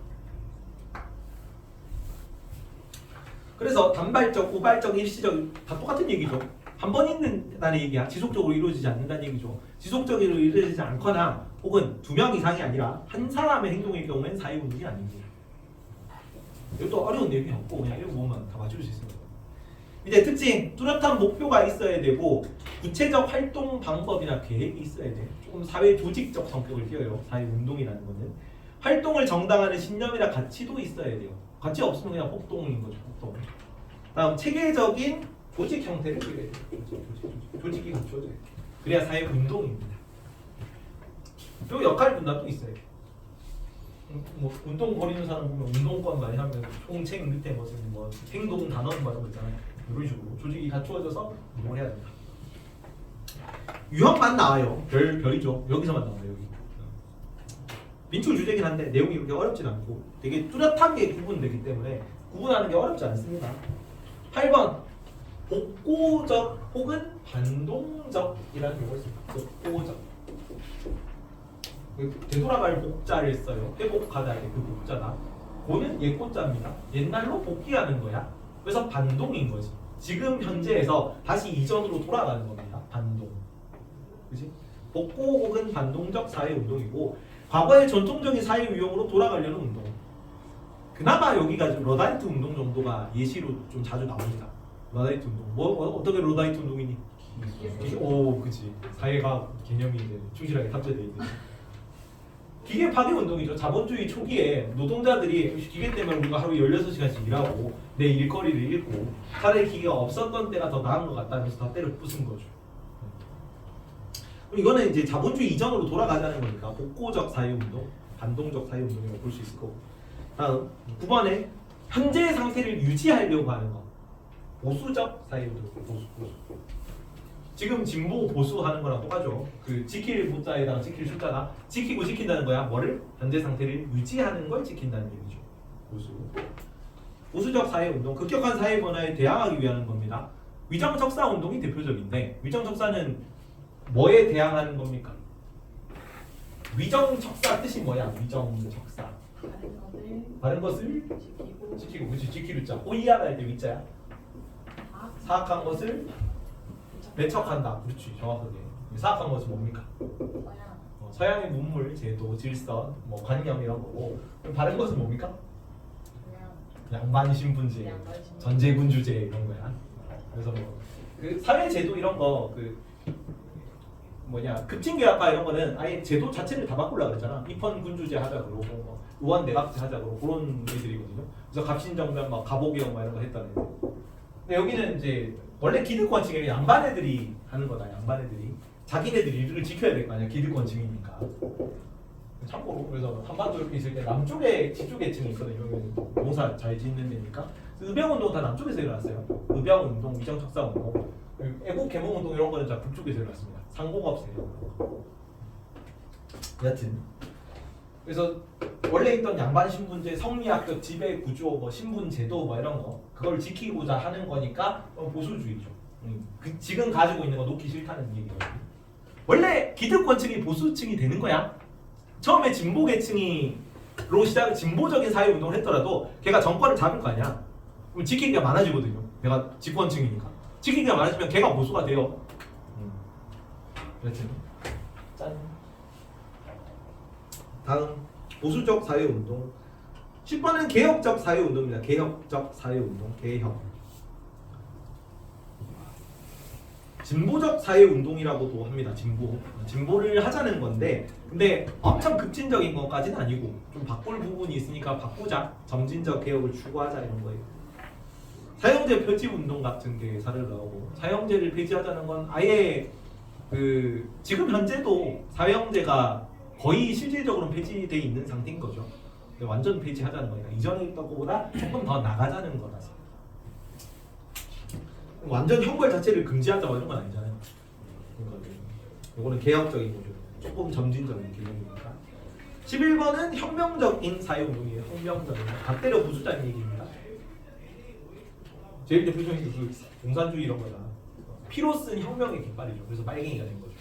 그래서 단발적, 우발적, 일시적 다 똑같은 얘기죠. 한 번 있는다는 얘기야. 지속적으로 이루어지지 않는다는 얘기죠. 지속적으로 이루어지지 않거나 혹은 2명 이상이 아니라 한 사람의 행동일 경우엔 사회운동이 아닙니다. 이것도 어려운 내용이 없고 그냥 이런 부분만 다 맞출 수 있습니다. 이제 특징, 뚜렷한 목표가 있어야 되고 구체적 활동 방법이나 계획이 있어야 돼. 조금 사회 조직적 성격을 띄어요. 사회운동이라는 거는. 활동을 정당화하는 신념이나 가치도 있어야 돼요. 가치 없으면 그냥 폭동인 거죠. 폭동. 다음 체계적인 조직 형태를 띄어야 돼요. 조직이 갖춰져요. 그래야 사회운동입니다. 그리고 역할 분담도 있어야 돼요. 뭐 운동 벌이는 사람 보면 운동권 많이 하면 총책 밑에 무슨 뭐 행동 단원 이런 거 있잖아요. 이런 식으로 조직이 갖추어져서 운동을 해야 된다. 유형만 나와요. 별이죠. 여기서만 나와요. 여기. 민초 주제긴 한데 내용이 그렇게 어렵진 않고 되게 뚜렷하게 구분되기 때문에 구분하는 게 어렵지 않습니다. 8번 복고적 혹은 반동적이라는 용어가 있습니다. 복고적. 되돌아갈 복자를 써요. 회복하다 그 복자다. 고는 옛고자입니다. 옛날로 복귀하는 거야. 그래서 반동인 거지. 지금 현재에서 다시 이전으로 돌아가는 겁니다. 반동. 그지? 복고 혹은 반동적 사회 운동이고 과거의 전통적인 사회 유형으로 돌아가려는 운동. 그나마 여기가 러다이트 운동 정도가 예시로 좀 자주 나옵니다. 러다이트 운동. 어떻게 러다이트 운동이니? 오, 그치. 사회과학 개념이 이제 충실하게 탑재되어 있는. 기계 파괴 운동이죠. 자본주의 초기에 노동자들이 기계 때문에 우리가 하루 16시간씩 일하고 내 일거리를 잃고 차라리 기계가 없었던 때가 더 나은 것 같다면서 다 때려 부순 거죠. 이거는 이제 자본주의 이전으로 돌아가자는 거니까 복고적 사회운동, 반동적 사회운동이라고 볼 수 있을 거고. 다음 9번에 현재의 상태를 유지하려고 하는 거. 보수적 사회운동. 보수. 지금 진보 보수 하는 거랑 똑같죠. 그 지킬 문자에다가 지킬 숫자다. 지키고 지킨다는 거야. 뭐를? 현재 상태를 유지하는 걸 지킨다는 얘기죠. 보수. 보수적 사회운동, 급격한 사회 변화에 대항하기 위한 겁니다. 위정적사 운동이 대표적인데 위정적사는 뭐에 대항하는 겁니까? 위정척사 뜻이 뭐야? 위정척사. 다른 것을 다른 것을 지키고 지키고, 그치? 지키를 자. 오이하다 할 때 위자야. 사악한 것을 배척한다. 그렇지, 정확하게. 사악한 것은 뭡니까? 서양 서양의 문물, 제도, 질서, 뭐 관념 이런 거고. 그럼 다른 것은 뭡니까? 그냥 양반신분제, 양반신분제. 전제군주제 이런 거야. 그래서 뭐 그 사회제도 이런 거 그 뭐냐 급진계약과 이런 거는 아예 제도 자체를 다 바꾸려고 그랬잖아. 입헌군주제 하자 그러고 뭐 의원내각제 하자 그러고 그런 애들이거든요. 그래서 갑신정변 막 가보개혁 막 이런 거 했다는 거. 근데 여기는 이제 원래 기득권층이 양반 애들이 하는 거다. 양반 애들이 자기네들이 일을 지켜야 될 거 아니야. 기득권층이니까. 참고로 그래서 한반도 이렇게 있을 때 남쪽에 지주계층이 있거든요. 여기는 농사 잘 짓는 데니까. 의병운동 다 남쪽에서 일어났어요. 의병운동, 위정척사운동, 애국 개몽운동 이런 거는 다 북쪽에서 일어났습니다. 상공업세요. 여튼 그래서 원래 있던 양반 신분제, 성리학적 지배 구조, 뭐 신분제도 뭐 이런 거 그걸 지키고자 하는 거니까 보수주의죠. 지금 가지고 있는 거 놓기 싫다는 얘기거든요. 원래 기득권층이 보수층이 되는 거야. 처음에 진보계층이로 시작 진보적인 사회 운동을 했더라도 걔가 정권을 잡을 거 아니야. 그럼 지키기가 많아지거든요. 걔가 집권층이니까 지키기가 많아지면 걔가 보수가 돼요. 여튼 짠. 다음 보수적 사회 운동. 10번은 개혁적 사회 운동입니다. 개혁적 사회 운동. 개혁. 진보적 사회 운동이라고도 합니다. 진보를 하자는 건데, 근데 엄청 급진적인 것까지는 아니고 좀 바꿀 부분이 있으니까 바꾸자, 점진적 개혁을 추구하자 이런 거예요. 사형제 폐지 운동 같은 게 사례를 나오고, 사형제를 폐지하자는 건 아예 그 지금 현재도 사형제가 거의 실질적으로 폐지돼 있는 상태인 거죠. 완전 폐지하자는 거니까 이전에 있던 것보다 조금 더 나가자는 거라서. 완전 형벌 자체를 금지하자 이런 건 아니잖아요. 이거는 개혁적인 거죠. 조금 점진적인 개혁이니까. 11번은 혁명적인 사회운동이에요. 혁명적인. 다 때려 부수자는 얘기입니다. 제일 대표적인 게 그 공산주의 이런 거다. 피로 쓴 혁명의 깃발이죠. 그래서 빨갱이가 된 거죠.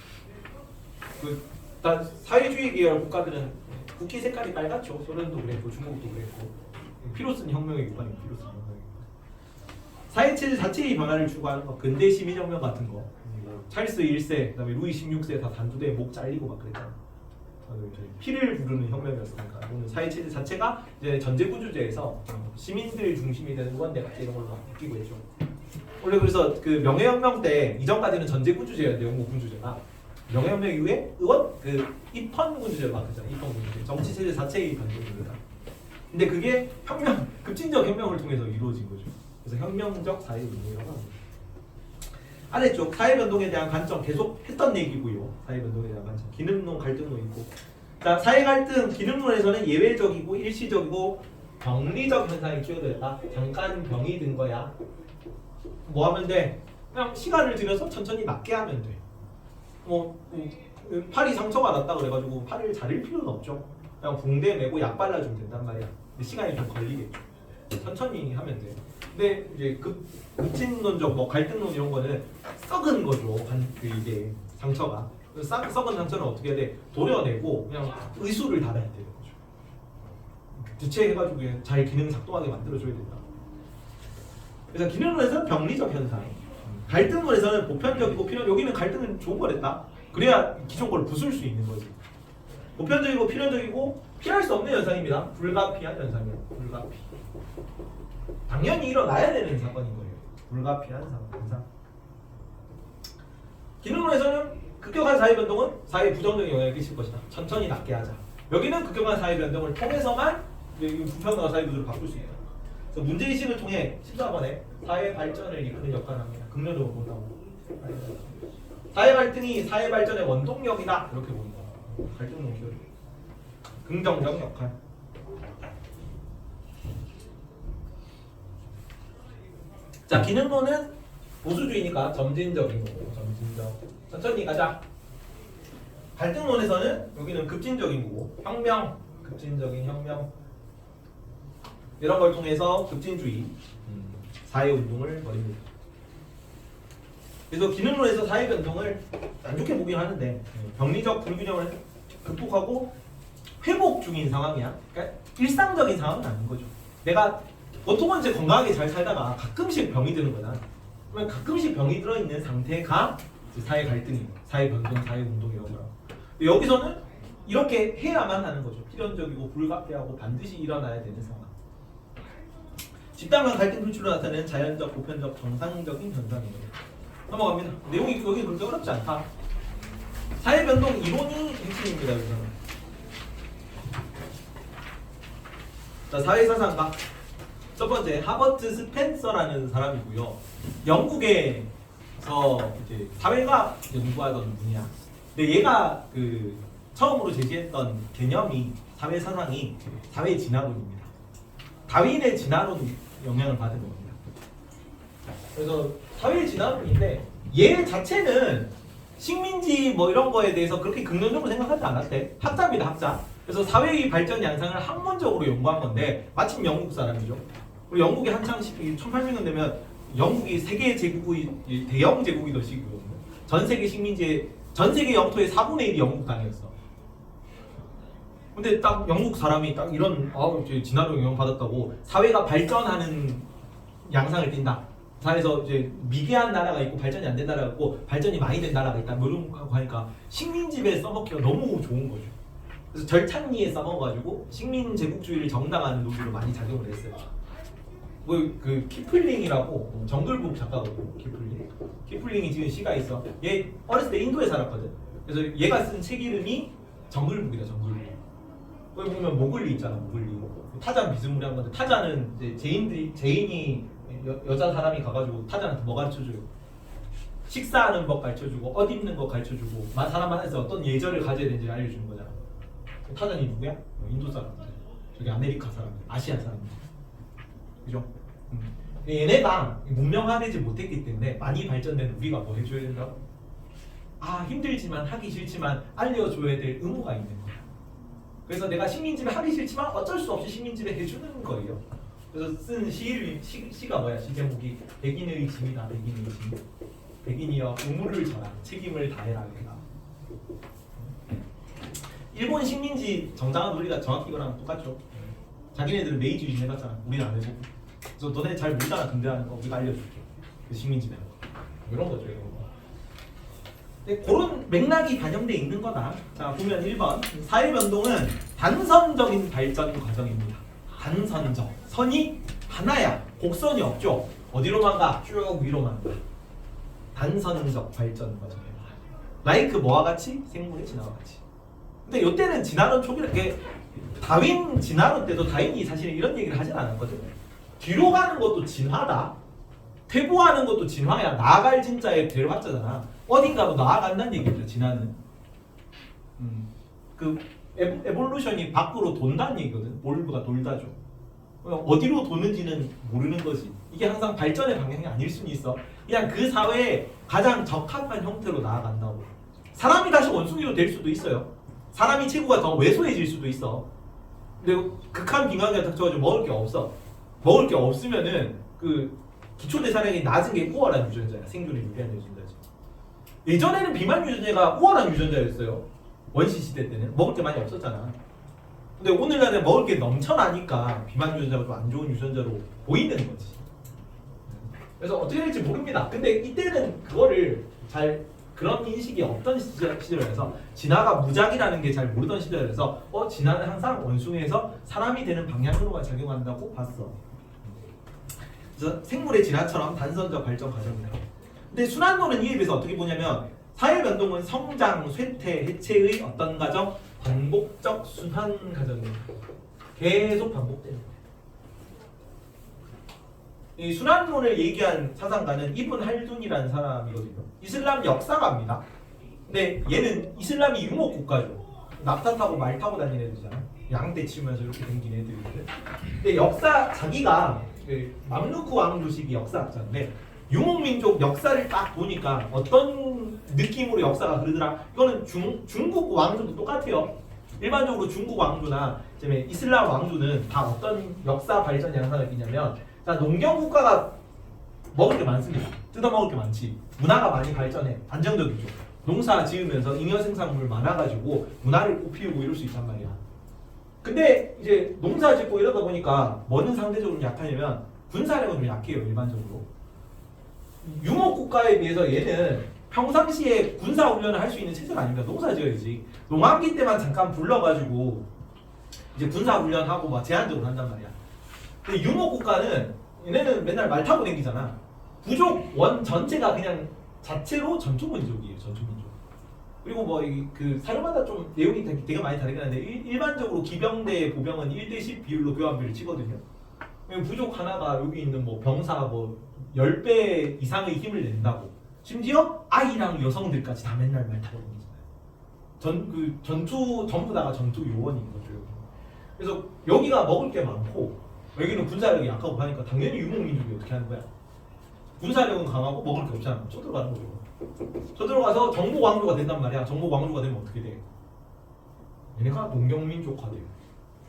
다 사회주의 계열 국가들은 국기 색깔이 빨갛죠. 소련도 그랬고 중국도 그랬고. 피로 쓴 혁명의 깃발이 피로 쓴 혁명의 깃발. 사회체제 자체의 변화를 추구하는 거, 근대 시민혁명 같은 거, 찰스 1세, 그다음에 루이 16세 다 단두대에 목 잘리고 막 그랬잖아. 피를 부르는 혁명이었으니까. 오늘 사회체제 자체가 이제 전제군주제에서 시민들 중심이 되는 의원내각제 이런 걸로 바뀌고 있죠. 원래 그래서 그 명예혁명 때 이전까지는 전제군주제였는데 영국 군주제가 명예혁명 이후에 의원 입헌군주제로 바뀌었잖아요. 입헌군주제, 정치체제 자체의 변동입니다. 근데 그게 혁명, 급진적 혁명을 통해서 이루어진 거죠. 그래서 혁명적 사회운동이라고 합니다. 아래쪽 사회변동에 대한 관점 계속 했던 얘기고요. 사회변동에 대한 관점, 기능론, 갈등론 있고. 자, 사회갈등, 기능론에서는 예외적이고 일시적이고 병리적 현상이 추가됐다. 잠깐 병이 든 거야. 뭐 하면 돼? 그냥 시간을 들여서 천천히 낫게 하면 돼. 팔이 상처가 났다 그래가지고 팔을 자를 필요는 없죠. 그냥 붕대 메고 약 발라주면 된단 말이야. 근데 시간이 좀 걸리겠죠. 천천히 하면 돼. 근데 이제 급진론적 뭐 갈등론 이런 거는 썩은 거죠. 이게 상처가. 썩은 상처는 어떻게 해야 돼? 도려내고 그냥 의수를 달아야 되는 거죠. 교체해가지고 그냥 잘 기능 작동하게 만들어줘야 된다. 그래서 기능론에서는 병리적 현상, 갈등론에서는 보편적이고 필연. 여기는 갈등은 좋은 거랬다. 그래야 기존 걸 부술 수 있는 거지. 보편적이고 필연적이고 피할 수 없는 현상입니다. 불가피한 현상이에요. 불가피. 당연히 일어나야 되는 사건인 거예요. 불가피한 현상. 기능론에서는 급격한 사회변동은 사회에 부정적인 영향을 끼칠 것이다. 천천히 낫게 하자. 여기는 급격한 사회변동을 통해서만 불평등한 사회구조를 바꿀 수 있다. 그래서 문제의식을 통해 14번에 사회 발전을 이끄는 역할을 합니다. 긍정적으로 본다고. 사회 갈등이 사회 발전의 원동력이다. 이렇게 봅니다. 갈등론 기술. 긍정적 역할. 자, 기능론은 보수주의니까 점진적인 거고, 점진적. 천천히 가자. 갈등론에서는 여기는 급진적인 거고, 혁명, 급진적인 혁명. 이런 걸 통해서 급진주의, 사회운동을 벌입니다. 그래서 기능론에서 사회변동을 안 좋게 보긴 하는데 병리적 불균형을 극복하고 회복 중인 상황이야. 그러니까 일상적인 상황은 아닌 거죠. 내가 보통은 이제 건강하게 잘 살다가 가끔씩 병이 드는 거다. 그러면 가끔씩 병이 들어있는 상태가 이제 사회 갈등이고 사회 변동, 사회 운동이라고 하고 여기서는 이렇게 해야만 하는 거죠. 필연적이고 불가피하고 반드시 일어나야 되는 상황. 집단 간 갈등 불출로 나타내는 자연적, 보편적, 정상적인 현상이에요. 넘어갑니다. 내용이 여기 그렇게 어렵지 않다. 사회 변동 이론이 핵심입니다. 여기서는. 자, 사회 사상가 첫 번째 하버트 스펜서라는 사람이고요. 영국에서 이제 사회과학 연구하던 분이야. 근데 얘가 그 처음으로 제시했던 개념이 사회 사상이 사회 진화론입니다. 다윈의 진화론 영향을 받은 겁니다. 그래서 사회 진화론인데 얘 자체는 식민지 뭐 이런 거에 대해서 그렇게 긍정적으로 생각하지 않았대. 학자입니다, 학자. 그래서 사회의 발전 양상을 학문적으로 연구한 건데 마침 영국 사람이죠. 그리고 영국이 한창 1800년 되면 영국이 세계 제국의 대영 제국이 되시고 전 세계 식민지의 전 세계 영토의 4분의 1이 영국 땅이었어. 근데 딱 영국 사람이 딱 이런 진화론 영향 받았다고 사회가 발전하는 양상을 띈다. 사회에서 이제 미개한 나라가 있고 발전이 안 된 나라가 있고 발전이 많이 된 나라가 있다. 뭐 이런 거 하니까 식민지배에 써먹기가 너무 좋은 거죠. 그래서 절찬리에 써먹어가지고 식민 제국주의를 정당화하는 논리로 많이 작용을 했어요. 뭐 그 키플링이라고 정글북 작가거든요. 키플링이 지금 시가 있어. 얘 어렸을 때 인도에 살았거든. 그래서 얘가 쓴 책 이름이 정글북이다. 정글북. 거기 보면 모글리 있잖아. 모글리. 타잔 비스무리한 건데 타잔은 이제 제인이 여자 사람이 가가지고 타잔한테 뭐 가르쳐줘요? 식사하는 법 가르쳐주고 옷 입는 거 가르쳐주고 사람 만나서 어떤 예절을 가져야 되는지 알려주는 거잖아. 타잔이 누구야? 인도 사람들. 저기 아메리카 사람들, 아시아 사람들. 그죠? 얘네가 문명화되지 못했기 때문에 많이 발전된 우리가 뭐 해줘야 된다고? 힘들지만 하기 싫지만 알려줘야 될 의무가 있는 거야. 그래서 내가 식민지배 하기 싫지만 어쩔 수 없이 식민지배 해주는 거예요. 그래서 쓴 시가 뭐야? 시 제목이 백인의 짐이다. 백인의 짐. 백인이여 의무를 져라. 책임을 다해라. 내가. 일본 식민지 정당한 논리가 정확히 이거랑 똑같죠. 자기네들은 메이지 유진 해봤잖아. 우리는 안 해보고. 그래서 너네 잘 모르잖아. 근대하는 거 우리가 알려줄게. 그 식민지배 이런 거죠. 이런 거. 근데 그런 맥락이 반영돼 있는 거다. 자 보면 1번 사회 변동은 단선적인 발전 과정입니다. 단선적. 선이 하나야. 곡선이 없죠. 어디로만 가? 쭉 위로만 가. 단선적 발전 과정이에요. 라이크 뭐와 같이? 생물의 진화와 같이. 근데 이때는 진화론 초기에 다윈 진화론 때도 다윈이 사실 이런 얘기를 하진 않았거든요. 뒤로 가는 것도 진화다. 퇴보하는 것도 진화야. 나아갈 진짜에 배를 받잖아. 어딘가로 나아간다는 얘기죠. 진화는. 그 에볼루션이 밖으로 돈다는 얘기거든. 볼브가 돌다죠. 어디로 도는지는 모르는 거지. 이게 항상 발전의 방향이 아닐 수는 있어. 그냥 그 사회에 가장 적합한 형태로 나아간다고. 사람이 다시 원숭이로 될 수도 있어요. 사람이 체구가 더 왜소해질 수도 있어. 근데 극한 빈관계가 닥쳐가지고 먹을 게 없어. 먹을 게 없으면은 그 기초대사량이 낮은 게 우월한 유전자야. 생존에 유리한 유전자지. 예전에는 비만 유전자가 우월한 유전자였어요. 원시 시대 때는 먹을 게 많이 없었잖아. 근데 오늘날에 먹을 게 넘쳐나니까 비만 유전자가 좀 안 좋은 유전자로 보이는 거지. 그래서 어떻게 될지 모릅니다. 근데 이때는 그거를 잘 그런 인식이 없던 시절에서 진화가 무작이라는 게 잘 모르던 시절에서 진화는 항상 원숭이에서 사람이 되는 방향으로만 작용한다고 봤어. 그래서 생물의 진화처럼 단선적 발전 과정이다. 근데 순환론은 이에 비해서 어떻게 보냐면 사회 변동은 성장, 쇠퇴, 해체의 어떤 과정? 반복적 순환 과정입니다. 계속 반복되는 거예요. 이 순환론을 얘기한 사상가는 이븐 할둔이라는 사람이거든요. 이슬람 역사가입니다. 근데 얘는 이슬람이 유목 국가죠. 낙타 타고 말 타고 다니는 애들이잖아. 양떼 치면서 이렇게 댕긴 애들인데. 근데 역사 자기가 그 맘루크 왕조식이 역사학자인데 유목민족 역사를 딱 보니까 어떤 느낌으로 역사가 흐르더라. 이거는 중국 왕조도 똑같아요. 일반적으로 중국 왕조나 이슬람 왕조는 다 어떤 역사 발전 양상을 띠냐면 농경 국가가 먹을 게 많습니다. 뜯어먹을 게 많지. 문화가 많이 발전해. 안정적이죠. 농사 지으면서 잉여 생산물 많아가지고 문화를 꽃피우고 이럴 수 있단 말이야. 근데 이제 농사 짓고 이러다 보니까 뭐는 상대적으로 약하냐면 군사력은 좀 약해요 일반적으로. 유목 국가에 비해서 얘는 평상시에 군사 훈련을 할 수 있는 체제가 아닙니다. 농사 지어야지. 농한기 때만 잠깐 불러가지고 이제 군사 훈련하고 막 제한적으로 한단 말이야. 근데 유목 국가는 얘네는 맨날 말 타고 다니잖아. 부족 원 전체가 그냥 자체로 전투민족이에요. 전투민족. 그리고 뭐 그 사료마다 좀 내용이 되게 많이 다르긴 한데 일반적으로 기병대 보병은 1대10 비율로 교환비를 치거든요. 부족 하나가 여기 있는 뭐 병사 뭐 10배 이상의 힘을 낸다고. 심지어 아이랑 여성들까지 다 맨날 말 타고 다니잖아요. 전투 전부 다가 전투 요원인 거죠. 그래서 여기가 먹을 게 많고 여기는 군사력이 약하고 하니까 당연히 유목민족이 어떻게 하는 거야? 군사력은 강하고 먹을 게 없잖아. 쳐들어가는 거죠. 쳐들어가서 정복 왕조가 된단 말이야. 정복 왕조가 되면 어떻게 돼? 얘네가 농경민족화돼요.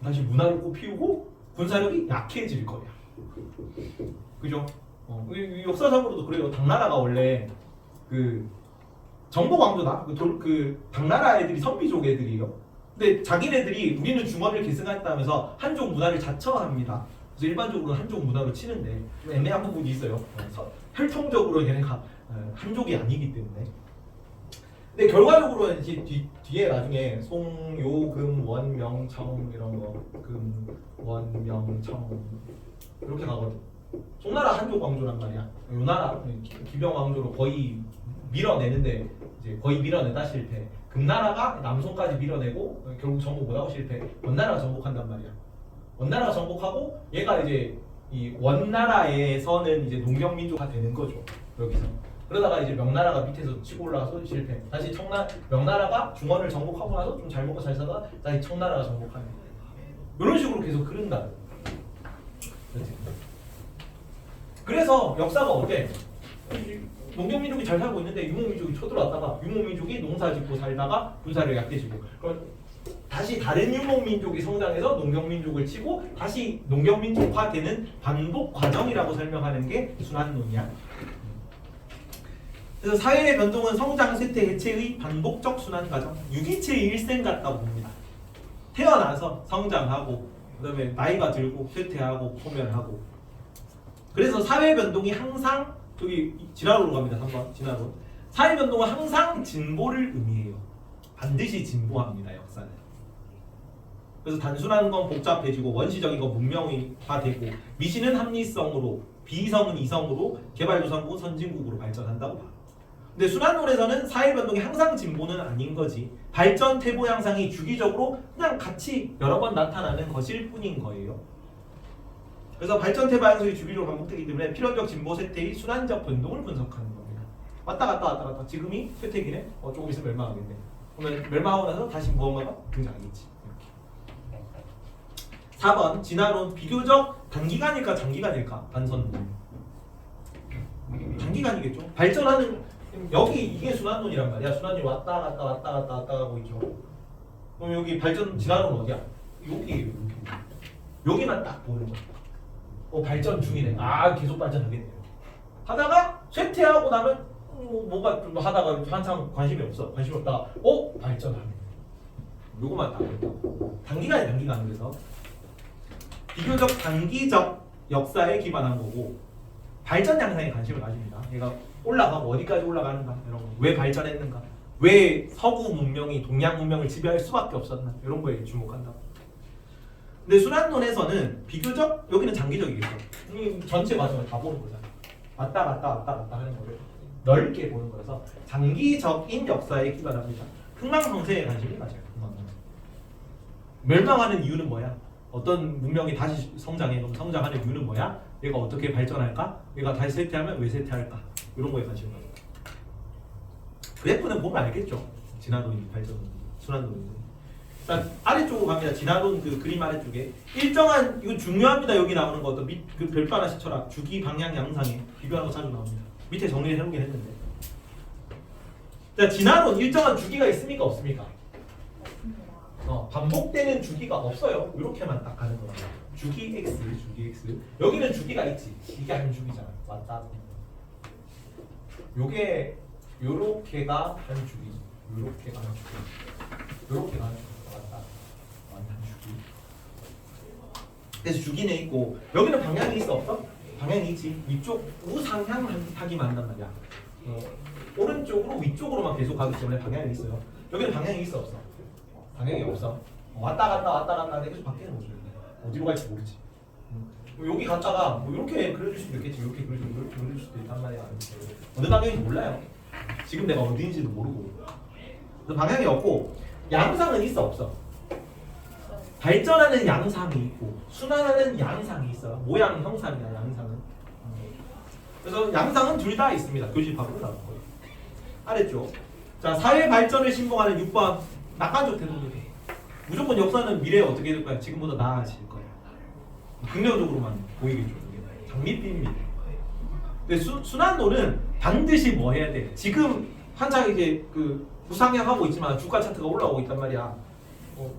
다시 문화를 꽃피우고 군사력이 약해질 거야. 그죠? 역사적으로도 그래요. 당나라가 원래 그 정복 왕조다. 그 당나라 애들이 선비족 애들이에요. 근데 자기네들이 우리는 중원을 계승했다면서 한족 문화를 자처합니다. 그래서 일반적으로 한족 문화로 치는데 좀 애매한 부분이 있어요. 혈통적으로 얘네가 한족이 아니기 때문에. 근데 결과적으로 이제 뒤에 나중에 송, 요, 금, 원, 명, 청 이런 거 금, 원, 명, 청 이렇게 가거든. 송나라 한족 왕조란 말이야. 요 나라 기병 왕조로 거의 밀어내는데 이제 거의 밀어내다 실패. 금나라가 남송까지 밀어내고 결국 정복 못하고 실패. 원나라가 정복한단 말이야. 원나라가 정복하고 얘가 이제 이 원나라에서는 이제 농경민족화 되는 거죠. 여기서. 그러다가 이제 명나라가 밑에서 치고 올라가서 실패. 다시 명나라가 중원을 정복하고 나서 좀 잘 먹고 잘 살다가 다시 청나라가 정복하는. 이런 식으로 계속 흐른다. 그렇지? 그래서 역사가 어때? 농경민족이 잘 살고 있는데 유목민족이 쳐들어왔다가 유목민족이 농사짓고 살다가 군사력이 약해지고 그럼 다시 다른 유목민족이 성장해서 농경민족을 치고 다시 농경민족화되는 반복 과정이라고 설명하는 게 순환론이야. 그래서 사회의 변동은 성장, 쇠퇴, 해체의 반복적 순환 과정, 유기체의 일생 같다고 봅니다. 태어나서 성장하고 그다음에 나이가 들고 쇠퇴하고 소멸하고. 그래서 사회 변동이 항상 저기 진화론으로 갑니다. 3번 진화론. 사회 변동은 항상 진보를 의미해요. 반드시 진보합니다. 역사는. 그래서 단순한 건 복잡해지고 원시적인 건 문명화되고 미신은 합리성으로 비이성은 이성으로 개발도상국 선진국으로 발전한다고 봐. 근데 순환론에서는 사회 변동이 항상 진보는 아닌 거지. 발전 퇴보 양상이 주기적으로 그냥 같이 여러 번 나타나는 것일 뿐인 거예요. 그래서 발전 퇴보 양상이 주기적으로 반복되기 때문에 필연적 진보 쇠퇴의 순환적 변동을 분석하는 겁니다. 왔다 갔다 지금이 쇠퇴기네. 조금 있으면 멸망하겠네. 그러면 멸망하고 나서 다시 무언가가 등장하겠지. 이렇게. 4번 진화론 비교적 단기간일까 장기간일까? 반선론. 단기간이겠죠. 발전하는 여기 이게 순환론이란 말이야. 순환이 왔다 갔다 하고 있죠. 그럼 여기 발전 진화론 어디야? 여기에요. 여기만 딱 보는 거야. 발전 중이네. 계속 발전하겠네요. 하다가 쇠퇴하고 나면 뭐가 좀 하다가 한참 관심이 없다가 발전하네. 요거만 딱 본다. 단기간 그래서 비교적 단기적 역사에 기반한 거고 발전 양상에 관심을 가집니다. 얘가 올라가고 어디까지 올라가는가 이런 거. 왜 발전했는가? 왜 서구 문명이 동양 문명을 지배할 수밖에 없었나? 이런 거에 주목한다. 근데 순환론에서는 비교적 여기는 장기적이겠죠. 전체 과정을 다 보는 거잖아. 왔다 갔다 하는 거를 넓게 보는 거라서 장기적인 역사에 기반합니다. 흥망성쇠에 관심이 가져요. 멸망하는 이유는 뭐야? 어떤 문명이 다시 성장하는 이유는 뭐야? 얘가 어떻게 발전할까? 얘가 다시 쇠퇴하면 왜 쇠퇴할까? 이런 거에 관심을 가져요. 그래프는 보면 알겠죠. 진화론이 발전, 순환론이. 일단 아래쪽으로 갑니다. 진화론 그 그림 아래쪽에 일정한 이거 중요합니다. 여기 나오는 것도 그 별표 하나씩 쳐라. 주기 방향 양상에 비교하는 거 자주 나옵니다. 밑에 정리를 해놓긴 했는데. 자, 진화론 일정한 주기가 있습니까 없습니까? 반복되는 주기가 없어요. 이렇게만 딱 가는 거야. 주기 x. 여기는 주기가 있지. 이게 아닌 주기잖아. 맞다. 요게 요렇게가 한 주기. 요렇게가 한 주기. 요렇게가 한 주기. 맞다. 한 주기. 그래서 주기는 있고 여기는 방향이 있어 없어? 방향이 있지. 위쪽 우상향하기만 한단 말이야. 오른쪽으로 위쪽으로만 계속 가기 때문에 방향이 있어요. 여기는 방향이 있어 없어? 방향이 없어. 왔다 갔다 계속 바뀌는 거죠. 어디로 갈지 모르지. 여기 갔다가 뭐 이렇게 그려줄 수도 있겠지. 이렇게 그려줄 수도 있단 말이야. 어느 방향인지 몰라요. 지금 내가 어디인지도 모르고. 그래서 방향이 없고 양상은 있어 없어? 발전하는 양상이 있고 순환하는 양상이 있어요. 모양 형상이야 양상은. 그래서 양상은 둘 다 있습니다. 교집합으로 나올 거예요. 알았죠? 자, 사회 발전을 신봉하는 6번 낙관적 태도입니다. 무조건 역사는 미래에 어떻게 될 거야? 지금보다 나아질 거야. 긍정적으로만 보이겠죠. 장밋빛입니다. 근데 순환론은 반드시 뭐 해야 돼? 지금 한창 이제 그 우상향하고 있지만 주가 차트가 올라오고 있단 말이야.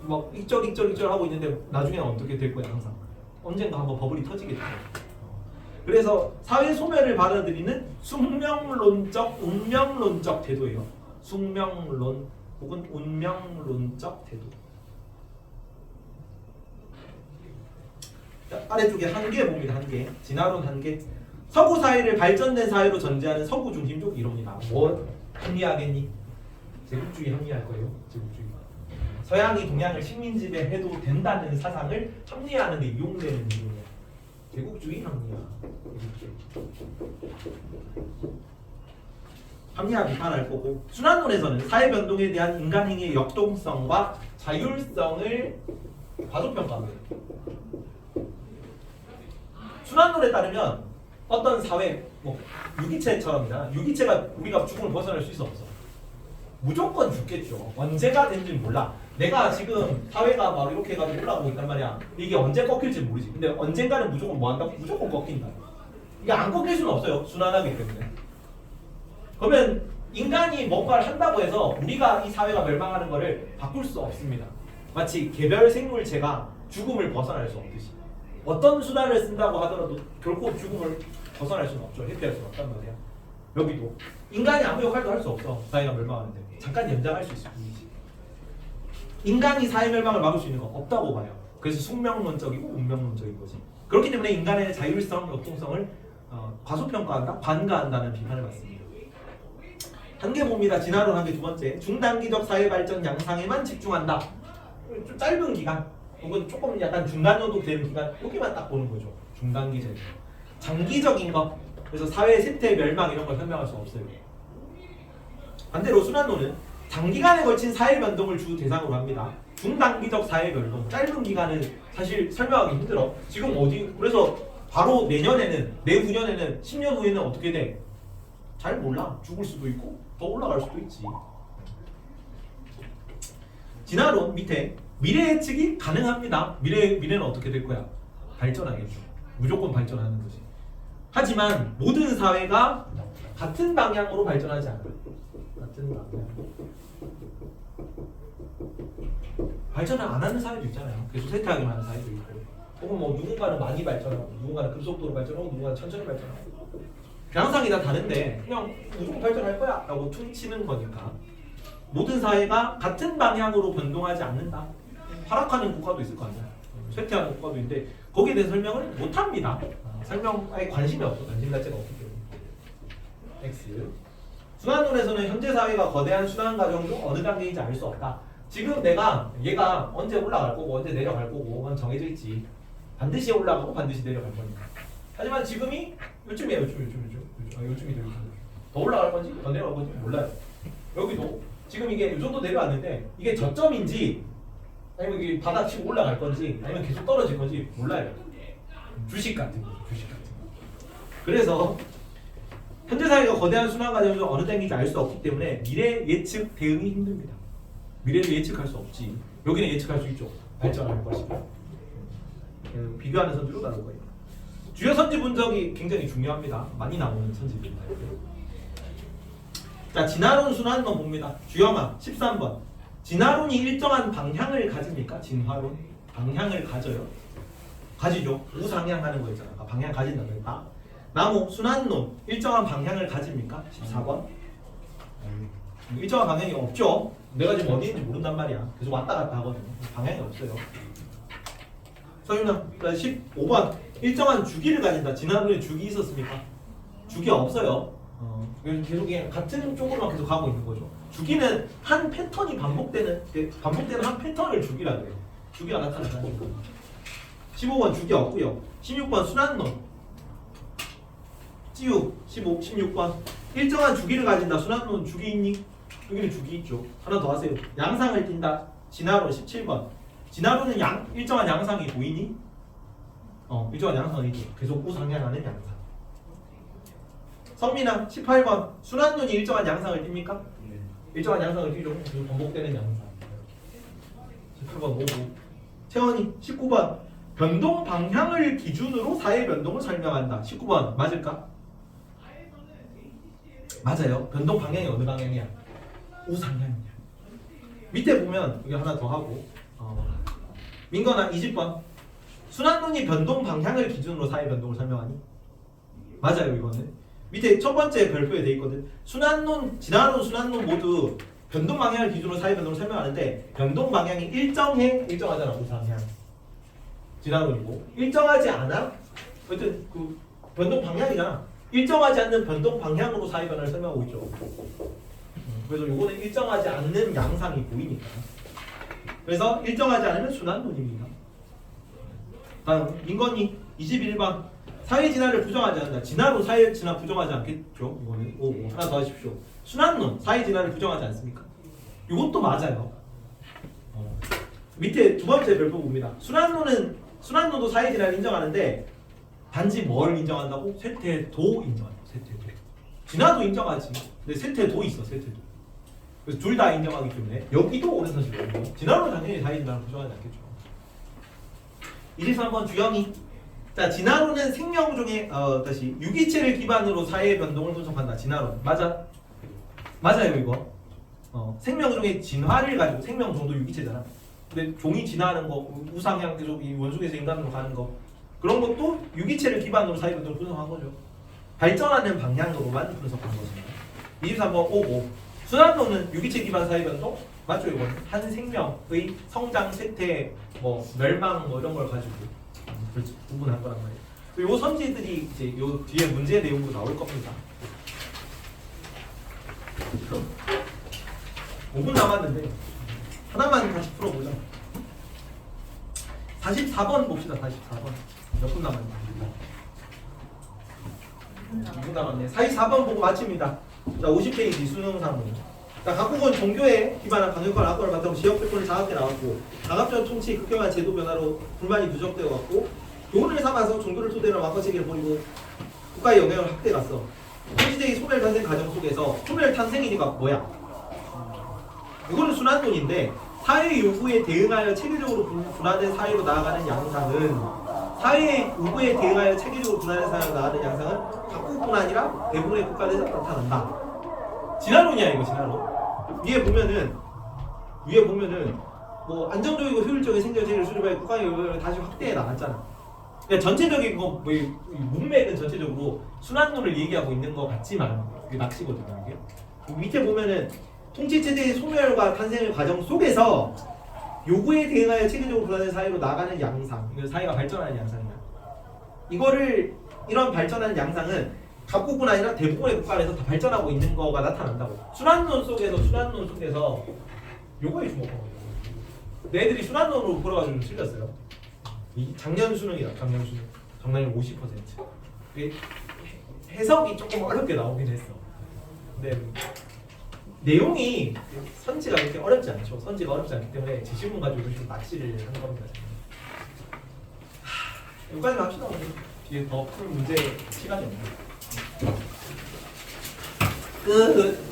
막 익절 하고 있는데 나중에는 어떻게 될 거야 항상. 언젠가 한번 버블이 터지겠죠. 그래서 사회 소멸을 받아들이는 숙명론적, 운명론적 태도예요. 숙명론 혹은 운명론적 태도. 자, 아래쪽에 한계 봅니다. 한계. 진화론 한계. 서구 사회를 발전된 사회로 전제하는 서구 중심적 이론이다. 뭐 합리하겠니? 제국주의 합리할 거예요. 제국주의. 서양이 동양을 식민지배해도 된다는 사상을 합리화하는 데 이용되는 이론이야. 제국주의 합리화. 합리화 비판할 거고 순환론에서는 사회 변동에 대한 인간 행위의 역동성과 자율성을 과소평가합니다. 순환론에 따르면 어떤 사회, 뭐 유기체처럼이나 유기체가 우리가 죽음을 벗어날 수 있어 없어? 무조건 죽겠죠. 언제가 된지 몰라. 내가 지금 사회가 막 이렇게 해가지고 올라가고 있단 말이야. 이게 언제 꺾일지 모르지. 근데 언젠가는 무조건 뭐 한다? 무조건 꺾인다. 이게 안 꺾일 수는 없어요. 순환하기 때문에. 그러면 인간이 뭔가를 한다고 해서 우리가 이 사회가 멸망하는 거를 바꿀 수 없습니다. 마치 개별 생물체가 죽음을 벗어날 수 없듯이. 어떤 수단을 쓴다고 하더라도 결코 죽음을 벗어날 수는 없죠. 해피할 수는 없단 말이야. 여기도 인간이 아무 역할도 할 수 없어. 사회가 멸망하는데 잠깐 연장할 수 있을 뿐이지. 인간이 사회 멸망을 막을 수 있는 건 없다고 봐요. 그래서 숙명론적이고 운명론적인 거지. 그렇기 때문에 인간의 자율성, 역동성을 과소평가한다, 반가한다는 비판을 받습니다. 한계 봅니다. 진화론 한계 두 번째. 중단기적 사회 발전 양상에만 집중한다. 좀 짧은 기간 혹은 조금 약간 중간 정도 되는 기간 여기만 딱 보는 거죠. 중단기적. 장기적인 거. 그래서 사회 쇠퇴, 멸망 이런 걸 설명할 수 없어요. 반대로 순환론은 장기간에 걸친 사회 변동을 주 대상으로 합니다. 중단기적 사회 변동, 짧은 기간은 사실 설명하기 힘들어. 지금 어디 그래서 바로 내년에는, 내후년에는, 10년 후에는 어떻게 돼? 잘 몰라. 죽을 수도 있고 더 올라갈 수도 있지. 진화론 밑에 미래 예측이 가능합니다. 미래는 어떻게 될 거야? 발전하겠죠. 무조건 발전하는 거지. 하지만 모든 사회가 같은 방향으로 발전하지 않아요. 같은 방향. 발전을 안 하는 사회도 있잖아요. 계속 쇠퇴하기만 하는 사회도 있고. 혹은 뭐 누군가는 많이 발전하고, 누군가는 급속도로 발전하고, 누군가는 천천히 발전하고. 양상이 다 다른데 그냥 무조건 발전할 거야 라고 퉁치는 거니까 모든 사회가 같은 방향으로 변동하지 않는다. 하락하는 국가도 있을 거 아니야. 쇠퇴하는 국가도 있는데 거기에 대해서 설명을 못합니다. 설명에 관심이 없어. 관심 자체가 없기 때문에. X. 순환론에서는 현재 사회가 거대한 순환 과정 중 어느 단계인지 알 수 없다. 지금 얘가 언제 올라갈 거고 언제 내려갈 거고 그건 정해져 있지. 반드시 올라가고 반드시 내려갈 거니까. 하지만 지금이 요즘이에요. 요즘이 더 올라갈 건지 더 내려갈 건지 몰라요. 여기도 지금 이게 이 정도 내려왔는데 이게 저점인지 아니면 이게 바닥 치고 올라갈 건지 아니면 계속 떨어질 건지 몰라요. 주식 같은 거. 그래서 현재 사회가 거대한 순환 과정 중 어느 단계인지 알 수 없기 때문에 미래 예측 대응이 힘듭니다. 미래를 예측할 수 없지. 여기는 예측할 수 있죠. 발전할 것이다. 비교하는 선지로 나올 거예요. 주요 선지 분석이 굉장히 중요합니다. 많이 나오는 선지입니다. 자, 진화론 순환론 봅니다. 주영아 13번. 진화론이 일정한 방향을 가집니까? 진화론 방향을 가져요. 가지죠. 우상향하는 거 있잖아. 방향 가진다고 했다. 나무 순환론 일정한 방향을 가집니까? 14번. 일정한 방향이 없죠. 내가 지금 어디 있는지 모른단 말이야. 계속 왔다 갔다 하거든. 방향이 없어요. 서윤아, 15번. 일정한 주기를 가진다. 지난번에 주기 있었습니까? 주기 없어요. 계속 그냥 같은 쪽으로만 계속 가고 있는 거죠. 주기는 한 패턴이 반복되는 한 패턴을 주기라 그래요. 주기가 나타나니까. 15번 주기 없고요. 16번 순환론. 찌우 16번. 일정한 주기를 가진다. 순환론 주기 있니? 여기는 주기 있죠. 하나 더 하세요. 양상을 띈다. 진화론 17번. 진화론은 일정한 양상이 보이니? 일정한 양상이 있죠. 계속 우상향하는 양상. 성민아 18번. 순환론이 일정한 양상을 띱니까? 일정한 양상을 띄죠. 계속 반복되는 양상. 18번 오고. 채원이 19번. 변동 방향을 기준으로 사회 변동을 설명한다. 19번 맞을까? 맞아요. 변동 방향이 어느 방향이야? 우상향이야. 밑에 보면 여기 하나 더 하고 민건아 20번. 순환론이 변동 방향을 기준으로 사회 변동을 설명하니? 맞아요. 이거는 밑에 첫 번째 별표에 돼 있거든. 순환론, 진화론, 순환론 모두 변동 방향을 기준으로 사회 변동을 설명하는데 변동 방향이 일정해, 일정하잖아. 우상향. 진화론이고 일정하지 않아? 하여튼 그 변동 방향이잖아. 일정하지 않는 변동 방향으로 사회 변화를 설명하고 있죠. 그래서 요거는 일정하지 않는 양상이 보이니까. 그래서 일정하지 않으면 순환론입니다. 다음 민건이 21번. 사회 진화를 부정하지 않는다. 진화론 사회 진화 부정하지 않겠죠. 이거는 오고 하나 더 하십시오. 순환론 사회 진화를 부정하지 않습니까? 이것도 맞아요. 밑에 두 번째 별표 봅니다. 순환론도 사회 진화를 인정하는데 단지 뭘 인정한다고? 쇠퇴도 인정한다. 쇠퇴도. 진화도 인정하지. 근데 쇠퇴도 있어. 쇠퇴도. 그래서 둘 다 인정하기 때문에 여기도 옳은 사실이고 진화론 당연히 사회 진화를 부정하지 않겠죠. 23번 주영이. 자, 진화론은 생명종의 다시 유기체를 기반으로 사회 변동을 분석한다. 진화론 맞아? 맞아요 이거. 생명종의 진화를 가지고 생명종도 유기체잖아. 근데 종이 진화하는 거, 우상향 계속 이 원숭이에서 인간으로 가는 거 그런 것도 유기체를 기반으로 사회 변동을 분석한 거죠. 발전하는 방향으로만 분석한 것입니다. 23번 오고. 순환론은 유기체 기반 사회 변동 맞죠 이거는? 한 생명의 성장, 쇠퇴, 멸망 이런 걸 가지고 구분한 거란 말이에요. 요 선지들이 이제 요 뒤에 문제 내용도 나올 겁니다. 5분 남았는데 하나만 다시 풀어보자. 44번 봅시다. 44번 몇 분 남았냐? 2분 남았네. 44번 보고 마칩니다. 자, 50페이지 수능상문. 자, 각국은 종교에 기반한 강력한 악권을 바탕으로 지역 패권을 장악해 나왔고 강압적 통치, 극경한 제도 변화로 불만이 누적되어 왔고 교훈을 삼아서 종교를 토대로 왕권체계를 벌이고 국가의 영향을 확대해 갔어. 현지적인 소멸 탄생 과정 속에서 소멸 탄생이니까 뭐야? 이거는 순환론인데 사회 요구에 대응하여 체계적으로 분화된 사회로 나아가는 양상은 사회의 요구에 대응하여 체계적으로 분화된 사회로 나아가는 양상은 각국뿐 아니라 대부분의 국가에서 나타난다. 진화론이야 이거 진화론. 위에 보면은 뭐 안정적이고 효율적인 생존 체계를 수립하여 국가의 요구를 다시 확대해 나갔잖아. 그러니까 전체적인 거 문맥은 전체적으로 순환론을 얘기하고 있는 것 같지만 그게 낚시거든요 이게. 밑에 보면은 통치 체제의 소멸과 탄생의 과정 속에서 요구에 대응하여 체계적으로 분화된 사회로 나가는 양상, 이건 사회가 발전하는 양상이야. 이런 발전하는 양상은 각국뿐 아니라 대부분의 국가에서 다 발전하고 있는 거가 나타난다고. 순환론 속에서 요거에 주목하고 내 애들이 순환론으로 풀어가지고 좀 틀렸어요. 이 작년 수능이다. 작년 수능 정답률 50%. 이게 해석이 조금 어렵게 나오긴 했어. 근데 내용이 선지가 그렇게 어렵지 않죠. 선지가 어렵지 않기 때문에 지식문 가지고 좀 낚시를 하는 겁니다. 여기까지만 합시다. 뒤에 더 풀 문제 시간이 없네요. 끝.